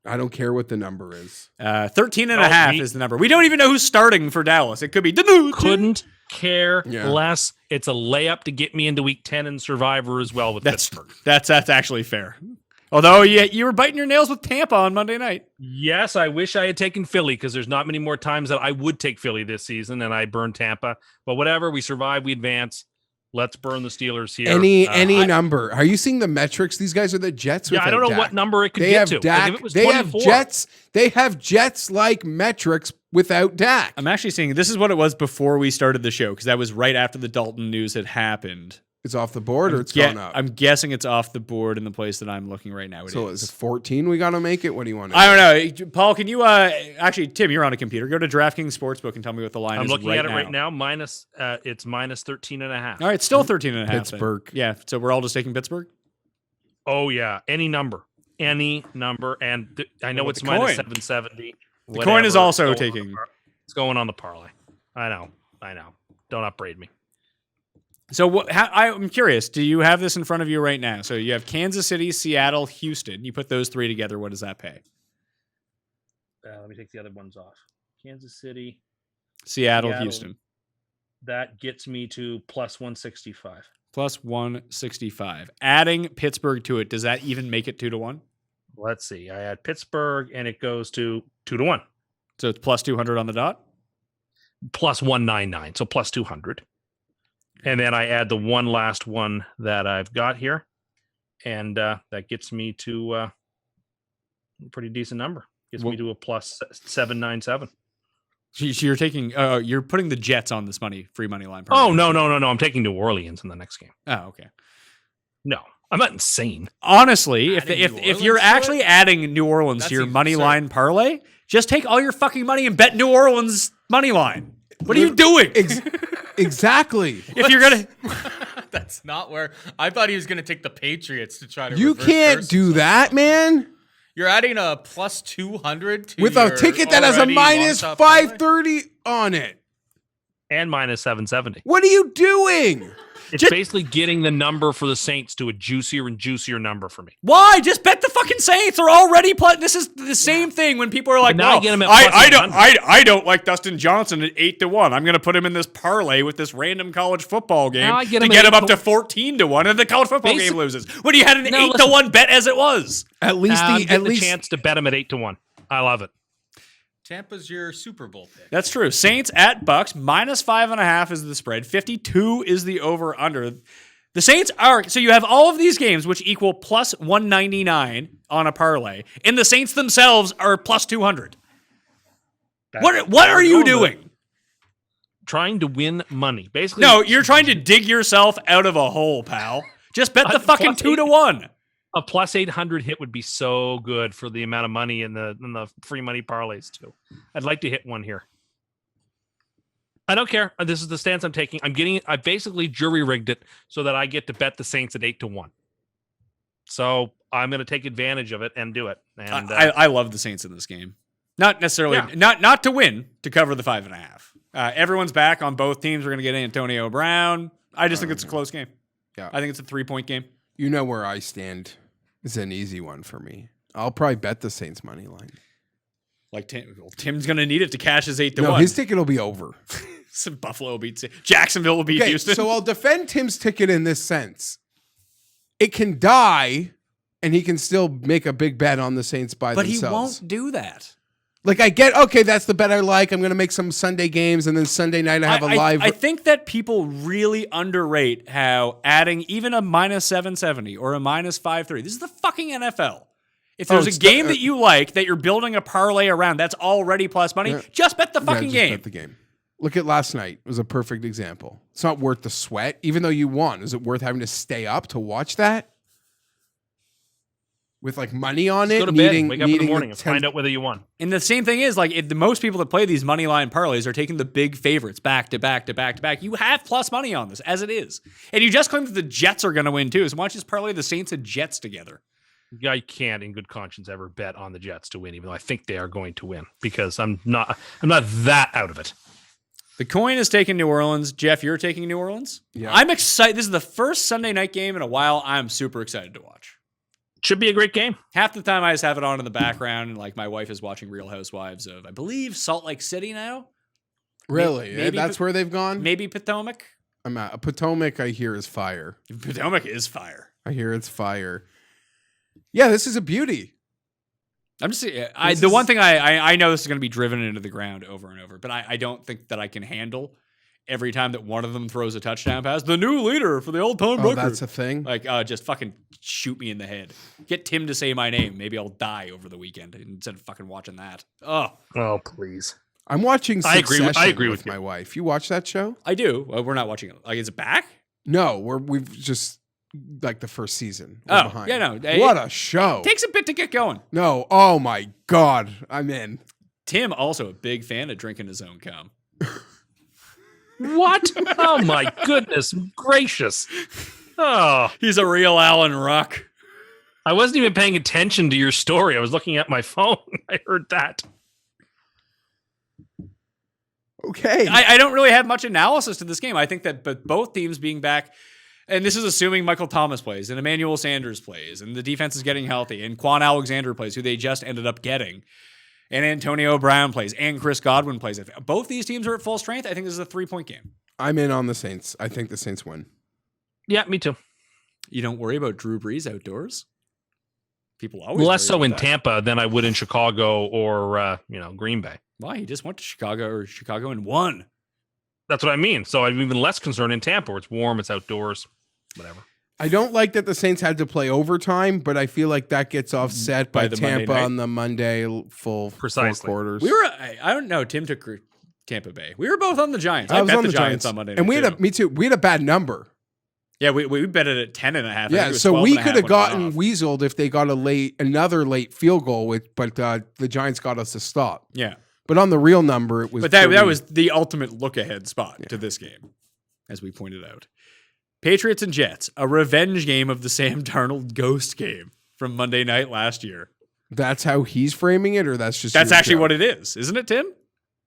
I don't care what the number is. 13.5 we- is the number. We don't even know who's starting for Dallas. It could be Danutin. Couldn't care Yeah. less. It's a layup to get me into week 10 in Survivor as well with Pittsburgh. That's actually fair. Although you were biting your nails with Tampa on Monday night. Yes, I wish I had taken Philly because there's not many more times that I would take Philly this season, and I burned Tampa. But whatever, we survive, we advance. Let's burn the Steelers here. Any number. Are you seeing the metrics? These guys are the Jets. Yeah, I don't know without what Dak. number it could They get have to. Like, Dak. if it was They have 24, Jets. They have Jets like metrics without Dak. I'm actually seeing this is what it was before we started the show because that was right after the Dalton news had happened. It's off the board or it's gone up. I'm guessing it's off the board in the place that I'm looking right now. So is it 14? We got to make it. What do you want? I don't know. Paul, can you actually, Tim, you're on a computer. Go to DraftKings Sportsbook and tell me what the line I'm is looking right at it now. right now. It's minus 13.5. All right, still 13.5. then. Pittsburgh. Yeah, so we're all just taking Pittsburgh? Oh, yeah. Any number. And I know What it's about the minus coin? 770. The coin is also It's going taking. It's going on the parlay. I know. Don't upbraid me. So I'm curious. Do you have this in front of you right now? So you have Kansas City, Seattle, Houston. You put those three together. What does that pay? Let me take the other ones off. Kansas City. Seattle, Seattle. Houston. That gets me to plus 165. Plus 165. Adding Pittsburgh to it, does that even make it 2-1? Let's see. I add Pittsburgh, and it goes to 2-1. So it's plus 200 on the dot? Plus 199, so plus 200. And then I add the one last one that I've got here, and that gets me to a pretty decent number. Gets me to a plus 797. So you're taking, you're putting the Jets on this free money line. Oh, no. I'm taking New Orleans in the next game. Oh, okay. No, I'm not insane. Honestly, if Adding New if you're Orleans to actually it? adding New Orleans That's to your even money absurd. line parlay, just take all your fucking money and bet New Orleans money line. What are you doing? Exactly. If you're gonna, That's not where I thought he was going to take the Patriots to try to. You reverse can't curse do himself. that, man. You're adding a plus 200 to With a your ticket that has a already minus long-shot parlay? 530 on it. And minus 770. What are you doing? It's basically getting the number for the Saints to a juicier and juicier number for me. why? Just bet the fucking Saints. They're already playing. This is the same thing when people are like, But now I well, get 'em at I plus don't, 800. I don't like Dustin Johnson at 8-1. I'm going to put him in this parlay with this random college football game Now I get to him get at him up 8 to 14-1, and the college football game loses. When you had an No, 8-1 bet as it was. At least I'm the getting at least chance to bet them at 8-1. I love it. Tampa's your Super Bowl pick. That's true. Saints at Bucks, minus 5.5 is the spread. 52 is the over-under. The Saints are, so you have all of these games which equal plus 199 on a parlay, and the Saints themselves are plus 200. What are you doing? Trying to win money. Basically, No, you're trying to dig yourself out of a hole, pal. Just bet the fucking plus 2-1. a plus 800 hit would be so good for the amount of money in the free money parlays too. I'd like to hit one here. I don't care. This is the stance I'm taking. I basically jury rigged it so that I get to bet the Saints at 8-1. So I'm going to take advantage of it and do it. And I love the Saints in this game. Not necessarily, not to win, to cover the 5.5. Everyone's back on both teams. We're going to get Antonio Brown. I just think it's a close game. Yeah. I think it's a 3-point game. you know where I stand. It's an easy one for me. I'll probably bet the Saints money line. Like Tim's going to need it to cash his 8-1. No, his ticket will be over. Some Buffalo beats Jacksonville will beat Okay, Houston. so I'll defend Tim's ticket in this sense. It can die, and he can still make a big bet on the Saints by but themselves. he won't do that. Like, I get, okay, that's the bet I like. I'm going to make some Sunday games, and then Sunday night I have a live. I think that people really underrate how adding even a minus 770 or a minus 530. This is the fucking NFL. If there's it's a game that you like that you're building a parlay around, that's already plus money. Yeah. Just bet the fucking just game. Bet the game. Look at last night. It was a perfect example. It's not worth the sweat, even though you won. Is it worth having to stay up to watch that? With like money on it, Go to bed, wake up in the morning, and find out whether you won. And the same thing is, like, the most people that play these money line parlays are taking the big favorites back to back to back to back. You have plus money on this as it is, and you just claimed that the Jets are going to win too. So why don't you just parlay the Saints and Jets together? I can't, in good conscience, ever bet on the Jets to win, even though I think they are going to win because I'm not that out of it. The coin is taking New Orleans. Geoff, you're taking New Orleans. Yeah. I'm excited. This is the first Sunday night game in a while. I'm super excited to watch. Should be a great game. Half the time I just have it on in the background, and like my wife is watching Real Housewives of, I believe, Salt Lake City now. Really? Maybe That's where they've gone? Maybe Potomac. I'm at Potomac, I hear, is fire. Potomac is fire. I hear it's fire. Yeah, this is a beauty. I'm just the one thing I know this is going to be driven into the ground over and over, but I don't think that I can handle every time that one of them throws a touchdown pass. The new leader for the all-time record. That's a thing? Like, just fucking shoot me in the head. Get Tim to say my name. Maybe I'll die over the weekend instead of fucking watching that. Oh, Please. I'm watching Succession I agree with with you. my wife. You watch that show? I do. Well, we're not watching it. Like, is it back? No, we've just like the first season. We're Oh, behind. yeah, no. What a show. Takes a bit to get going. No, oh my God. I'm in. Tim, also a big fan of drinking his own cum. What? Oh my goodness gracious. Oh, He's a real Alan Ruck. I wasn't even paying attention to your story. I was looking at my phone. I heard that. Okay. I don't really have much analysis to this game. I think that but both teams being back, and this is assuming Michael Thomas plays and Emmanuel Sanders plays and the defense is getting healthy and Quan Alexander plays, who they just ended up getting, and Antonio Brown plays and Chris Godwin plays. If both these teams are at full strength, I think this is a 3-point game. I'm in on the Saints. I think the Saints win. Yeah, me too. You don't worry about Drew Brees outdoors? People always Less worry so about in that. Tampa than I would in Chicago or Green Bay. Why? He just went to Chicago and won. That's what I mean. So I'm even less concerned in Tampa where it's warm, it's outdoors, whatever. I don't like that the Saints had to play overtime, but I feel like that gets offset by By the Monday Tampa night. on the Monday full Precisely. 4 quarters. We were, I don't know, Tim took Tampa Bay. We were both on the Giants. I was bet on the Giants on Monday night. and we too. me too. We had a bad number. Yeah, we bet it at 10.5. I think it Yeah, was so 12 we and a half could have when it gotten went off. weaseled if they got another late field goal, but the Giants got us to stop. Yeah. But on the real number, it was. But that 30. was the ultimate look-ahead spot to this game, as we pointed out. Patriots and Jets, a revenge game of the Sam Darnold ghost game from Monday night last year. That's how he's framing it, or that's just. That's your actually joke? what it is, isn't it, Tim?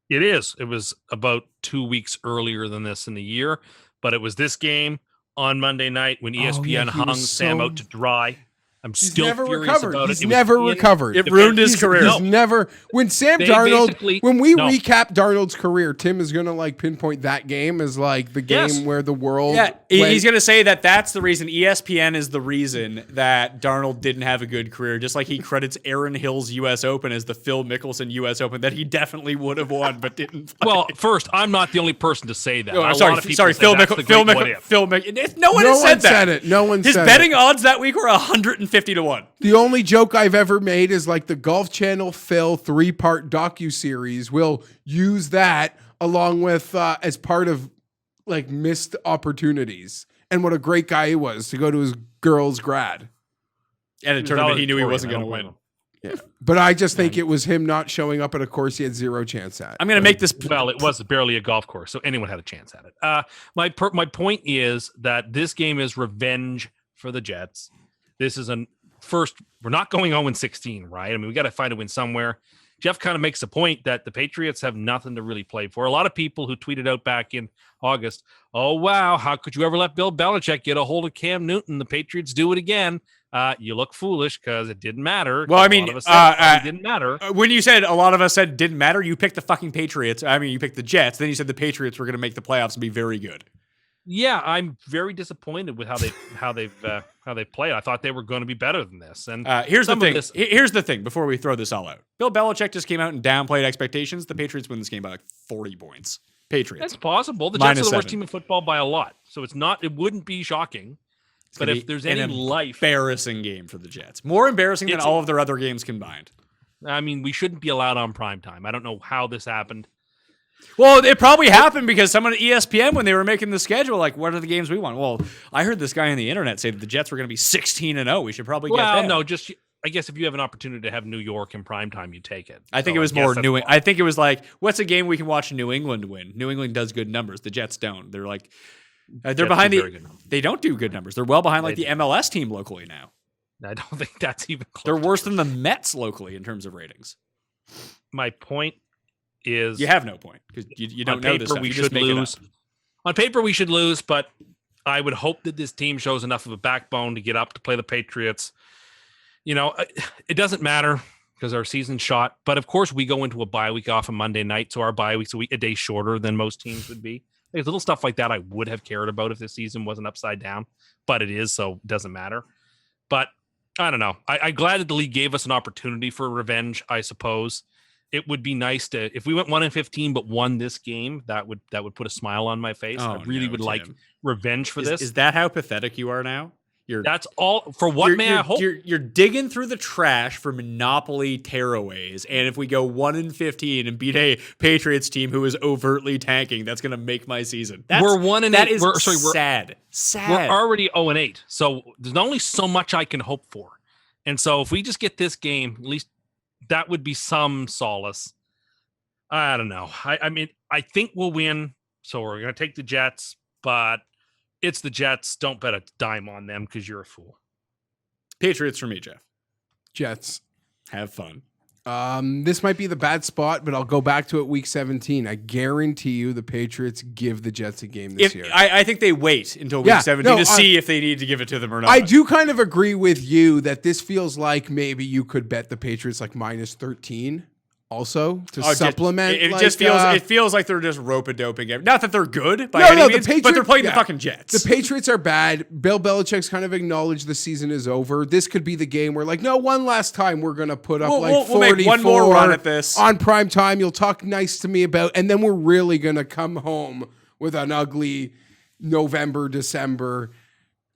It is. It was about 2 weeks earlier than this in the year, but it was this game on Monday night when ESPN yeah, he hung was Sam so- out to dry. I'm He's still never furious recovered. about He's it. It was never in- recovered. It ruined his He's career. never. When Sam They Darnold, basically- when we no. recap Darnold's career, Tim is gonna like pinpoint that game as like the game Yes. where the world. Yeah, went- he's going to say that that's the reason. ESPN is the reason that Darnold didn't have a good career, just like he credits Aaron Hill's U.S. Open as the Phil Mickelson U.S. Open that he definitely would have won but didn't. Well, first, I'm not the only person to say that. Oh, A I'm lot of people say Phil that's the great what if. Mickelson. No one No has one said that. said it. No one His said betting it. odds that week were 150 to 1. The only joke I've ever made is like the Golf Channel Phil 3-part docuseries will use that along with as part of like missed opportunities and what a great guy he was to go to his girl's grad. At a tournament he knew he wasn't going to win. Yeah, but I just think it was him not showing up at a course he had zero chance at. I'm going to make this. Well, it was barely a golf course, so anyone had a chance at it. My point is that this game is revenge for the Jets. This is first. We're not going 0-16, right? I mean, we got to find a win somewhere. Geoff kind of makes a point that the Patriots have nothing to really play for. A lot of people who tweeted out back in August, "Oh wow, how could you ever let Bill Belichick get a hold of Cam Newton? The Patriots do it again." You look foolish because it didn't matter. Well, I A mean, lot of us said it didn't matter. When you said a lot of us said didn't matter, you picked the fucking Patriots. I mean, you picked the Jets. Then you said the Patriots were going to make the playoffs and be very good. Yeah, I'm very disappointed with how they've played. I thought they were going to be better than this. And Here's the some of thing. this- Here's the thing. Before we throw this all out, Bill Belichick just came out and downplayed expectations. The Patriots win this game by like 40 points. Patriots. That's possible. The Minus Jets are the worst 7. team in football by a lot, so it wouldn't be shocking. But if there's any life, embarrassing game for the Jets. More embarrassing than It's- all of their other games combined. I mean, we shouldn't be allowed on primetime. I don't know how this happened. Well, it probably happened because someone at ESPN, when they were making the schedule, like, what are the games we want? Well, I heard this guy on the internet say that the Jets were going to be 16-0. We should probably get Well, that. no, just I guess if you have an opportunity to have New York in primetime, you take it. I think So it was guess more that's New. why. I think it was like, what's a game we can watch New England win? New England does good numbers. The Jets don't. They're like, they're Jets behind do the. very good numbers. They don't do good numbers. They're well behind like They the MLS team locally now. I don't think that's even close. They're to worse first. than the Mets locally in terms of ratings. My point is, You have no point because you don't on know paper this stuff. we You just should make it lose. up. On paper we should lose, but I would hope that this team shows enough of a backbone to get up to play the Patriots. You know, it doesn't matter because our season's shot. But of course, we go into a bye week off on Monday night, so our bye week's a day shorter than most teams would be. There's little stuff like that I would have cared about if the season wasn't upside down, but it is, so it doesn't matter. But I don't know. I'm glad that the league gave us an opportunity for revenge, I suppose. It would be nice to, if we went 1-15 but won this game, that would put a smile on my face. I really would like revenge for this. Is that how pathetic you are now? That's all for what may I hope. You're digging through the trash for Monopoly tearaways, and if we go 1-15 and beat a Patriots team who is overtly tanking, that's going to make my season. We're 1-8. That is We're sad. We're already 0-8, so there's only so much I can hope for. And so if we just get this game, at least that would be some solace. I don't know. I mean, I think we'll win, so we're going to take the Jets, but it's the Jets. Don't bet a dime on them because you're a fool. Patriots for me, Geoff. Jets. Have fun. This might be the bad spot, but I'll go back to it week 17. I guarantee you the Patriots give the Jets a game this year. I think they wait until week 17 to see if they need to give it to them or not. I do kind of agree with you that this feels like maybe you could bet the Patriots like minus 13 also to supplement. It feels like they're just rope-a-doping. Not that they're good by any means, but they're playing the fucking Jets. The Patriots are bad. Bill Belichick's kind of acknowledged the season is over. This could be the game where like, no, one last time we're going to put up we'll 44 make one more run at this. On prime time. You'll talk nice to me about, and then we're really going to come home with an ugly November, December,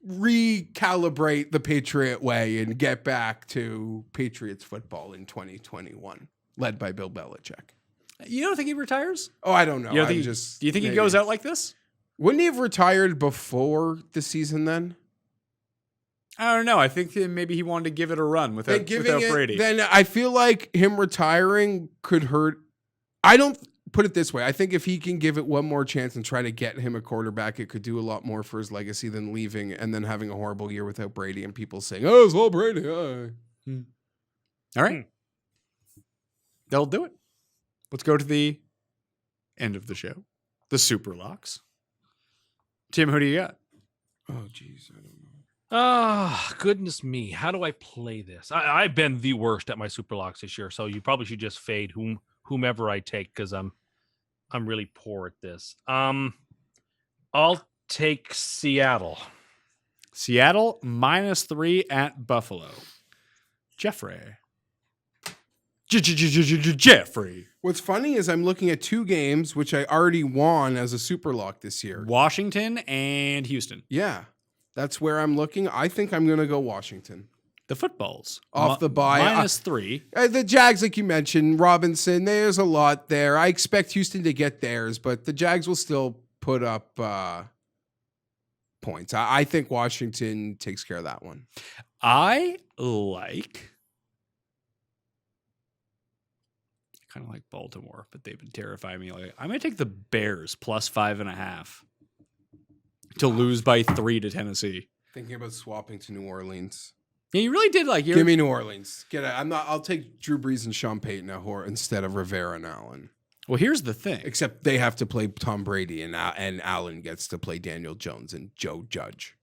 recalibrate the Patriot way and get back to Patriots football in 2021. Led by Bill Belichick. You don't think he retires? Oh, I don't know. Do you think he goes out like this? Wouldn't he have retired before the season then? I don't know. I think that maybe he wanted to give it a run without Brady. Then I feel like him retiring could hurt. I don't put it this way. I think if he can give it one more chance and try to get him a quarterback, it could do a lot more for his legacy than leaving and then having a horrible year without Brady and people saying, oh, it's all Brady. All right. They'll do it. Let's go to the end of the show. The Superlocks. Tim, who do you got? Oh, geez. I don't know. Oh, goodness me. How do I play this? I've been the worst at my Superlocks this year, so you probably should just fade whomever I take because I'm really poor at this. I'll take Seattle. Seattle -3 at Buffalo. Jeffrey. Jeffrey. What's funny is I'm looking at two games which I already won as a Superlock this year. Washington and Houston. Yeah, that's where I'm looking. I think I'm going to go Washington. The footballs. Off the bye. -3. The Jags, like you mentioned, Robinson, there's a lot there. I expect Houston to get theirs, but the Jags will still put up points. I think Washington takes care of that one. I kind of like Baltimore, but they've been terrifying me. Like, I'm going to take the Bears +5.5 to lose by 3 to Tennessee. Thinking about swapping to New Orleans. Yeah, you really did Give me New Orleans. I'll take Drew Brees and Sean Payton instead of Rivera and Allen. Well, here's the thing. Except they have to play Tom Brady and Allen gets to play Daniel Jones and Joe Judge.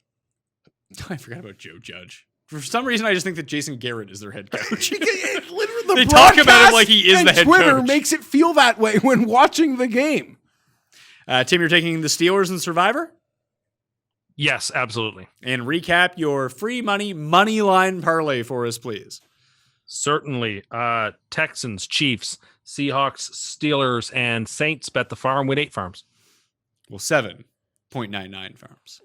I forgot about Joe Judge. For some reason, I just think that Jason Garrett is their head coach. Literally, they talk about him like he is the head Twitter coach. Makes it feel that way when watching the game. Tim, you're taking the Steelers and Survivor? Yes, absolutely. And recap your free money line parlay for us, please. Certainly. Texans, Chiefs, Seahawks, Steelers, and Saints bet the farm with 8 farms. Well, 7.99 farms.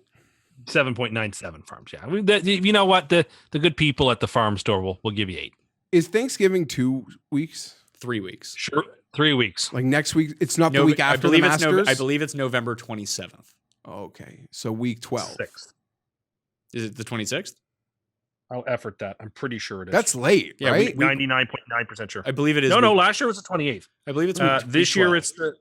7.97 farms. Yeah, you know what? The good people at the farm store will give you 8. Is Thanksgiving 2 weeks? 3 weeks. Sure, 3 weeks. Like next week? It's not the week after the Masters? I believe it's November 27th. Okay, so week 12. 6th. Is it the 26th? I'll effort that. I'm pretty sure it is. That's late, Yeah, right? 99.9% sure. I believe it is. No, last year was the 28th. I believe it's This year it's the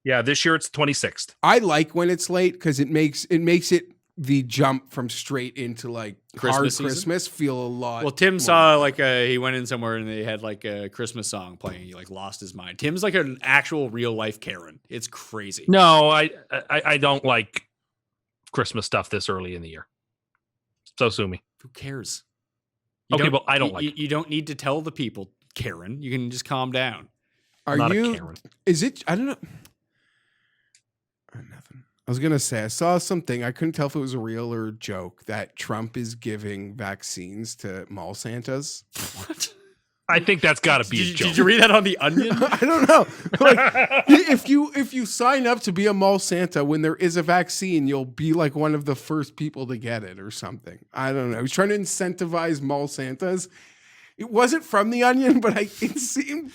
26th. I like when it's late because it makes it the jump from straight into like Christmas hard season? Christmas feel a lot. Well, Tim more- saw like he went in somewhere and they had like a Christmas song playing. He like lost his mind. Tim's like an actual real life Karen. It's crazy. No, I don't like Christmas stuff this early in the year. So sue me. Who cares? Okay, well, I don't like it. You don't need to tell the people, Karen. You can just calm down. Are Not you? a Karen. Is it? I don't know. Nothing. I was gonna say I saw something. I couldn't tell if it was a real or a joke that Trump is giving vaccines to mall Santas. What? I think that's got to be a joke. Did you read that on the Onion? I don't know. Like, if you sign up to be a mall Santa when there is a vaccine, you'll be like one of the first people to get it or something. I don't know. He's trying to incentivize mall Santas. It wasn't from the Onion, but it seemed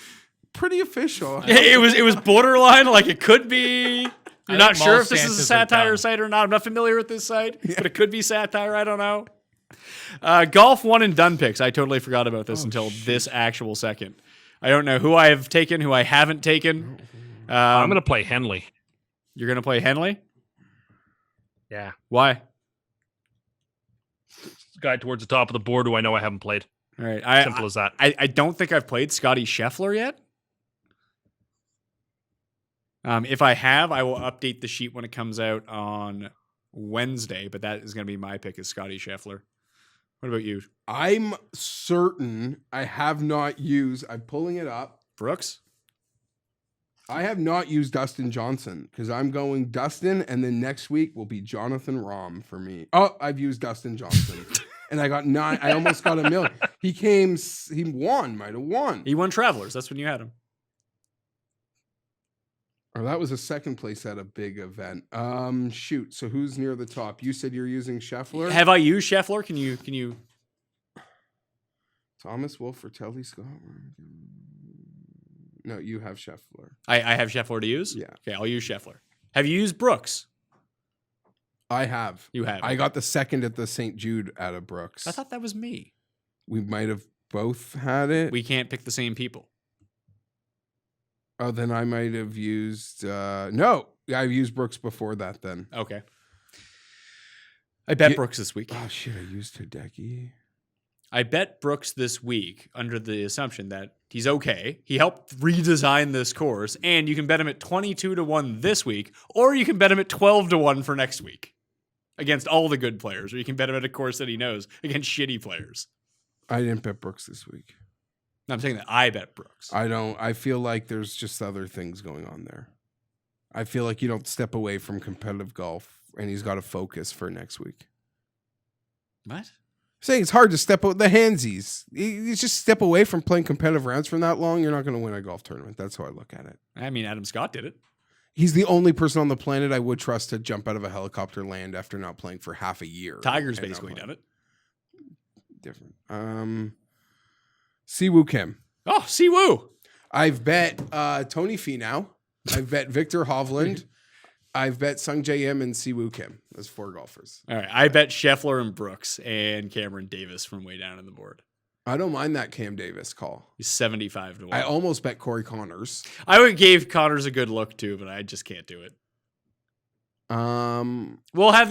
pretty official. it was borderline. Like it could be. You're not think sure mall if this is a Santas are satire dumb. site or not. I'm not familiar with this site, but it could be satire. I don't know. Golf one and done picks. I totally forgot about this until this actual second. I don't know who I have taken, who I haven't taken. I'm going to play Henley. You're going to play Henley? Yeah. Why? Guy towards the top of the board who I know I haven't played. All right. Simple as that. I don't think I've played Scotty Scheffler yet. If I have, I will update the sheet when it comes out on Wednesday, but that is going to be my pick is Scotty Scheffler. What about you? I'm certain I have not used. I'm pulling it up. Brooks? I have not used Dustin Johnson because I'm going Dustin, and then next week will be Jonathan Rahm for me. Oh, I've used Dustin Johnson, and I got 9. I almost got $1 million. He won, might have won. He won Travelers. That's when you had him. Or that was a second place at a big event. Shoot. So who's near the top? You said you're using Scheffler. Have I used Scheffler? Can you? Thomas Wolf for Telly Scott. No, you have Scheffler. I have Scheffler to use? Yeah. Okay, I'll use Scheffler. Have you used Brooks? I have. You have. I got the second at the St. Jude out of Brooks. I thought that was me. We might have both had it. We can't pick the same people. Oh, then I might have used no. I've used Brooks before that then. Okay. I bet Brooks this week. Oh shit, I used Hideki. I bet Brooks this week under the assumption that he's okay. He helped redesign this course, and you can bet him at 22-1 this week, or you can bet him at 12-1 for next week against all the good players, or you can bet him at a course that he knows against shitty players. I didn't bet Brooks this week. No, I'm saying that I bet Brooks. I feel like there's just other things going on there. I feel like you don't step away from competitive golf, and he's got to focus for next week. What? Saying it's hard to step out the handsies. You just step away from playing competitive rounds for that long, you're not going to win a golf tournament. That's how I look at it. I mean, Adam Scott did it. He's the only person on the planet I would trust to jump out of a helicopter land after not playing for half a year. Tiger's And basically not done it. different. Siwoo Kim. Oh, Siwoo. I've bet Tony Finau. I've bet Victor Hovland. I've bet Sung Jae Im and Siwoo Kim. Those 4 golfers. All right. I bet Scheffler and Brooks and Cameron Davis from way down in the board. I don't mind that Cam Davis call. He's 75-1. I almost bet Corey Connors. I would give Connors a good look too, but I just can't do it. We'll have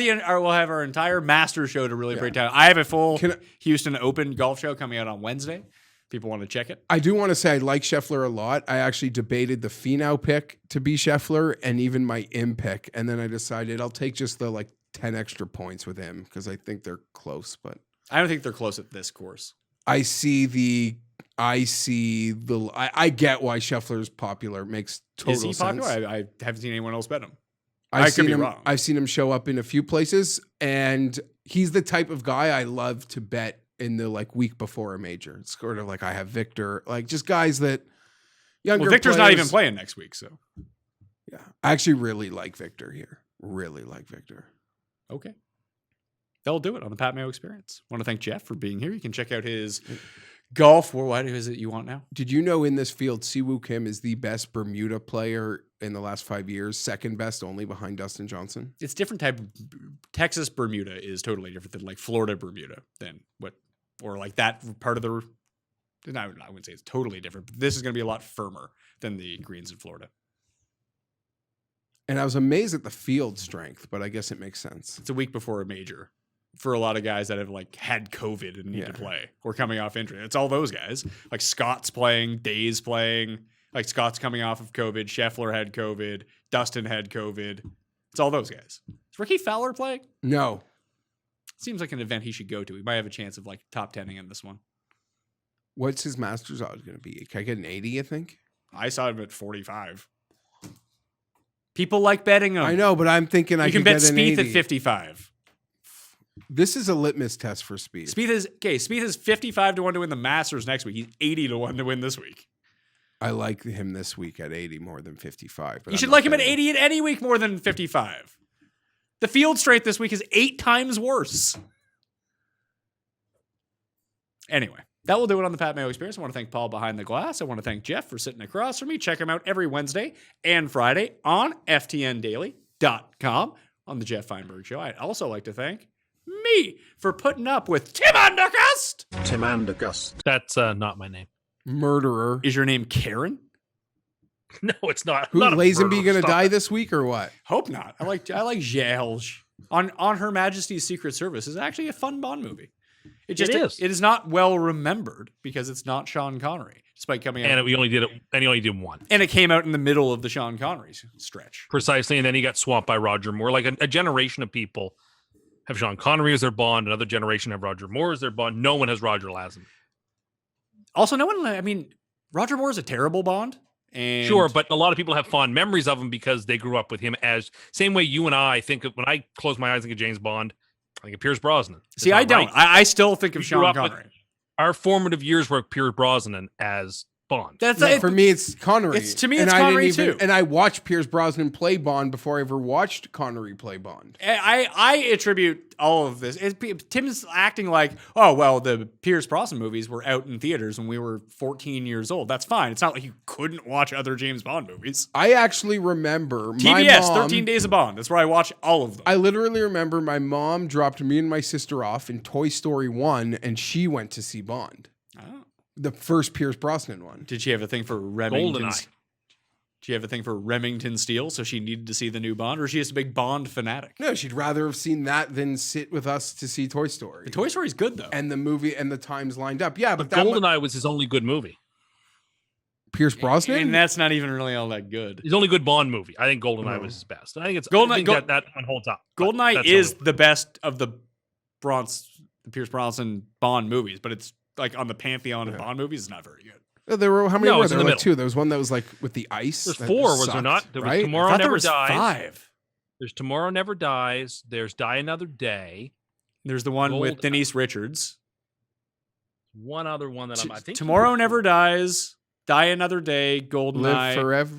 our entire master show to really break down. I have a full Houston Open golf show coming out on Wednesday. People want to check it. I do want to say I like Scheffler a lot. I actually debated the Finau pick to be Scheffler and even my Im pick, and then I decided I'll take just the 10 extra points with him because I think they're close. But I don't think they're close at this course. I get why Scheffler is popular. It makes total Is he sense. popular? I haven't seen anyone else bet him. I've could be seen him, wrong. I've seen him show up in a few places, and he's the type of guy I love to bet in the week before a major. It's sort of like I have Victor, just guys that younger. Well, Victor's not even playing next week, so yeah, I actually really like Victor here. Really like Victor. Okay. That'll do it on the Pat Mayo Experience. Want to thank Geoff for being here. You can check out his golf. What is it you want now? Did you know in this field, Siwoo Kim is the best Bermuda player in the last 5 years, second best only behind Dustin Johnson? It's different type of Texas Bermuda is totally different than like Florida Bermuda than what, or like that part of the, I wouldn't say it's totally different, but this is going to be a lot firmer than the greens in Florida. And I was amazed at the field strength, but I guess it makes sense. It's a week before a major for a lot of guys that have like had COVID and need to play or coming off injury. It's all those guys. Like Scott's playing, Day's playing, like Scott's coming off of COVID, Scheffler had COVID, Dustin had COVID. It's all those guys. Is Ricky Fowler playing? No. Seems like an event he should go to. He might have a chance of like top 10ing in this one. What's his Masters odds going to be? Can I get an 80, you think? I saw him at 45. People like betting him. I know, but I'm thinking you can bet Spieth at 55. This is a litmus test for Spieth. Spieth is 55 to 1 to win the Masters next week. He's 80 to 1 to win this week. I like him this week at 80 more than 55. But You should like him at 80 at any week more than 55. The field strength this week is 8 times worse. Anyway, that will do it on the Pat Mayo Experience. I want to thank Paul behind the glass. I want to thank Geoff for sitting across from me. Check him out every Wednesday and Friday on ftndaily.com on the Geoff Fienberg Show. I'd also like to thank me for putting up with Tim Undergust. Tim Andergust. That's not my name. Murderer. Is your name Karen? No, it's not. Who, not a Lazenby murderer. going to Stop die it. this week or what? Hope not. I like Gelge. On Her Majesty's Secret Service is actually a fun Bond movie. It is. It is not well remembered because it's not Sean Connery, despite coming out. And we only did it. And he only did one. And it came out in the middle of the Sean Connery stretch. Precisely, and then he got swamped by Roger Moore. Like a generation of people have Sean Connery as their Bond. Another generation have Roger Moore as their Bond. No one has Roger Lazenby. Also, Roger Moore is a terrible Bond. And Sure, but a lot of people have fond memories of him because they grew up with him as same way you and I think of when I close my eyes and think of James Bond, I think of Pierce Brosnan. See, I don't. Right? I still think of We grew Sean up with- Connery. Our formative years were Pierce Brosnan as Bond. That's No, for me, it's Connery. To me, And it's I didn't Connery too. And I watched Pierce Brosnan play Bond before I ever watched Connery play Bond. I attribute all of this. Tim's acting like, oh, well, the Pierce Brosnan movies were out in theaters when we were 14 years old. That's fine. It's not like you couldn't watch other James Bond movies. I actually remember my TBS, mom, 13 Days of Bond. That's where I watch all of them. I literally remember my mom dropped me and my sister off in Toy Story 1, and she went to see Bond. Oh. The first Pierce Brosnan one. Did she have a thing for Remington? GoldenEye. Did she have a thing for Remington Steele, so she needed to see the new Bond, or is she just a big Bond fanatic? No, she'd rather have seen that than sit with us to see Toy Story. The Toy Story's good, though. And the movie and the times lined up. Yeah, but But GoldenEye was his only good movie. Pierce Brosnan? And that's not even really all that good. His only good Bond movie. I think GoldenEye was his best. I think it's GoldenEye- I think that one holds up. but GoldenEye that's is only- the best of the Pierce Brosnan Bond movies, but it's like on the pantheon of Bond movies, it's not very good. There were, how many No, were it's in there? the Like two. There was one that was like with the ice. There's that 4, was there sucked, not? There was right? Tomorrow I thought there Never was Dies. 5. There's Tomorrow Never Dies. There's Die Another Day. There's the one with Gold- Denise Richards. One other one that I think Tomorrow Never Dies, Die Another Day, GoldenEye. Live forever.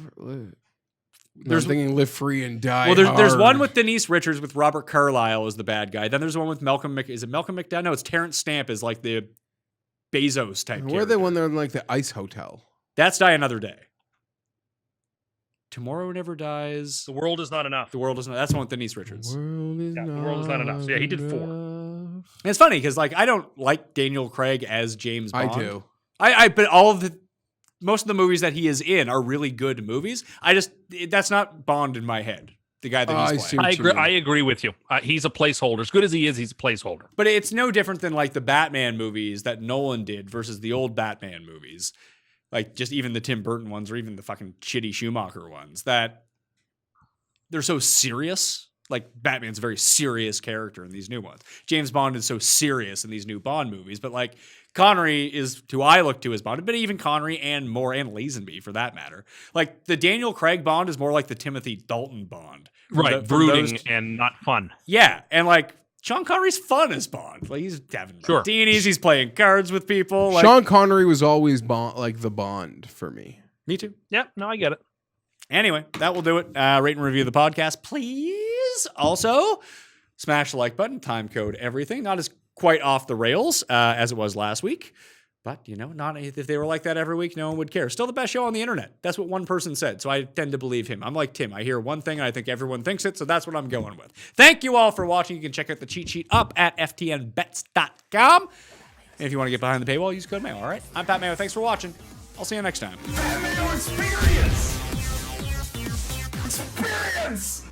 There's- I'm thinking live free and die. Well, there's hard. one with Denise Richards with Robert Carlyle as the bad guy. Then there's one with is it Malcolm McDowell? No, it's Terrence Stamp as like the Bezos type. Where are they character. when they're in like the ice hotel? That's Die Another Day. Tomorrow Never Dies. The World Is Not Enough. The World Is Not. That's the one with Denise Richards. Yeah, The World Is Not Enough. So, yeah, he did 4. And it's funny because like I don't like Daniel Craig as James Bond. I do. But most of the movies that he is in are really good movies. That's not Bond in my head. The guy that I he's see playing. what you mean. I agree with you. He's a placeholder. As good as he is, he's a placeholder. But it's no different than like the Batman movies that Nolan did versus the old Batman movies. Like just even the Tim Burton ones or even the fucking shitty Schumacher ones that they're so serious. Like Batman's a very serious character in these new ones. James Bond is so serious in these new Bond movies, but like Connery is who I look to as Bond, but even Connery and Moore and Lazenby for that matter. Like the Daniel Craig Bond is more like the Timothy Dalton Bond. Right. Brooding and not fun. Yeah. And like Sean Connery's fun as Bond. Like he's having Sure. martinis, he's playing cards with people. Like, Sean Connery was always like the Bond for me. me too. Yeah, no, I get it. Anyway, that will do it. Rate and review the podcast, please. Also, Smash the like button, time code everything. Not as quite off the rails as it was last week. But, not if they were like that every week, no one would care. Still the best show on the internet. That's what one person said, so I tend to believe him. I'm like Tim. I hear one thing, and I think everyone thinks it, so that's what I'm going with. Thank you all for watching. You can check out the cheat sheet up at ftnbets.com. And if you want to get behind the paywall, use code Mayo, all right? I'm Pat Mayo. Thanks for watching. I'll see you next time. Mayo Experience! Experience!